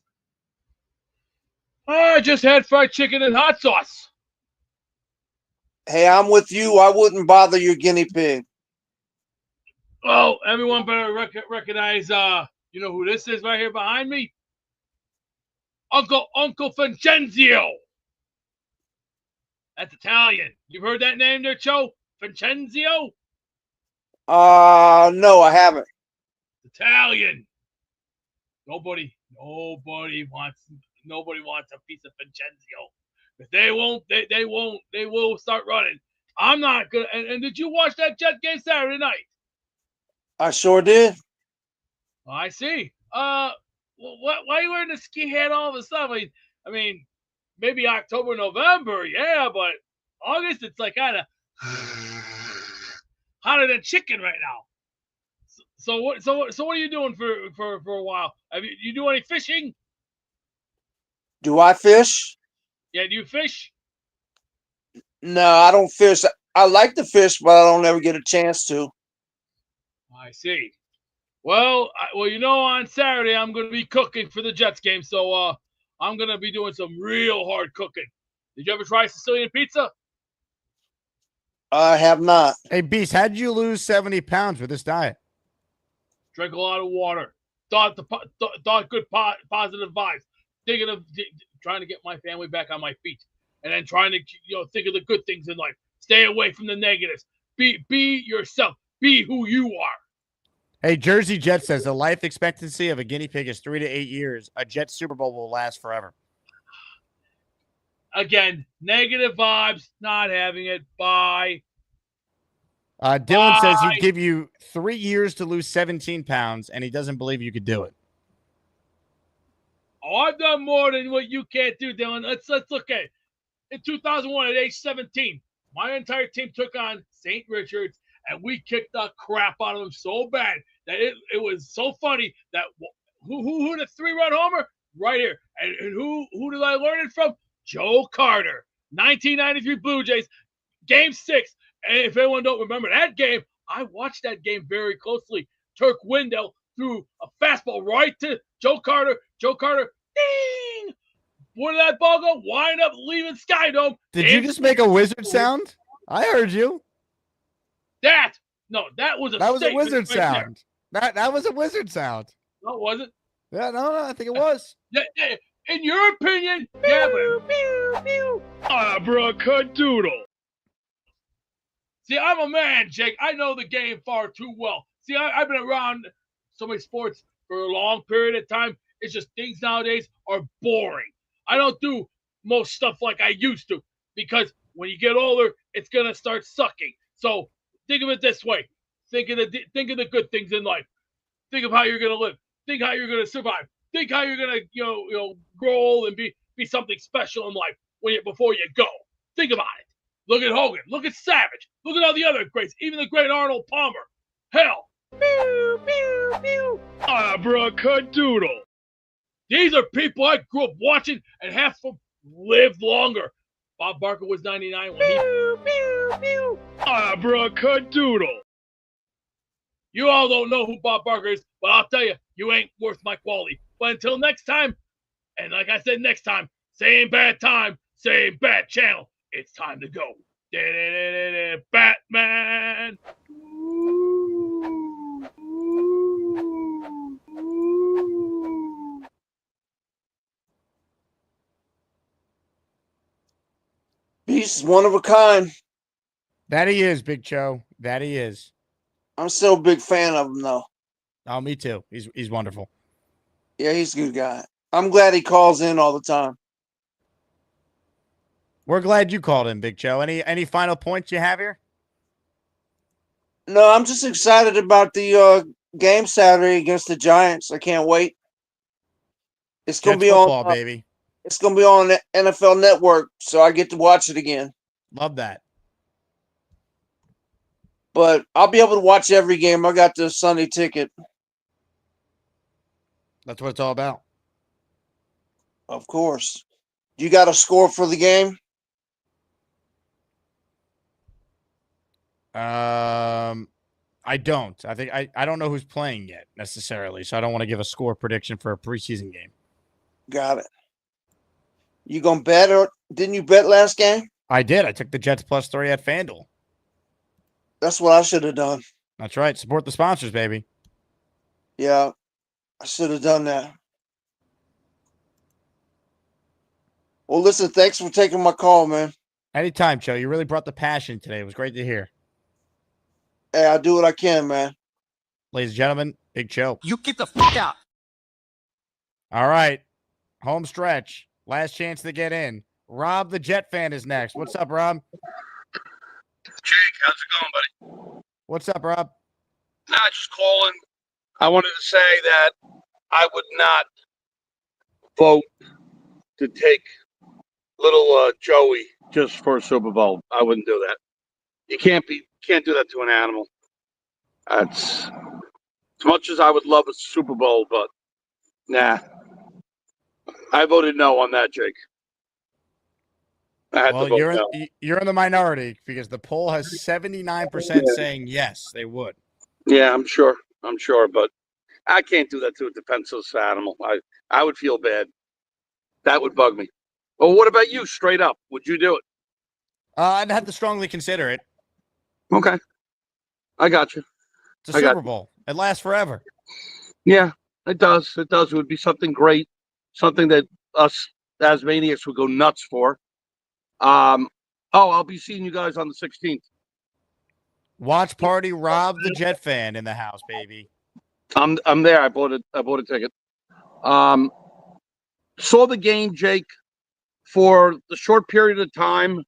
Speaker 10: Oh, I just had fried chicken and hot sauce.
Speaker 18: Hey, I'm with you. I wouldn't bother your guinea pig.
Speaker 10: Well, everyone better recognize, you know who this is right here behind me? Uncle Vincenzo. That's Italian. You've heard that name there, Cho? Vincenzo?
Speaker 18: No, I haven't.
Speaker 10: Italian. Nobody wants a piece of Vincenzo. If they will start running. I'm not gonna. And did you watch that Jet game Saturday night?
Speaker 18: I sure did.
Speaker 10: I see. Why are you wearing the ski hat all of a sudden? I mean, maybe October, November, yeah, but August, it's like kind of hotter than chicken right now. So what are you doing for a while? Have you do any fishing?
Speaker 18: Do I fish?
Speaker 10: Yeah, do you fish?
Speaker 18: No, I don't fish. I like to fish, but I don't ever get a chance to.
Speaker 10: I see. Well, on Saturday I'm going to be cooking for the Jets game, so I'm going to be doing some real hard cooking. Did you ever try Sicilian pizza?
Speaker 18: I have not.
Speaker 2: Hey, Beast, how'd you lose 70 pounds with this diet?
Speaker 10: Drank a lot of water. Thought good positive vibes. Trying to get my family back on my feet, and then trying to think of the good things in life. Stay away from the negatives. Be yourself. Be who you are.
Speaker 2: Hey, Jersey Jet says the life expectancy of a guinea pig is 3 to 8 years. A Jet Super Bowl will last forever.
Speaker 10: Again, negative vibes. Not having it. Bye.
Speaker 2: Dylan says he'd give you 3 years to lose 17 pounds, and he doesn't believe you could do it.
Speaker 10: Oh, I've done more than what you can't do, Dylan. Let's look at it. In 2001, at age 17, my entire team took on St. Richard's, and we kicked the crap out of them so bad that it was so funny that who the 3-run homer? Right here. And who did I learn it from? Joe Carter. 1993 Blue Jays, Game 6. And if anyone don't remember that game, I watched that game very closely. Turk Wendell threw a fastball right to Joe Carter. Joe Carter, ding! Where did that ball go? Wind up leaving Skydome.
Speaker 2: Did you just make a wizard sound? I heard you.
Speaker 10: That was
Speaker 2: a wizard sound. That was a wizard sound.
Speaker 10: No, it wasn't.
Speaker 2: Yeah, no, I think it was.
Speaker 10: Yeah, in your opinion, yeah, but abracadadoodle. See, I'm a man, Jake. I know the game far too well. See, I've been around so many sports for a long period of time. It's just things nowadays are boring. I don't do most stuff like I used to because when you get older, it's gonna start sucking. So think of it this way: think of the good things in life. Think of how you're gonna live. Think how you're gonna survive. Think how you're gonna grow old and be something special in life before you go. Think about it. Look at Hogan. Look at Savage. Look at all the other greats. Even the great Arnold Palmer. Hell. Abracadadoodle. These are people I grew up watching, and half of them lived longer. Bob Barker was 99 when he... Abracadadoodle. You all don't know who Bob Barker is, but I'll tell you, you ain't worth my quality. But until next time, and like I said next time, same bad time, same bad channel. It's time to go. Batman.
Speaker 18: Beast is one of a kind.
Speaker 2: That he is, Big Cho. That he is.
Speaker 18: I'm still a big fan of him, though.
Speaker 2: Oh, me too. He's wonderful.
Speaker 18: Yeah, he's a good guy. I'm glad he calls in all the time.
Speaker 2: We're glad you called in, Big Joe. Any final points you have here?
Speaker 18: No, I'm just excited about the game Saturday against the Giants. I can't wait. It's gonna be
Speaker 2: football,
Speaker 18: on,
Speaker 2: baby.
Speaker 18: It's gonna be on the NFL Network, so I get to watch it again.
Speaker 2: Love that.
Speaker 18: But I'll be able to watch every game. I got the Sunday ticket.
Speaker 2: That's what it's all about.
Speaker 18: Of course. You got a score for the game?
Speaker 2: I don't. I think I don't know who's playing yet necessarily, so I don't want to give a score prediction for a preseason game.
Speaker 18: Got it. You gonna bet, or didn't you bet last game?
Speaker 2: I did. I took the Jets +3 at FanDuel.
Speaker 18: That's what I should have done.
Speaker 2: That's right. Support the sponsors, baby.
Speaker 18: Yeah, I should have done that. Well, listen, thanks for taking my call, man.
Speaker 2: Anytime, Joe. You really brought the passion today. It was great to hear.
Speaker 18: Hey, I'll do what I can, man.
Speaker 2: Ladies and gentlemen, Big Joe.
Speaker 3: You get the fuck out.
Speaker 2: All right. Home stretch. Last chance to get in. Rob, the Jet fan, is next. What's up, Rob?
Speaker 19: Jake, how's it going, buddy?
Speaker 2: What's up, Rob?
Speaker 19: Nah, just calling. I wanted to say that I would not vote to take little Joey just for a Super Bowl. I wouldn't do that. You can't do that to an animal. That's as much as I would love a Super Bowl, but nah. I voted no on that, Jake. I had to
Speaker 2: Well,
Speaker 19: vote no.
Speaker 2: you're in the minority because the poll has 79% saying yes, they would.
Speaker 19: Yeah, I'm sure, but I can't do that to a defenseless animal. I would feel bad. That would bug me. Well, what about you? Straight up, would you do it?
Speaker 2: I'd have to strongly consider it.
Speaker 19: Okay, I got you.
Speaker 2: It's a Super Bowl. It lasts forever.
Speaker 19: Yeah, it does. It does. It would be something great, something that us as maniacs would go nuts for. I'll be seeing you guys on the 16th.
Speaker 2: Watch party Rob the Jet fan in the house, baby.
Speaker 19: I'm there. I bought a ticket. Saw the game, Jake, for the short period of time.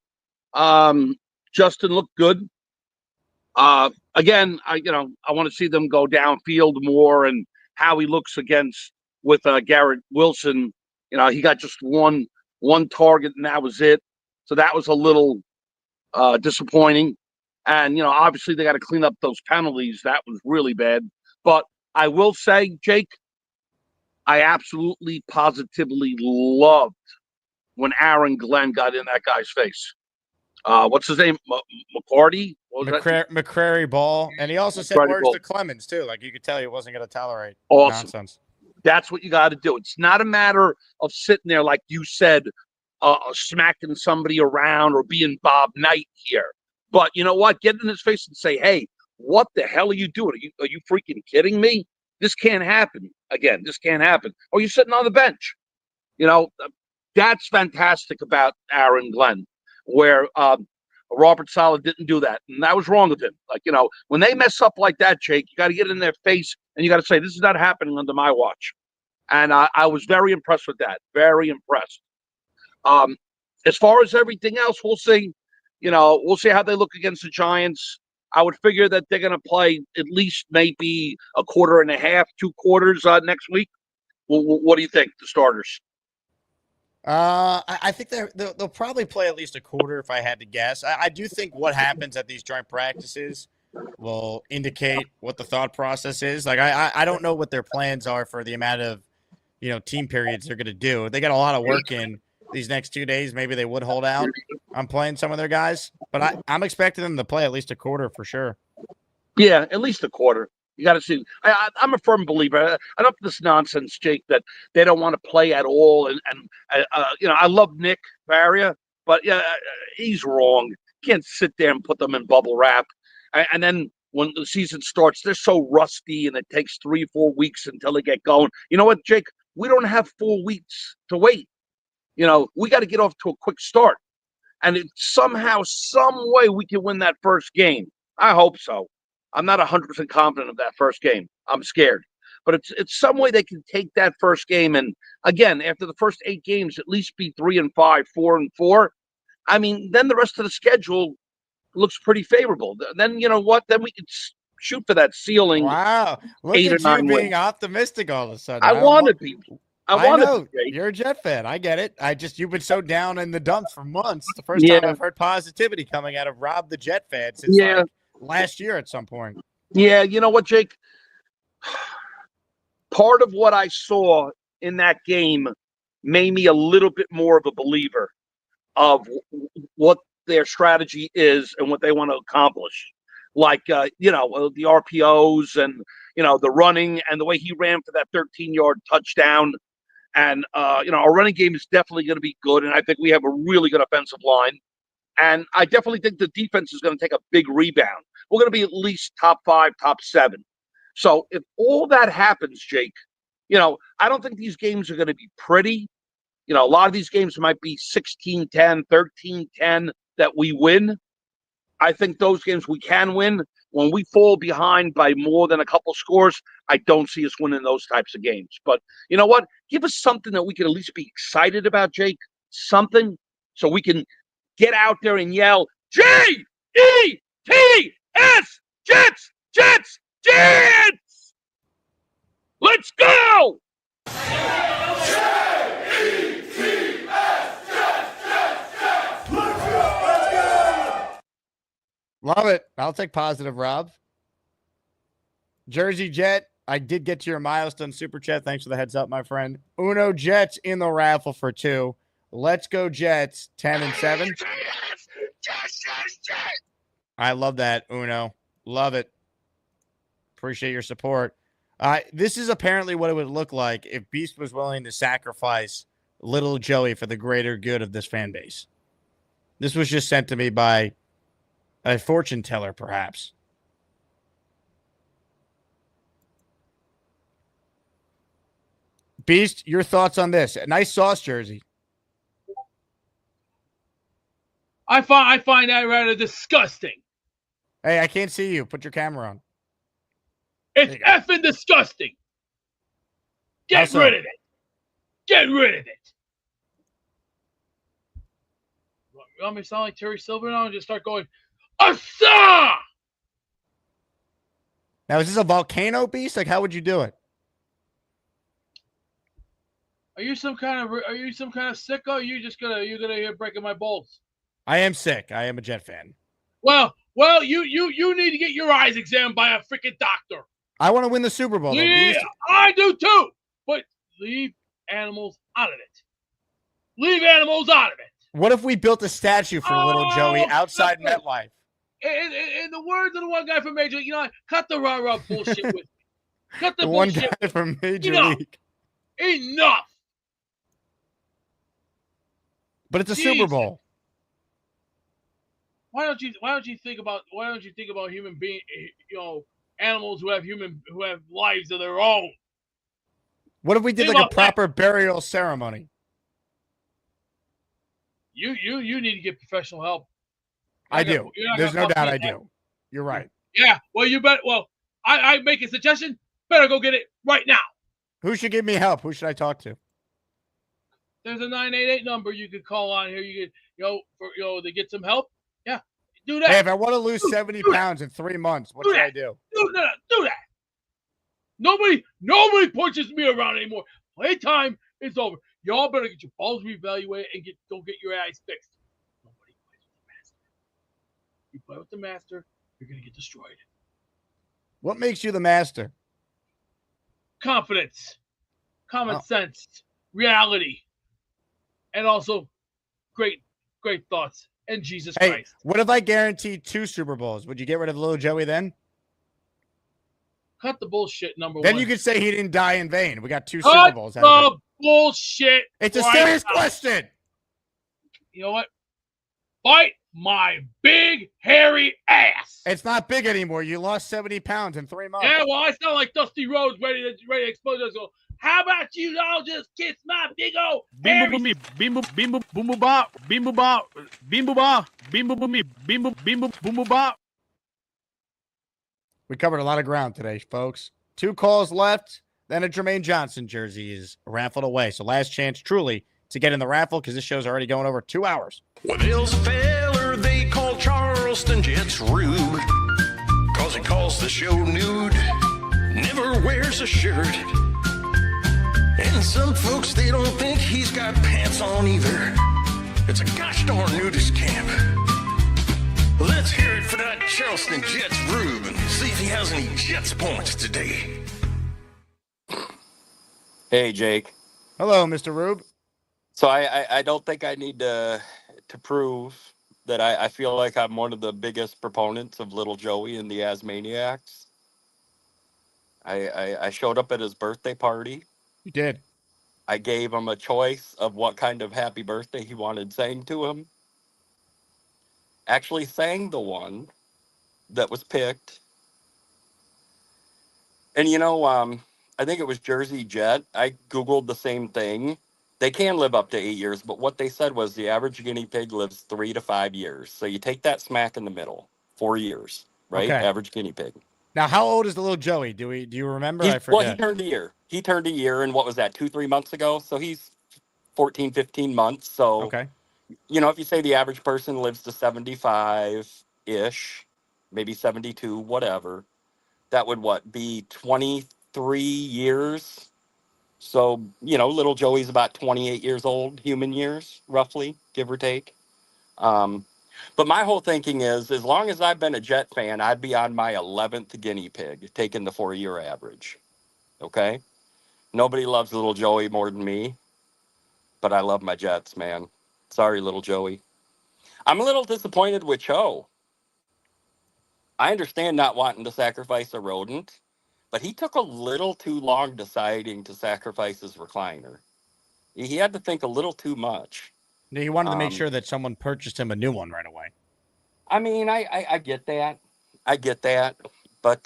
Speaker 19: Justin looked good. Again, I want to see them go downfield more and how he looks with Garrett Wilson. He got just one target and that was it. So that was a little disappointing. And obviously they got to clean up those penalties. That was really bad. But I will say, Jake, I absolutely positively loved when Aaron Glenn got in that guy's face. What's his name? McCarty?
Speaker 2: McCrary Ball. And he also said words to Clemens, too. Like, you could tell he wasn't going to tolerate nonsense.
Speaker 19: That's what you got to do. It's not a matter of sitting there, like you said, smacking somebody around or being Bob Knight here. But you know what? Get in his face and say, hey, what the hell are you doing? Are you freaking kidding me? This can't happen again. This can't happen. Or you're sitting on the bench. That's fantastic about Aaron Glenn, where Robert Saleh didn't do that. And that was wrong of him. Like, when they mess up like that, Jake, you got to get in their face and you got to say, this is not happening under my watch. And I was very impressed with that. Very impressed. As far as everything else, we'll see. We'll see how they look against the Giants. I would figure that they're going to play at least maybe a quarter and a half, 2 quarters next week. What do you think, the starters?
Speaker 2: I think they'll probably play at least a quarter if I had to guess. I do think what happens at these joint practices will indicate what the thought process is. Like, I don't know what their plans are for the amount of, team periods they're going to do. They got a lot of work in these next 2 days. Maybe they would hold out on playing some of their guys, but I'm expecting them to play at least a quarter for sure.
Speaker 19: Yeah, at least a quarter. You got to see. I'm a firm believer. I don't this nonsense, Jake, that they don't want to play at all. And I love Nick Barria, but yeah, he's wrong. You can't sit there and put them in bubble wrap. And then when the season starts, they're so rusty, and it takes 3 or 4 weeks until they get going. You know what, Jake? We don't have 4 weeks to wait. We got to get off to a quick start. And somehow, some way, we can win that first game. I hope so. I'm not 100% confident of that first game. I'm scared. But it's some way they can take that first game. And, again, after the first 8 games, at least be 3-5, 4-4. I mean, then the rest of the schedule looks pretty favorable. Then, you know what? Then we can shoot for that ceiling.
Speaker 2: Wow. Look
Speaker 19: 8 or
Speaker 2: at
Speaker 19: 9
Speaker 2: you being
Speaker 19: wins.
Speaker 2: optimistic all of a sudden.
Speaker 19: I want to be.
Speaker 2: I know. You're a Jet fan. I get it. You've been so down in the dumps for months. The first time I've heard positivity coming out of Rob the Jet fan since like last year at some point.
Speaker 19: Yeah, you know what, Jake? Part of what I saw in that game made me a little bit more of a believer of what their strategy is and what they want to accomplish. Like, the RPOs and, the running and the way he ran for that 13-yard touchdown. And, our running game is definitely going to be good. And I think we have a really good offensive line. And I definitely think the defense is going to take a big rebound. We're going to be at least top 5, top 7. So if all that happens, Jake, I don't think these games are going to be pretty. A lot of these games might be 16-10, 13-10 that we win. I think those games we can win. When we fall behind by more than a couple scores, I don't see us winning those types of games. But you know what? Give us something that we can at least be excited about, Jake. Something so we can get out there and yell, J-E-T-S, Jets, Jets, Jets! Let's go!
Speaker 20: J-E-T-S, Jets, Jets!
Speaker 2: Love it. I'll take positive, Rob. Jersey Jet, I did get to your milestone super chat. Thanks for the heads up, my friend. Uno Jets in the raffle for 2. Let's go Jets, 10 and 7. I love that, Uno. Love it. Appreciate your support. This is apparently what it would look like if Beast was willing to sacrifice little Joey for the greater good of this fan base. This was just sent to me by a fortune teller, perhaps. Beast, your thoughts on this? A nice sauce jersey.
Speaker 10: I find that rather disgusting.
Speaker 2: Hey, I can't see you. Put your camera on.
Speaker 10: It's effing disgusting. Get rid of it. Get rid of it. You want me to sound like Terry Silver now and just start going, Asa!
Speaker 2: Now, is this a volcano, Beast? Like, how would you do it?
Speaker 10: Are you some kind of sicko? You're gonna here breaking my balls.
Speaker 2: I am sick. I am a Jet fan.
Speaker 10: Well, you need to get your eyes examined by a freaking doctor.
Speaker 2: I want to win the Super Bowl.
Speaker 10: Yeah, I do too. But leave animals out of it. Leave animals out of it.
Speaker 2: What if we built a statue for little Joey outside MetLife?
Speaker 10: In the words of the one guy from Major League, cut the rah-rah bullshit with me. Cut the
Speaker 2: one
Speaker 10: bullshit.
Speaker 2: guy from Major League.
Speaker 10: Enough.
Speaker 2: But it's a Super Bowl.
Speaker 10: Why don't you think about human being, animals who have lives of their own?
Speaker 2: What if we did like a proper burial ceremony?
Speaker 10: You need to get professional help.
Speaker 2: I do. There's no doubt I do. You're right.
Speaker 10: Yeah. Well, you bet. Well, I make a suggestion. Better go get it right now.
Speaker 2: Who should give me help? Who should I talk to?
Speaker 10: There's a 988 number you could call on here. You could, to get some help. Yeah, do that.
Speaker 2: Hey, if I want to lose 70 pounds in 3 months, what should I do?
Speaker 10: Do that. Nobody pushes me around anymore. Playtime is over. Y'all better get your balls reevaluated and go get your eyes fixed. Nobody plays with the master. You play with the master, you're gonna get destroyed.
Speaker 2: What makes you the master?
Speaker 10: Confidence, common sense, reality, and also great thoughts. And Jesus Christ.
Speaker 2: What if I guaranteed 2 Super Bowls? Would you get rid of little Joey then?
Speaker 10: Cut the bullshit, number one.
Speaker 2: Then you could say he didn't die in vain. We got 2 Super Bowls.
Speaker 10: Cut the bullshit.
Speaker 2: It's a serious question.
Speaker 10: You know what? Bite my big, hairy ass.
Speaker 2: It's not big anymore. You lost 70 pounds in 3 months.
Speaker 10: Yeah, well, I sound like Dusty Rhodes ready to explode. So, how about you all just kiss my big old
Speaker 3: Bim boom me, bim boom boom boom boom ba, bim boom ba, bim boom ba, bim boom me, bim boom ba.
Speaker 2: We covered a lot of ground today, folks. 2 calls left. Then a Germaine Johnson jersey is raffled away. So last chance, truly, to get in the raffle because this show's already going over 2 hours.
Speaker 20: Well, there's a feller they call Charleston Jets Rube, cause he calls the show nude, never wears a shirt. And some folks, they don't think he's got pants on either. It's a gosh darn nudist camp. Let's hear it for that Charleston Jets Rube and see if he has any Jets points today.
Speaker 21: Hey, Jake.
Speaker 2: Hello, Mr. Rube.
Speaker 21: So I don't think I need to prove that I feel like I'm one of the biggest proponents of Little Joey and the Asmaniacs. I showed up at his birthday party.
Speaker 2: You did.
Speaker 21: I gave him a choice of what kind of happy birthday he wanted sang to him. Actually sang the one that was picked. And I think it was Jersey Jet. I Googled the same thing. They can live up to 8 years, but what they said was the average guinea pig lives 3 to 5 years. So you take that smack in the middle, 4 years, right?
Speaker 2: Okay.
Speaker 21: Average guinea pig.
Speaker 2: Now, how old is the little Joey? Do you remember? I forget.
Speaker 21: Well, he turned a year. He turned a year, and what was that, 2-3 months ago? So he's 14, 15 months. So,
Speaker 2: okay.
Speaker 21: If you say the average person lives to 75-ish, maybe 72, whatever, that would be 23 years. So, little Joey's about 28 years old, human years, roughly, give or take. But my whole thinking is, as long as I've been a Jet fan, I'd be on my 11th guinea pig, taking the 4-year average. Okay? Nobody loves little Joey more than me, but I love my Jets, man. Sorry, little Joey. I'm a little disappointed with Cho. I understand not wanting to sacrifice a rodent, but he took a little too long deciding to sacrifice his recliner. He had to think a little too much.
Speaker 2: He wanted to make sure that someone purchased him a new one right away.
Speaker 21: I mean, I get that. I get that. But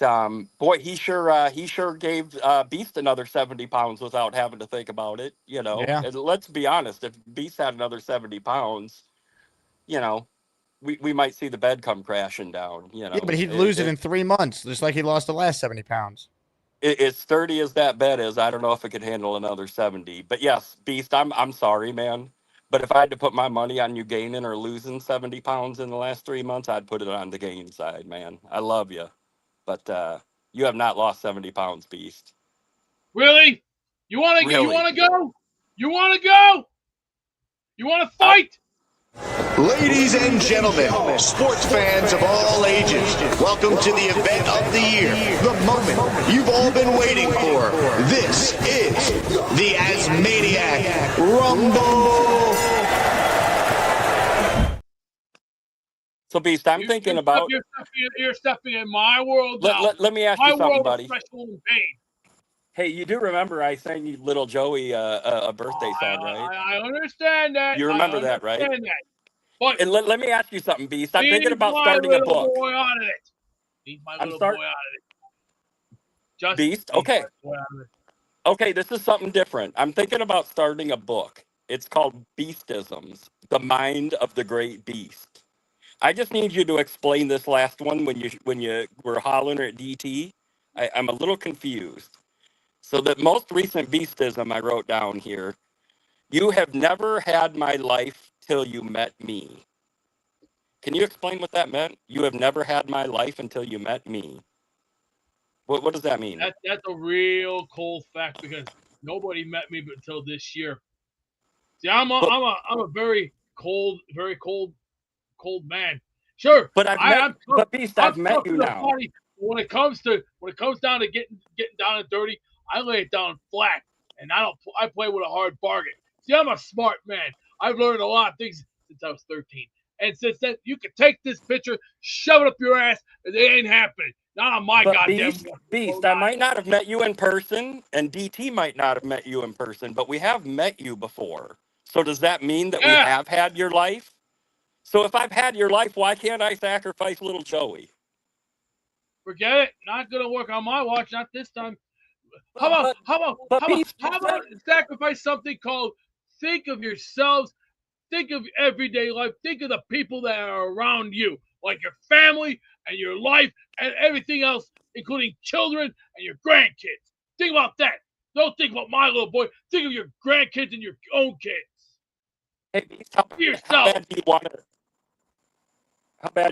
Speaker 21: boy, he sure gave Beast another 70 pounds without having to think about it. You know,
Speaker 2: Yeah.
Speaker 21: And let's be honest. If Beast had another 70 pounds, you know, we might see the bed come crashing down. You know,
Speaker 2: Yeah, but he'd lose it in 3 months, just like he lost the last 70 pounds.
Speaker 21: As sturdy as that bed is, I don't know if it could handle another 70. But yes, Beast, I'm sorry, man. But if I had to put my money on you gaining or losing 70 pounds in the last 3 months, I'd put it on the gain side, man. I love you. But you have not lost 70 pounds, Beast.
Speaker 10: Really? You want to?
Speaker 21: Really?
Speaker 10: You want to go? You want to go? You want to fight?
Speaker 17: Ladies and gentlemen, sports fans of all ages, welcome to the event of the year, the moment you've all been waiting for. This is the Asmaniac Rumble.
Speaker 21: So, Beast, I'm thinking about...
Speaker 10: You're stepping in my world now.
Speaker 21: Let me ask you something,
Speaker 10: my world
Speaker 21: buddy.
Speaker 10: of special and pain.
Speaker 21: Hey, you do remember I sang you Little Joey a birthday song, right?
Speaker 10: I understand that.
Speaker 21: You remember that, right?
Speaker 10: That. But
Speaker 21: and let me ask you something, Beast. I'm thinking about
Speaker 10: my
Speaker 21: starting a
Speaker 10: little
Speaker 21: book.
Speaker 10: boy out of it. Leave my little boy out of it. Just
Speaker 21: Beast? Okay. Okay, this is something different. I'm thinking about starting a book. It's called Beastisms, The Mind of the Great Beast. I just need you to explain this last one when you were hollering at DT. I'm a little confused. So the most recent Beastism I wrote down here, you have never had my life till you met me. Can you explain what that meant? You have never had my life until you met me. What does that mean?
Speaker 10: That's a real cold fact because nobody met me until this year. See, I'm a very cold man. Sure,
Speaker 21: but Beast, I've met you now.
Speaker 10: Party. When it comes down to getting down and dirty, I lay it down flat, and I play with a hard bargain. See, I'm a smart man. I've learned a lot of things since I was 13, and since then, you can take this picture, shove it up your ass, and it ain't happening. Not on my goddamn
Speaker 21: Beast, I might not have met you in person, and DT might not have met you in person, but we have met you before. So does that mean that we have had your life? So if I've had your life, why can't I sacrifice little Joey?
Speaker 10: Forget it. Not gonna work on my watch. Not this time. How about sacrifice something called think of yourselves, think of everyday life, think of the people that are around you, like your family and your life and everything else, including children and your grandkids. Think about that. Don't think about my little boy. Think of your grandkids and your own kids.
Speaker 21: Hey, Beast, how bad do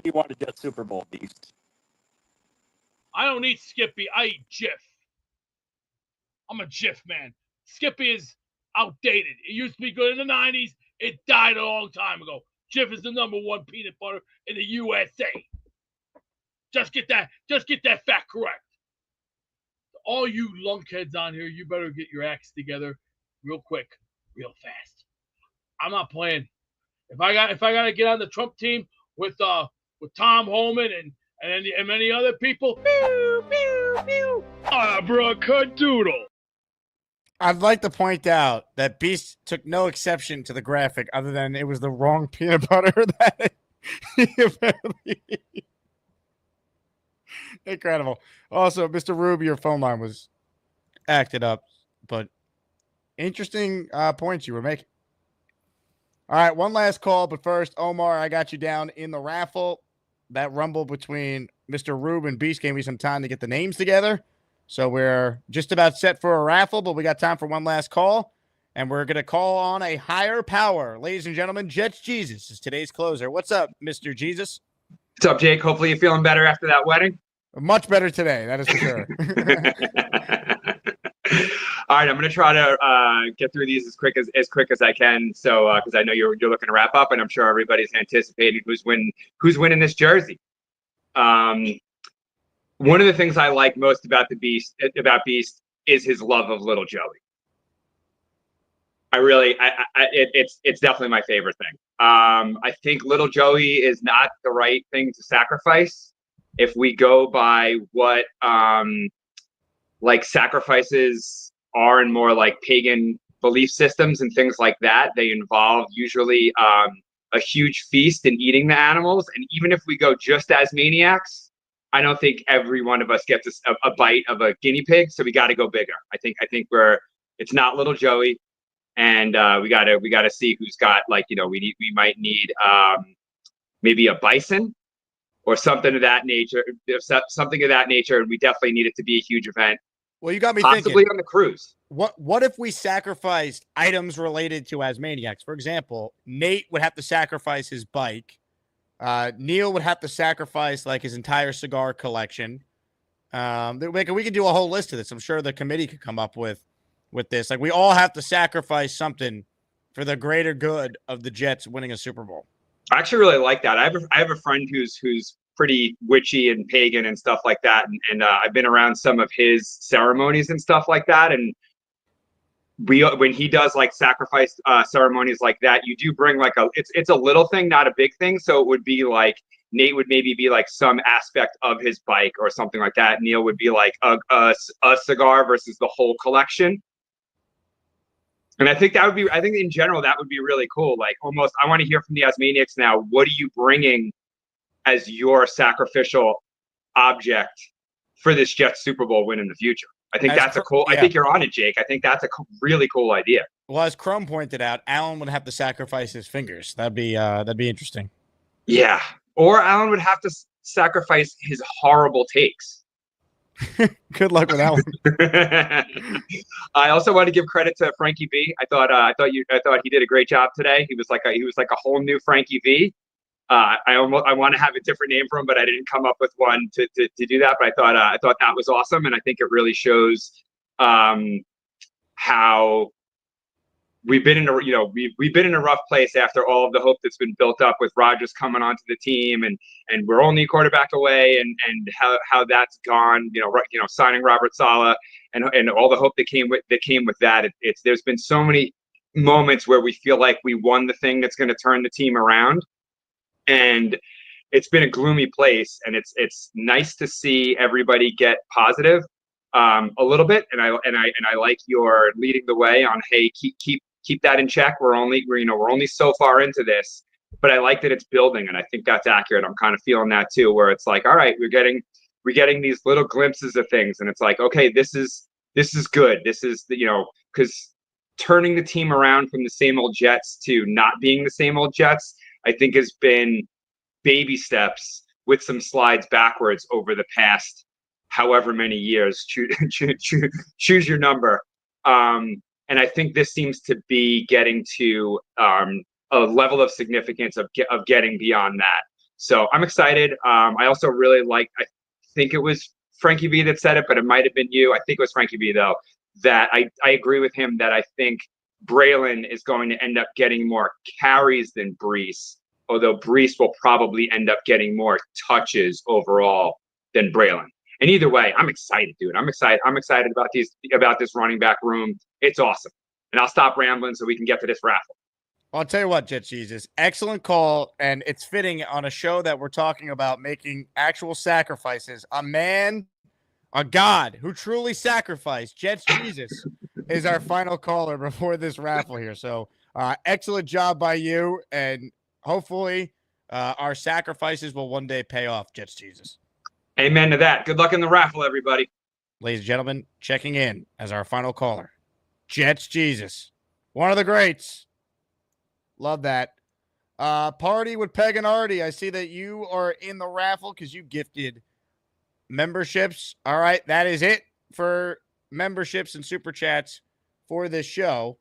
Speaker 21: you want to get Super Bowl, Beast?
Speaker 10: I don't eat Skippy. I eat Jif. I'm a Jif man. Skippy is outdated. It used to be good in the 90s. It died a long time ago. Jif is the #1 peanut butter in the USA. Just get that fact correct. All you lunkheads on here, you better get your acts together real quick, real fast. I'm not playing. If I gotta get on the Trump team with Tom Homan and many other people, pew, pew, pew, abracadabra.
Speaker 2: I'd like to point out that Beast took no exception to the graphic other than it was the wrong peanut butter that he apparently... Incredible. Also, Mr. Ruby, your phone line was acted up, but interesting points you were making. All right, one last call, but first, Omar, I got you down in the raffle. That rumble between Mr. Rube and Beast gave me some time to get the names together. So we're just about set for a raffle, but we got time for one last call, and we're going to call on a higher power. Ladies and gentlemen, Jets Jesus is today's closer. What's up, Mr. Jesus?
Speaker 4: What's up, Jake? Hopefully you're feeling better after that wedding.
Speaker 2: Much better today, that is for sure.
Speaker 4: All right, I'm gonna try to get through these as quick as I can. So because I know you're looking to wrap up, and I'm sure everybody's anticipating who's winning this jersey. One of the things I like most about Beast is his love of Little Joey. It's definitely my favorite thing. I think Little Joey is not the right thing to sacrifice. If we go by what like sacrifices are in more like pagan belief systems and things like that, they involve usually a huge feast and eating the animals. And even if we go just as maniacs, I don't think every one of us gets a bite of a guinea pig. So we got to go bigger. I think it's not Little Joey. And we gotta see who's got, like, you know, we might need maybe a bison or something of that nature. And we definitely need it to be a huge event.
Speaker 2: Well, you got me
Speaker 4: possibly
Speaker 2: thinking.
Speaker 4: On the cruise.
Speaker 2: What if we sacrificed items related to Asmaniacs? For example, Nate would have to sacrifice his bike. Neil would have to sacrifice like his entire cigar collection. We can do a whole list of this. I'm sure the committee could come up with this. Like, we all have to sacrifice something for the greater good of the Jets winning a Super Bowl.
Speaker 4: I actually really like that. I have a friend who's pretty witchy and pagan and stuff like that, and I've been around some of his ceremonies and stuff like that. And when he does like sacrifice ceremonies like that, you do bring like it's a little thing, not a big thing. So it would be like Nate would maybe be like some aspect of his bike or something like that. Neil would be like a cigar versus the whole collection. And I think in general, that would be really cool. Like, almost, I want to hear from the Asmaniacs now. What are you bringing as your sacrificial object for this Jets Super Bowl win in the future? I think that's cool. Yeah. I think you're on it, Jake. I think that's a really cool idea.
Speaker 2: Well, as Chrome pointed out, Alan would have to sacrifice his fingers. That'd be interesting.
Speaker 4: Yeah. Or Alan would have to sacrifice his horrible takes.
Speaker 2: Good luck with that one.
Speaker 4: I also want to give credit to Frankie V. I thought he did a great job today. He was like a whole new Frankie V. I want to have a different name for him, but I didn't come up with one to do that. But I thought that was awesome, and I think it really shows how we've been in a rough place after all of the hope that's been built up with Rodgers coming onto the team, and we're only a quarterback away, and how that's gone. Signing Robert Saleh and all the hope that came with that. There's been so many moments where we feel like we won the thing that's going to turn the team around, and it's been a gloomy place. And it's nice to see everybody get positive a little bit. And I like your leading the way on, hey, keep that in check. We're only so far into this, but I like that it's building, and I think that's accurate. I'm kind of feeling that too, where it's like, all right, we're getting these little glimpses of things, and it's like, okay, this is good. This is because turning the team around from the same old Jets to not being the same old Jets, I think has been baby steps with some slides backwards over the past however many years. Choose your number. And I think this seems to be getting to a level of significance of getting beyond that. So I'm excited. I also really like, I think it was Frankie V that said it, but it might have been you. I think it was Frankie V, though, that I agree with him that I think Braylon is going to end up getting more carries than Breece, although Breece will probably end up getting more touches overall than Braylon. And either way, I'm excited, dude. I'm excited about this running back room. It's awesome. And I'll stop rambling so we can get to this raffle.
Speaker 2: Well, I'll tell you what, Jet Jesus, excellent call, and it's fitting on a show that we're talking about making actual sacrifices. A God who truly sacrificed, Jets Jesus, is our final caller before this raffle here. So, excellent job by you, and hopefully our sacrifices will one day pay off, Jets Jesus.
Speaker 4: Amen to that. Good luck in the raffle, everybody.
Speaker 2: Ladies and gentlemen, checking in as our final caller, Jets Jesus, one of the greats. Love that. Party with Peg and Artie. I see that you are in the raffle because you gifted memberships. All right, that is it for memberships and super chats for this show,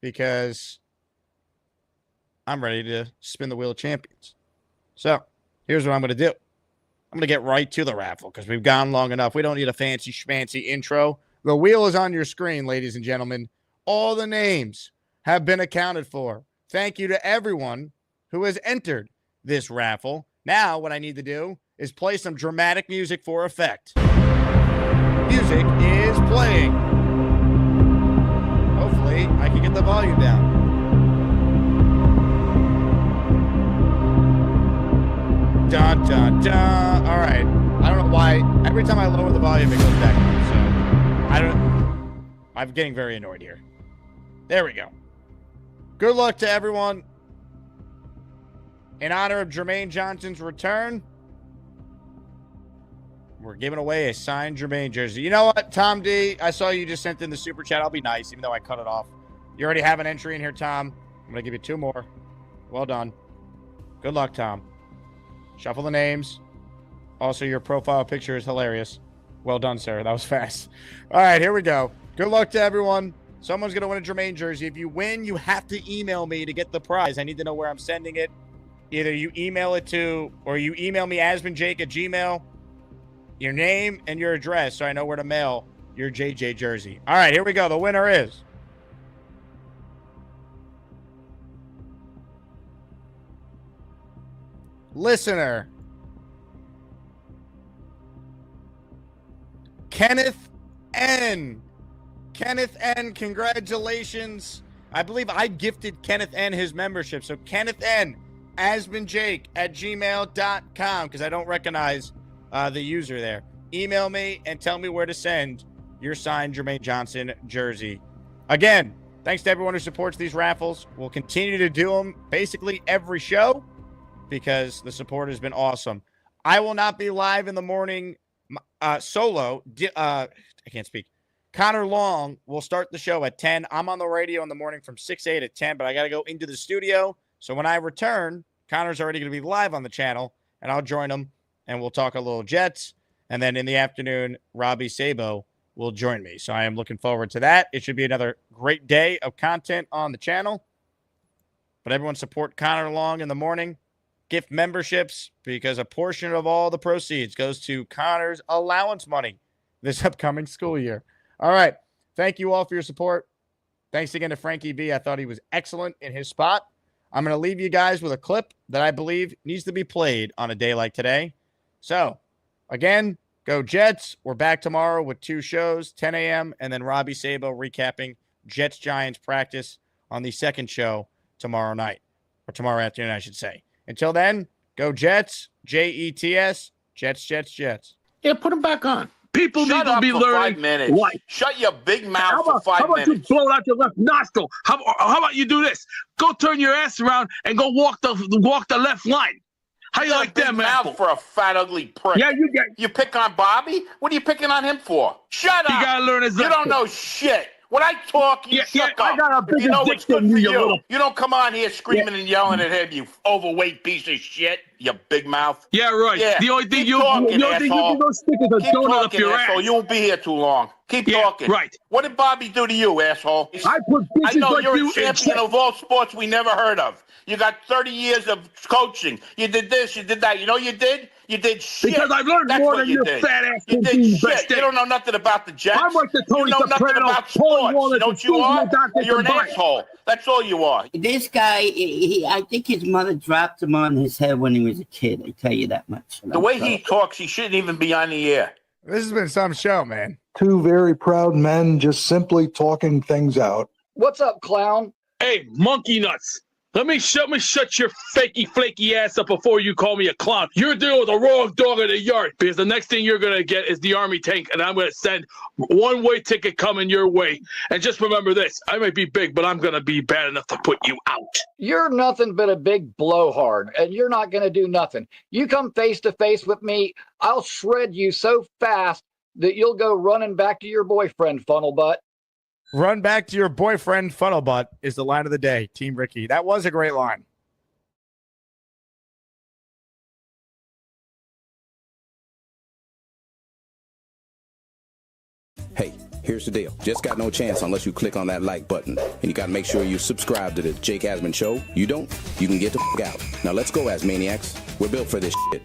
Speaker 2: because I'm ready to spin the wheel of champions. So here's what I'm going to do. I'm going to get right to the raffle because we've gone long enough. We don't need a fancy schmancy intro. The wheel is on your screen, ladies and gentlemen. All the names have been accounted for. Thank you to everyone who has entered this raffle. Now, what I need to do is play some dramatic music for effect. Music is playing. Hopefully, I can get the volume down. Dun, dun, dun. All right. I don't know why. Every time I lower the volume, it goes back. So, I'm getting very annoyed here. There we go. Good luck to everyone. In honor of Germaine Johnson's return, we're giving away a signed Germaine jersey. You know what, Tom D? I saw you just sent in the super chat. I'll be nice, even though I cut it off. You already have an entry in here, Tom. I'm going to give you 2 more. Well done. Good luck, Tom. Shuffle the names. Also, your profile picture is hilarious. Well done, sir. That was fast. All right, here we go. Good luck to everyone. Someone's going to win a Germaine jersey. If you win, you have to email me to get the prize. I need to know where I'm sending it. Either you email it to, or you email me, asmanjake@gmail.com, your name and your address so I know where to mail your JJ jersey. All right, here we go. The winner is listener Kenneth N. Kenneth N., congratulations. I believe I gifted Kenneth N. his membership. So Kenneth N., asmanjake@gmail.com, because I don't recognize the user there. Email me and tell me where to send your signed Germaine Johnson jersey. Again, thanks to everyone who supports these raffles. We'll continue to do them basically every show because the support has been awesome. I will not be live in the morning solo. I can't speak. Connor Long will start the show at 10. I'm on the radio in the morning from 6, 8 to 10, but I got to go into the studio. So when I return, Connor's already going to be live on the channel, and I'll join him, and we'll talk a little Jets. And then in the afternoon, Robbie Sabo will join me. So I am looking forward to that. It should be another great day of content on the channel. But everyone support Connor Long in the morning. Gift memberships, because a portion of all the proceeds goes to Connor's allowance money this upcoming school year. All right. Thank you all for your support. Thanks again to Frankie V. I thought he was excellent in his spot. I'm going to leave you guys with a clip that I believe needs to be played on a day like today. So, again, go Jets. We're back tomorrow with 2 shows, 10 a.m., and then Robbie Sabo recapping Jets-Giants practice on the second show tomorrow night, or tomorrow afternoon, I should say. Until then, go Jets, Jets, Jets, Jets, Jets.
Speaker 19: Yeah, put them back on. People
Speaker 7: Shut
Speaker 19: need to
Speaker 7: up
Speaker 19: be
Speaker 7: for
Speaker 19: learning
Speaker 7: 5 minutes.
Speaker 19: life.
Speaker 7: Shut your big mouth for 5
Speaker 19: how about
Speaker 7: minutes.
Speaker 19: you blow out your left nostril? How about you do this? Go turn your ass around and go walk the left line. How you like that, man?
Speaker 7: Mouth for a fat, ugly prick.
Speaker 19: Yeah, you get.
Speaker 7: You pick on Bobby? What are you picking on him for? Shut up.
Speaker 19: You gotta learn his
Speaker 7: You don't
Speaker 19: lesson.
Speaker 7: know shit. When I talk, you shut up.
Speaker 19: I got a
Speaker 7: If
Speaker 19: bigger
Speaker 7: you know
Speaker 19: dick
Speaker 7: what's good
Speaker 19: than
Speaker 7: for
Speaker 19: you,
Speaker 7: you.
Speaker 19: little.
Speaker 7: You don't come on here screaming and yelling at him, you overweight piece of shit. You big mouth.
Speaker 19: Yeah, right.
Speaker 7: Yeah.
Speaker 19: The only thing
Speaker 7: Keep
Speaker 19: you
Speaker 7: talking,
Speaker 19: the only thing you
Speaker 7: asshole.
Speaker 19: can go stick is a
Speaker 7: Keep
Speaker 19: donut up
Speaker 7: talking,
Speaker 19: your
Speaker 7: asshole.
Speaker 19: ass.
Speaker 7: You won't be here too long. Keep talking.
Speaker 19: Right.
Speaker 7: What did Bobby do to you, asshole?
Speaker 19: I put
Speaker 7: I
Speaker 19: bitches
Speaker 7: know
Speaker 19: like
Speaker 7: you're
Speaker 19: you
Speaker 7: a
Speaker 19: in
Speaker 7: champion
Speaker 19: check.
Speaker 7: of all sports we never heard of. You got 30 years of coaching. You did this, you did that. You know what you did? You did shit.
Speaker 19: Because I've learned
Speaker 7: That's
Speaker 19: more
Speaker 7: what
Speaker 19: than
Speaker 7: you
Speaker 19: your
Speaker 7: did.
Speaker 19: fat ass
Speaker 7: You
Speaker 19: can
Speaker 7: did
Speaker 19: do
Speaker 7: shit.
Speaker 19: best
Speaker 7: You
Speaker 19: day.
Speaker 7: don't know nothing about the Jets.
Speaker 19: I'm like the Tony
Speaker 7: You know nothing
Speaker 19: Soprano,
Speaker 7: about
Speaker 19: Paul
Speaker 7: sports.
Speaker 19: Wallace,
Speaker 7: You know what you are?
Speaker 19: Dr.
Speaker 7: You're an
Speaker 19: Combined.
Speaker 7: asshole. That's all you are.
Speaker 22: This guy, I think his mother dropped him on his head when he was a kid. I tell you that much.
Speaker 7: The way he talks, he shouldn't even be on the air.
Speaker 2: This has been some show, man.
Speaker 23: 2 very proud men just simply talking things out.
Speaker 14: What's up, clown?
Speaker 19: Hey, monkey nuts. Let me shut your fakey, flaky ass up before you call me a clown. You're dealing with the wrong dog in the yard, because the next thing you're going to get is the army tank, and I'm going to send one-way ticket coming your way. And just remember this, I might be big, but I'm going to be bad enough to put you out.
Speaker 14: You're nothing but a big blowhard, and you're not going to do nothing. You come face to face with me, I'll shred you so fast that you'll go running back to your boyfriend, funnel butt.
Speaker 2: Run back to your boyfriend, funnel butt, is the line of the day, Team Ricky. That was a great line.
Speaker 24: Hey, here's the deal. Just got no chance unless you click on that like button. And you got to make sure you subscribe to the Jake Asman Show. You don't, you can get the f*** out. Now let's go, Asmaniacs. We're built for this shit.